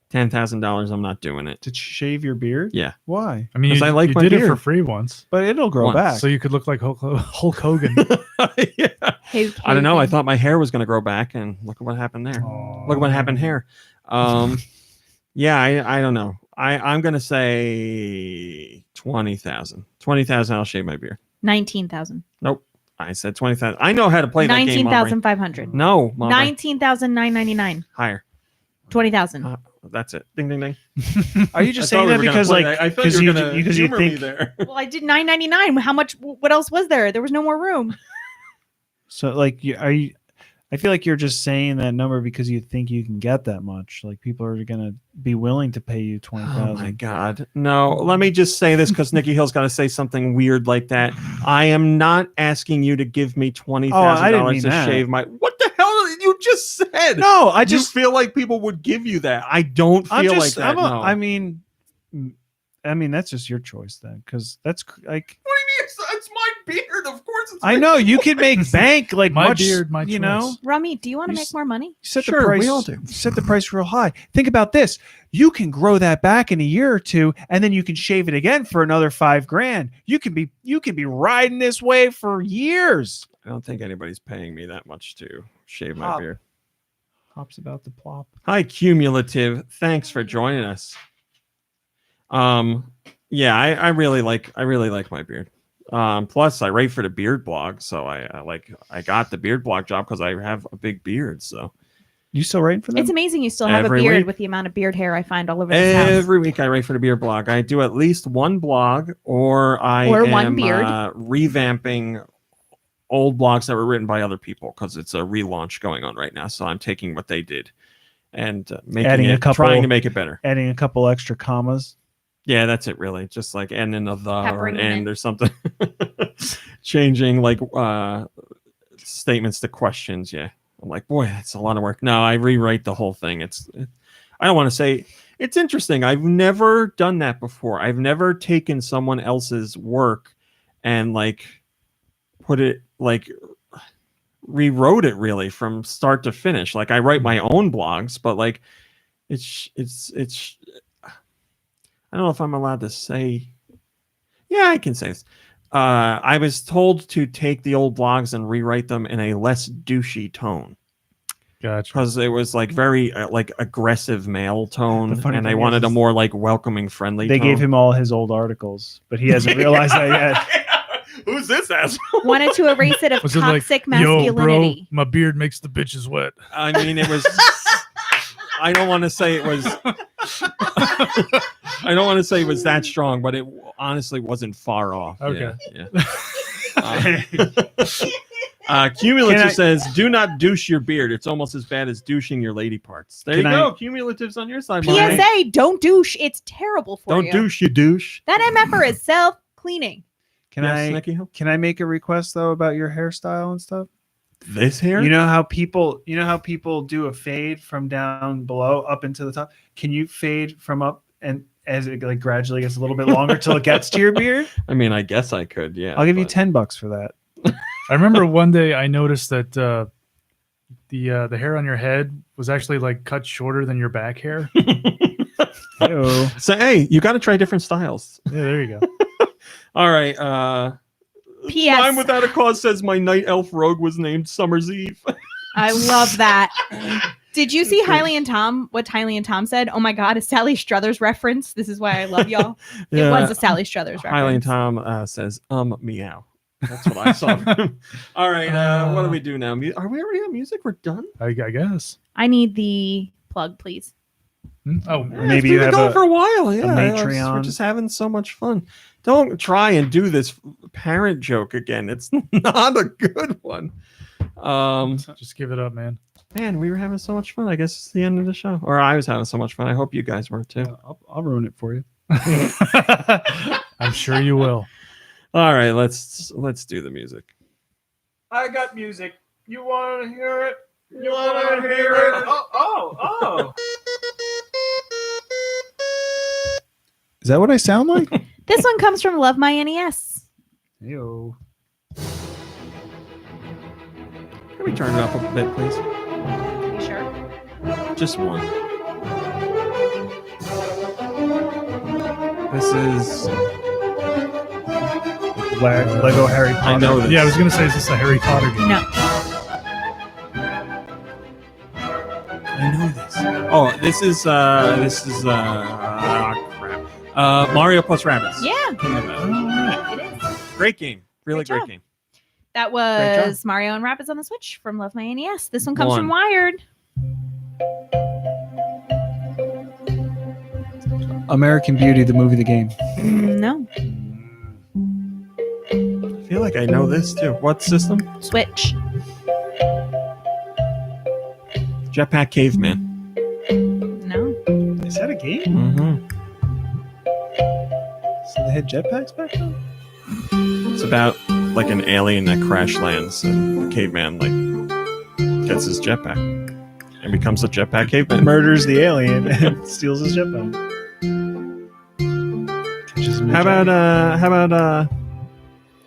$10,000. I'm not doing it. To shave your beard? Yeah. Why? I mean, 'Cause you, I like you my did it for beard. free once, But it'll grow Once. back. so you could look like Hulk Hogan. Yeah. Hey, I don't know. I thought my hair was gonna grow back, and look at what happened there. Look at what happened here. Yeah, I don't know. I'm gonna say 20,000. 20,000. I'll shave my beard. 19,000. Nope. I said 20,000. I know how to play that game. Aubrey. 19,500. No, Aubrey. 19,999. Higher. 20,000. That's it. Ding ding ding. Are you just I thought saying we that were gonna because play like that. I thought because you you were gonna because you humor me think there. Well, I did 999. How much? What else was there? There was no more room. so? Like, are you? I feel like you're just saying that number because you think you can get that much. Like people are going to be willing to pay you 20,000. Oh my God. No, let me just say this because Nikki Hill's got to say something weird like that. I am not asking you to give me $20,000 to shave my. What the hell did you just said? No, I I just just feel like people would give you that. I don't feel like that. No. I mean, that's just your choice then, because that's like. What do you mean? It's my beard. Of course. It's I my know you can make bank like My much, beard, my you choice. know. Rummy, do you want to You make more money? Set Sure, the price. we all do. Set the price real high. Think about this: you can grow that back in a year or two, and then you can shave it again for another $5,000. You can be riding this wave for years. I don't think anybody's paying me that much to shave my Pop. beard. Hops about the plop. Hi, Cumulative. Thanks for joining us. Yeah, I really like my beard. Plus I write for the beard blog, so I got the beard blog job because I have a big beard. So You still writing for them? It's amazing you still have Every a beard week. with the amount of beard hair I find all over this house. every week I write for the beard blog. I do at least one blog, or Or one am beard. revamping old blogs that were written by other people because it's a relaunch going on right now. So I'm taking what they did and trying to make it better. Adding a couple extra commas. Yeah, that's it really. Just like end in a the or Peppering an it in. end or something. Changing like statements to questions. Yeah. I'm like, boy, that's a lot of work. No, I rewrite the whole thing. I don't want to say it's interesting. I've never done that before. I've never taken someone else's work and like put it like rewrote it really from start to finish. Like I write my own blogs, but like it's I don't know if I'm allowed to say. Yeah, I can say this. I was told to take the old blogs and rewrite them in a less douchey tone Gotcha. because it was like very like aggressive male tone, The funny and I thing wanted is a more like welcoming, friendly. They tone. gave him all his old articles, but he hasn't realized that yet. Who's this asshole? Wanted to erase it of Was it like, toxic yo, bro, masculinity. my beard makes the bitches wet? I mean, it was. I don't want to say it was. I don't want to say it was that strong, but it honestly wasn't far off. Okay. Yeah. Cumulative Can I- says, "Do not douche your beard. It's almost as bad as douching your lady parts." There Can you I- go. Cumulative's on your side. Mike. PSA, don't douche. It's terrible for Don't you. douche, you douche. That MFR is self-cleaning. Can Yes, I Nicky Hill? can I make a request though about your hairstyle and stuff? This hair? You know how people do a fade from down below up into the top? Can you fade from up and as it like gradually gets a little bit longer till it gets to your beard? I mean, I guess I could. Yeah. I'll give you but- $10 for that. I remember one day I noticed that the hair on your head was actually like cut shorter than your back hair. Ew. So hey, you got to try different styles. Yeah, there you go. All right. P.S. Mine without a cause says my night elf rogue was named Summer's Eve. I love that. Did you see Hailey and Tom? What Hailey and Tom said? Oh my God, a Sally Struthers reference. This is why I love y'all. It was a Sally Struthers reference. Highland Tom says, meow. That's what I saw. All right. What do we do now? Are we already on music? We're done? I guess. I need the plug, please. Oh, Maybe it's you been have going a- for a while. Yeah. Matreon. We're just having so much fun. Don't try and do this parent joke again. It's not a good one. just give it up, man. Man, we were having so much fun. I guess it's the end of the show. Or I was having so much fun. I hope you guys were too. I'll ruin it for you. I'm sure you will. All right, let's do the music. I got music. You want to hear it? You want to hear it? Oh. Is that what I sound like? This one comes from Love My NES. Ew. Can we turn it up a bit, please? Sure. Just one. This is. Lego Harry Potter. I know this. Yeah, I was gonna say, is this a Harry Potter game? No. I know this. Oh, this is crap. Mario plus Rabbids. Yeah, King of that. it is. Great game. Really Great great job. game. That Great was Mario and Rabbids on the Switch from Love My NES. This one comes One. from Wired. American Beauty, the movie, the game. No. I feel like I know this too. What system? Switch. Jetpack Caveman. No. Is that a game? Mm-hmm. So they had jetpacks back then? It's about like an alien that crash lands, and the caveman like gets his jetpack and becomes a jetpack caveman. Murders the alien and steals his jetpack. Catches him in How a about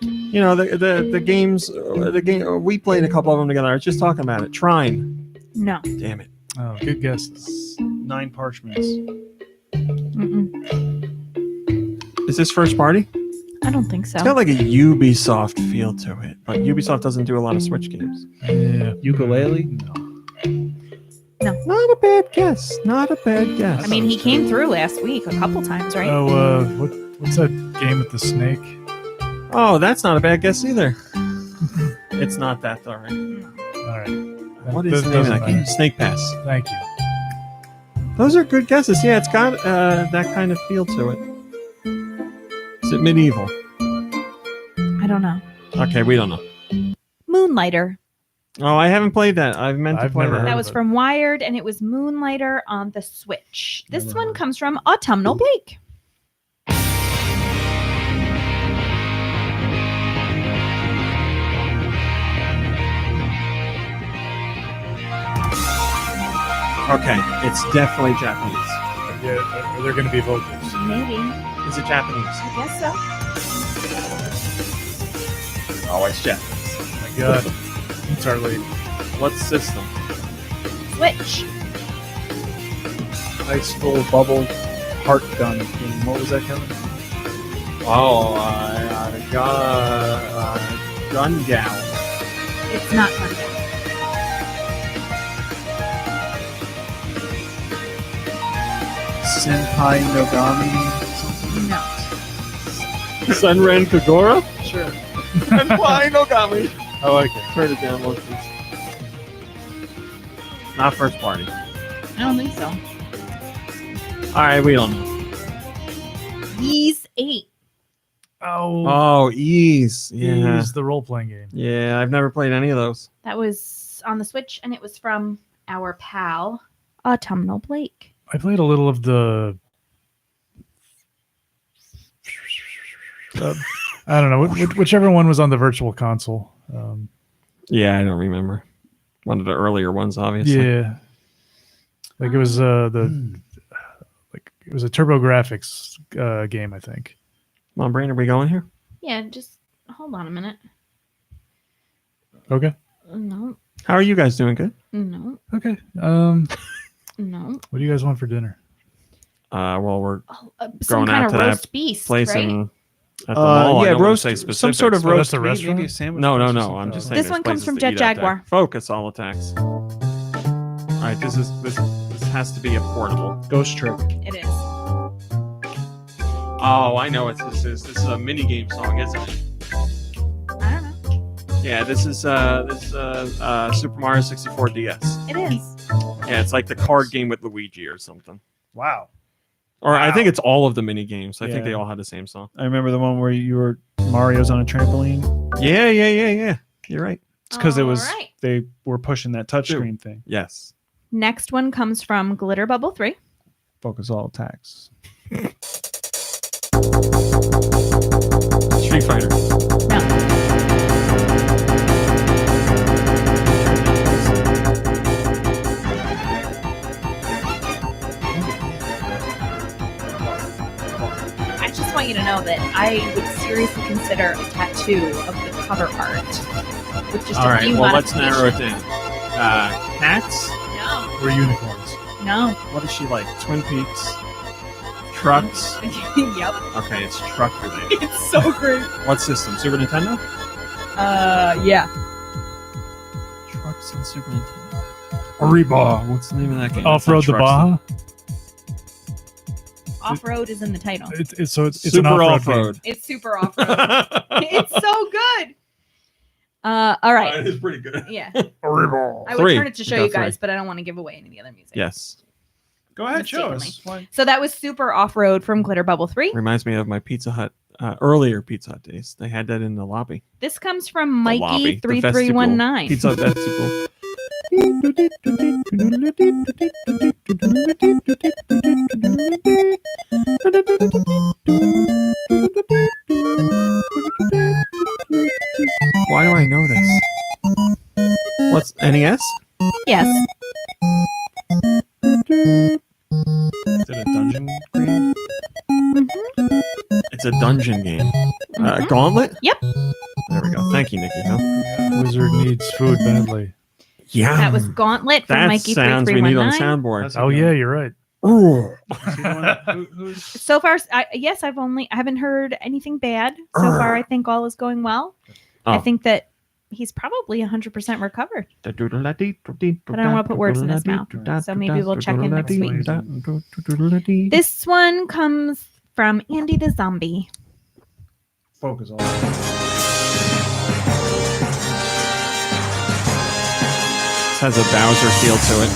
you know the games the game we played a couple of them together. I was just talking about it. Trine. No. Damn it. Oh, good guess. 9 parchments. Mm-mm. Is this first party? I don't think so. It's got like a Ubisoft feel to it, but Ubisoft doesn't do a lot of Switch games. Yeah. Ukulele? Not a bad guess. Not a bad guess. I mean, he came through last week a couple times, right? Oh, what's that game with the snake? Oh, that's not a bad guess either. It's not that though, right? All right. What is the name of that game? Snake Pass. Thank you. Those are good guesses. Yeah, it's got that kind of feel to it. Is it medieval? I don't know. Okay, we don't know. Moonlighter. Oh, I haven't played that. I've meant to I've play never that. heard That of was it. from Wired, and it was Moonlighter on the Switch. This Never one heard. comes from Autumnal Blake. Okay, it's definitely Japanese. Yeah, are there going to be vocals? Maybe. Is it Japanese? I guess so. Oh, it's Japanese. Oh my God. It's our lady. What system? Switch. Ice Skull Bubble Heart Gun game. What was that, Kevin? Oh, Gun Gal. It's not Gundam. Senpai Nogami. No. Sunren Kagura? Sure. And Flying Ogami. I like it. Turn it down, please. Not first party. I don't think so. All right, we don't know. Ys 8. Oh, Oh, Ease. Yeah. Ys, the role playing game. Yeah, I've never played any of those. That was on the Switch, and it was from our pal, Autumnal Blake. I played a little of the. I don't know, whichever one was on the virtual console. Yeah, I don't remember. One of the earlier ones, obviously. Yeah, like it was it was a TurboGrafx game, I think. Come on, Brain, are we going here? Yeah, just hold on a minute. Okay. No, How are you guys doing? Good. no, Okay. no. What do you guys want for dinner? Well, we're Oh, Going some kind out of to that roast beast, place right? in at the mall. I Yeah, don't wanna roast. say Some specifics, sort of but- roast. That's a meat, restaurant? Maybe a sandwich. No, place or no. something. I'm just saying. This there's one comes places from to Jet eat out there. Jaguar. Focus, all attacks. All right, this has to be a portable. Ghost Trick. It is. Oh, I know what this is. This is a mini game song, isn't it? I don't know. Yeah, this is Super Mario 64 DS. It is. Yeah, it's like the card game with Luigi or something. Wow. Or I think it's all of the mini games. I think Yeah. they all had the same song. I remember the one where Mario's on a trampoline. Yeah. You're right. It's because it All was right. they were pushing that touchscreen thing. Yes. Next one comes from Glitter Bubble 3. Focus all attacks. Street Fighter. No. I just want you to know that I would seriously consider a tattoo of the cover art with just All a right. few Well, let's narrow it modifications. down. Cats. No, Or unicorns? no. What is she like? Twin Peaks. Trucks. Yep. Okay, it's truck related. It's so great. What system? Super Nintendo. Yeah. Trucks and Super Nintendo. Arriba. What's the name of that game? Off Road It's the not Trucks. Off road is in the title. It's an Super off-road off-road. game. It's super off road. It's so good. All right. It is pretty good. Yeah. Arriba. I would Three. turn it to show Go you guys, three. but I don't want to give away any of the other music. Yes. Go ahead, show us. Mistakenly. So that was super off road from Glitter Bubble 3. Reminds me of my Pizza Hut, earlier Pizza Hut days. They had that in the lobby. This comes from The lobby, Mikey the vestibule. 3319. Pizza Hut vestibule. Why do I know this? What's NES? Yes. Is it a dungeon game? It's a dungeon game. Gauntlet? Yep. There we go. Thank you, Nikki. Huh? Wizard needs food badly. Yeah. That was Gauntlet from That Mikey sounds we need on the 3319. soundboard. That's Oh yeah, you're right. Is he the one who's So far, yes, I haven't heard anything bad. So far, I think all is going well. I Oh. think that he's probably 100% recovered. But I don't want to put words in his mouth. So maybe we'll check in next week. This one comes from Andy the Zombie. focus on? This has a Bowser feel to it.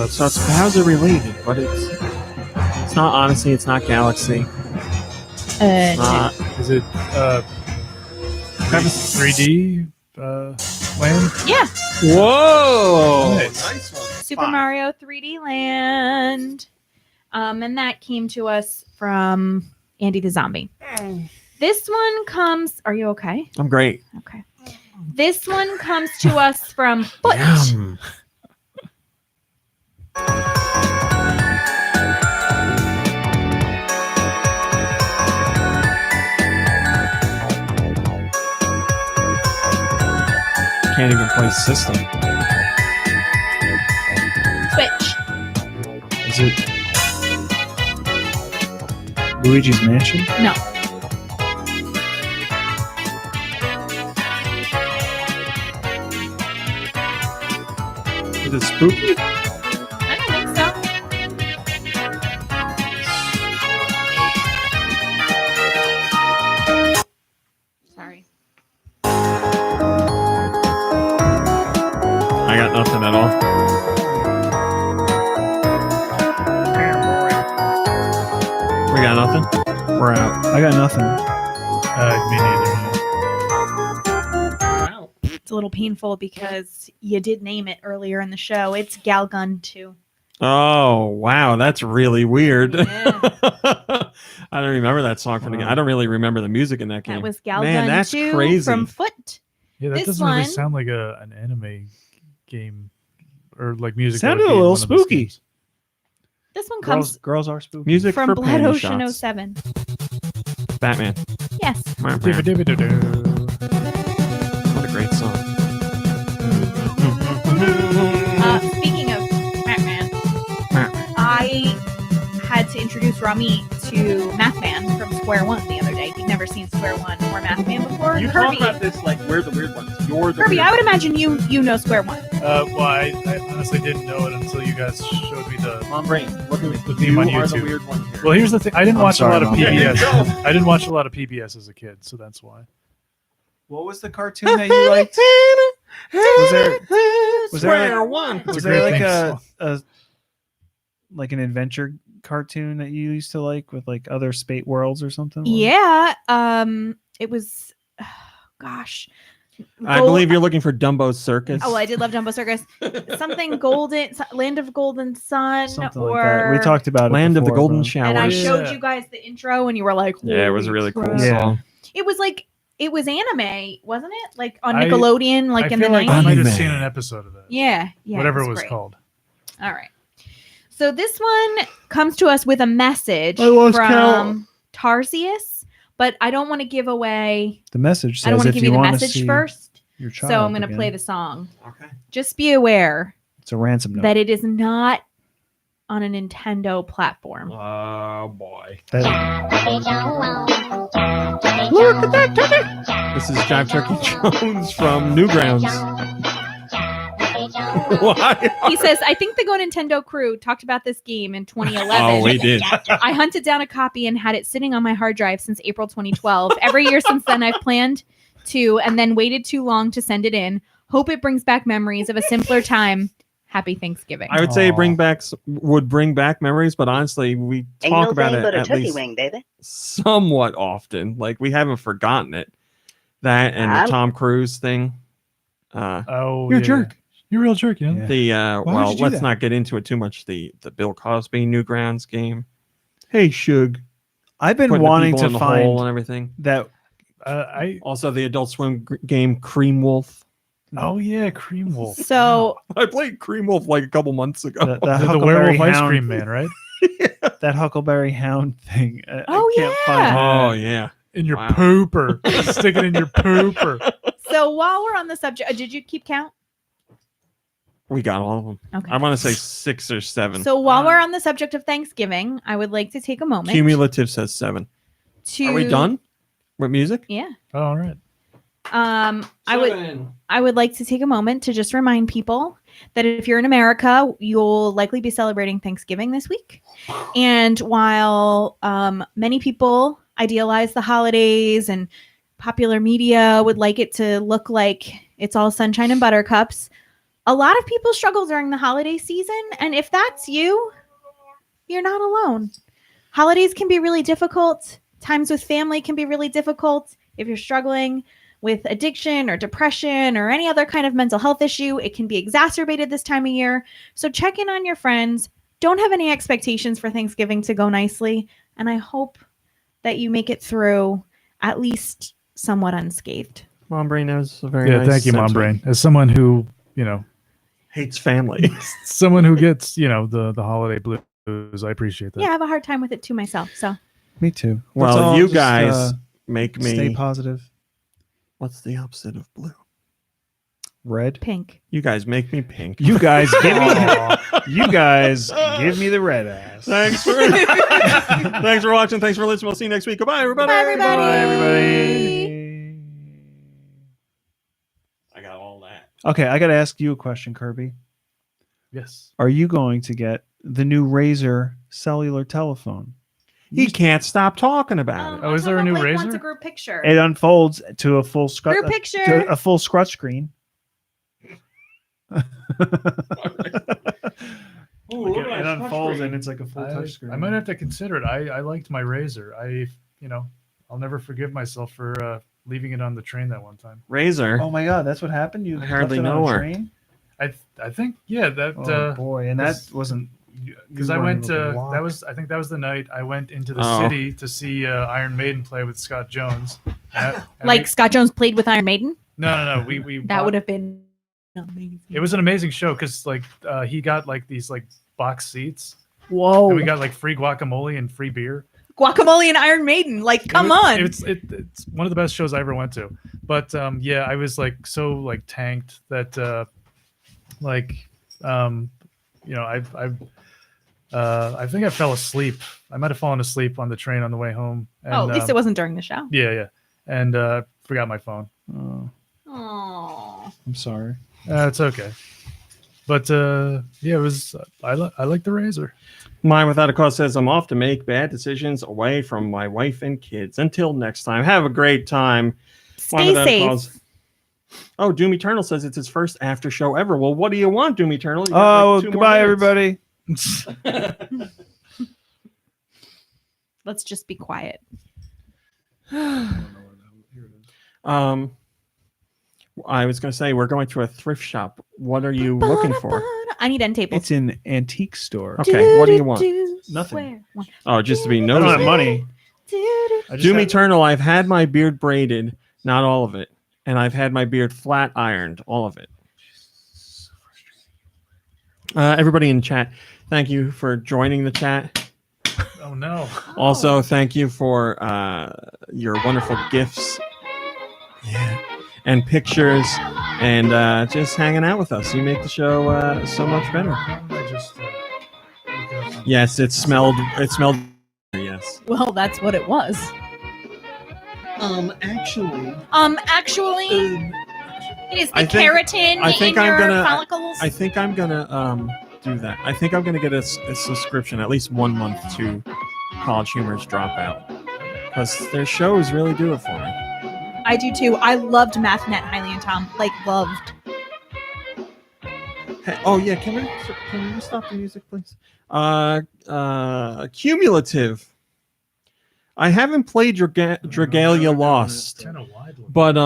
So it's Bowser related, but it's not Odyssey, it's not Galaxy. It's not, Is it Kind of 3D land? Yeah, whoa! Nice. one. Super Mario 3D Land. And that came to us from Andy the Zombie. This one comes. Are you okay? I'm great. Okay. This one comes to us from Foot. Yum. Can't even play system. Switch. Is it Luigi's Mansion? No. Is it spooky? I don't think so. Sorry. I got nothing at all. We got nothing? We're out. I got nothing. Me neither. It's a little painful because you did name it earlier in the show. It's Galgun 2. Oh, wow. That's really weird. Yeah. I don't remember that song from the game. I don't really remember the music in that game. That was Galgun Man, that's 2 crazy. from Foot. Yeah, that This doesn't really one- sound like an anime game or like music. that would Sounded be a in little one of those spooky. games. This one comes Girls are spooky. Music from for Blood panty Ocean shots. 07. Batman. Yes. What a great song. Speaking of Batman, I had to introduce Rami to Mathman from Square One the other day. He'd never seen Square One or Mathman before. You Kirby, talk about this like we're the weird ones. You're the Kirby, weird I would imagine you know Square One. Well, I honestly didn't know it until you guys showed me the Mom brain. Look at me. the theme on You are the YouTube. weird one here. Well, here's the thing. I didn't I'm watch sorry, a lot of Mom. PBS. There you go. I didn't watch a lot of PBS as a kid, so that's why. What was the cartoon that you liked? Was there Square like- one? It's Was a there great like theme a like an adventure cartoon that you used to like with like other spate worlds or something? Yeah. It was. Gosh. I believe you're looking for Dumbo's Circus. Oh, I did love Jumbo Circus. Something golden, Land of Golden Sun, Something or like that. We talked about it Land of the before, Golden but- Shower. And I Yeah. showed you guys the intro, and you were like, Yeah, it was a "Holy really cool crap." Yeah. song. It was like it was anime, wasn't it? Like on I- Nickelodeon, like I in the feel like I 90s. might have Anime. seen an episode of that. Yeah, yeah. Whatever it was great. called. All right. So this one comes to us with a message I lost from count. Tarsius, but I don't want to give away. The message I don't says want if to give you the want to message see first, your child, so I'm going to again, play the song. Okay. Just be aware It's a ransom note. that it is not on a Nintendo platform. Oh boy. That- This is Jive Turkey Jones from Newgrounds. Why? He says, I think the Go Nintendo crew talked about this game in 2011. Oh, we did. I hunted down a copy and had it sitting on my hard drive since April 2012. Every year since then, I've planned to and then waited too long to send it in. Hope it brings back memories of a simpler time. Happy Thanksgiving. I would say Aw. would bring back memories, but honestly, we talk about it at least baby. somewhat often. Like we haven't forgotten it. That and the Tom Cruise thing. Oh, You're a yeah. jerk. You're a real jerk, you know? Yeah. The would well, you do let's that? not get into it too much. The Bill Cosby Newgrounds game. Hey, Suge. I've been Putting the wanting people to in the hole and find everything. that. Also, the Adult Swim game Cream Wolf. Oh, yeah, Cream Wolf. So I played Cream Wolf like a couple months ago. The The Huckleberry werewolf ice Hound, cream man, right? that Huckleberry Hound thing. I Oh, can't yeah. find Oh that. yeah. In your Wow. pooper. Stick it in your pooper. so while we're on the subject, did you keep count? We got all of them. Okay. I want to say 6 or 7. So while we're on the subject of Thanksgiving, I would like to take a moment Cumulative says 7. to. Are we done with music? Yeah. Oh, all right. I would like to take a moment to just remind people that if you're in America, you'll likely be celebrating Thanksgiving this week. And while many people idealize the holidays and popular media would like it to look like it's all sunshine and buttercups, a lot of people struggle during the holiday season. And if that's you, you're not alone. Holidays can be really difficult. Times with family can be really difficult. If you're struggling with addiction or depression or any other kind of mental health issue, it can be exacerbated this time of year. So check in on your friends. Don't have any expectations for Thanksgiving to go nicely. And I hope that you make it through at least somewhat unscathed. Mom Brain knows a very Yeah, nice thank you, Mom sentiment. Brain. As someone who, Hates family. someone who gets, the holiday blues, I appreciate that. Yeah, I have a hard time with it too myself. So Me too. Let's Well, all you just, guys make me. stay positive. What's the opposite of blue? Red. pink. You guys make me pink. You guys give me. You guys give me the red ass. Thanks for watching. Thanks for listening. We'll see you next week. Goodbye, everybody. Bye, everybody. Bye, everybody. I got all that. Okay, I got to ask you a question, Kirby. Yes. Are you going to get the new Razer cellular telephone? He can't stop talking about it. Oh, is there a new Wants Razer? a group picture. It unfolds to a full Group picture. to a full scratch screen. It unfolds and it's like a full touch screen. I might have to consider it. I liked my Razor. I'll never forgive myself for leaving it on the train that one time. Razor. Oh my god, that's what happened. You I left hardly it on know a her. train? I think that Oh boy, and that was- wasn't because you I weren't went able to walk. I think that was the night I went into the Oh. city to see Iron Maiden play with Scott Jones. And Like Scott Jones played with Iron Maiden. no, we That would have been amazing. It was an amazing show because he got these box seats. Whoa. And we got free guacamole and free beer. Guacamole and Iron Maiden. Like, come It was- on. It's one of the best shows I ever went to. But yeah, I was so tanked that I think I fell asleep. I might have fallen asleep on the train on the way home. And, At least it wasn't during the show. Yeah, and forgot my phone. Oh, Oh. I'm sorry. It's okay. But yeah, it was. I like the Razor. Mine Without a Cause says, I'm off to make bad decisions away from my wife and kids. Until next time, have a great time. Mine Stay Without a safe. Cause. Oh, Doom Eternal says it's his first after show ever. Well, what do you want, Doom Eternal? You got, Oh, 2 more goodbye, minutes. everybody. Let's just be quiet. I was going to say, we're going to a thrift shop. What are you looking for? I need end tables. It's an antique store. Okay, what do you want? Nothing. Oh, just to be I don't have nosy. money. I just Doom have- Eternal, I've had my beard braided, not all of it. And I've had my beard flat ironed, all of it. Everybody in chat, thank you for joining the chat. Oh no. Also, thank you for your wonderful gifts and pictures and just hanging out with us. You make the show so much better. Yes, it smelled. Yes. Well, that's what it was. Actually, it is the I think- keratin I think in I'm your gonna- follicles. I think I'm gonna do that. I think I'm gonna get a subscription at least 1 month to College Humor's Dropout because their shows really do it for me. I do too. I loved MathNet Highly and Tom. Like, loved. Oh yeah, can we stop the music, please? Cumulative. I haven't played Dragalia Lost, but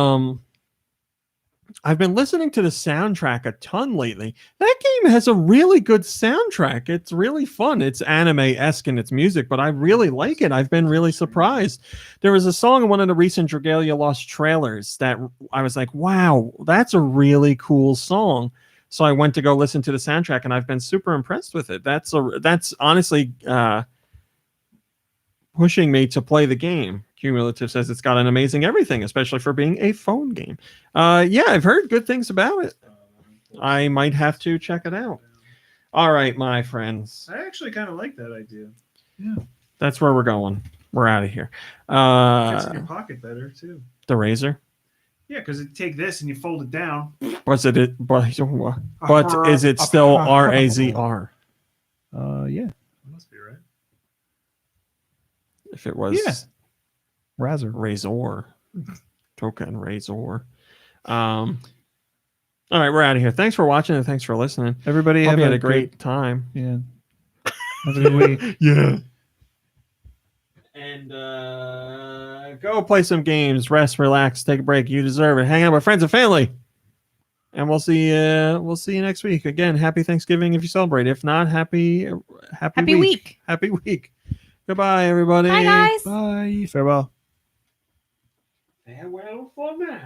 I've been listening to the soundtrack a ton lately. That game has a really good soundtrack. It's really fun. It's anime-esque in its music, but I really like it. I've been really surprised. There was a song in one of the recent Dragalia Lost trailers that I was like, wow, that's a really cool song. So I went to go listen to the soundtrack, and I've been super impressed with it. That's honestly pushing me to play the game. Cumulative says it's got an amazing everything, especially for being a phone game. Yeah, I've heard good things about it. I might have to check it out. All right, my friends. I actually kind of like that idea. That's where we're going. We're out of here. Fits in your pocket better too. The razor. Yeah, because you take this and you fold it down. But is it still RAZR? Yeah. Must be right. If it was Razor. Razor. Token Razor. All right, we're out of here. Thanks for watching and thanks for listening. Everybody Hope have you had a great time. Yeah. Have a good week. Yeah. And go play some games, rest, relax, take a break. You deserve it. Hang out with friends and family. And we'll see you next week. Again, happy Thanksgiving if you celebrate. If not, happy week. Happy week. Goodbye, everybody. Bye, guys. Bye. Farewell. Farewell for now.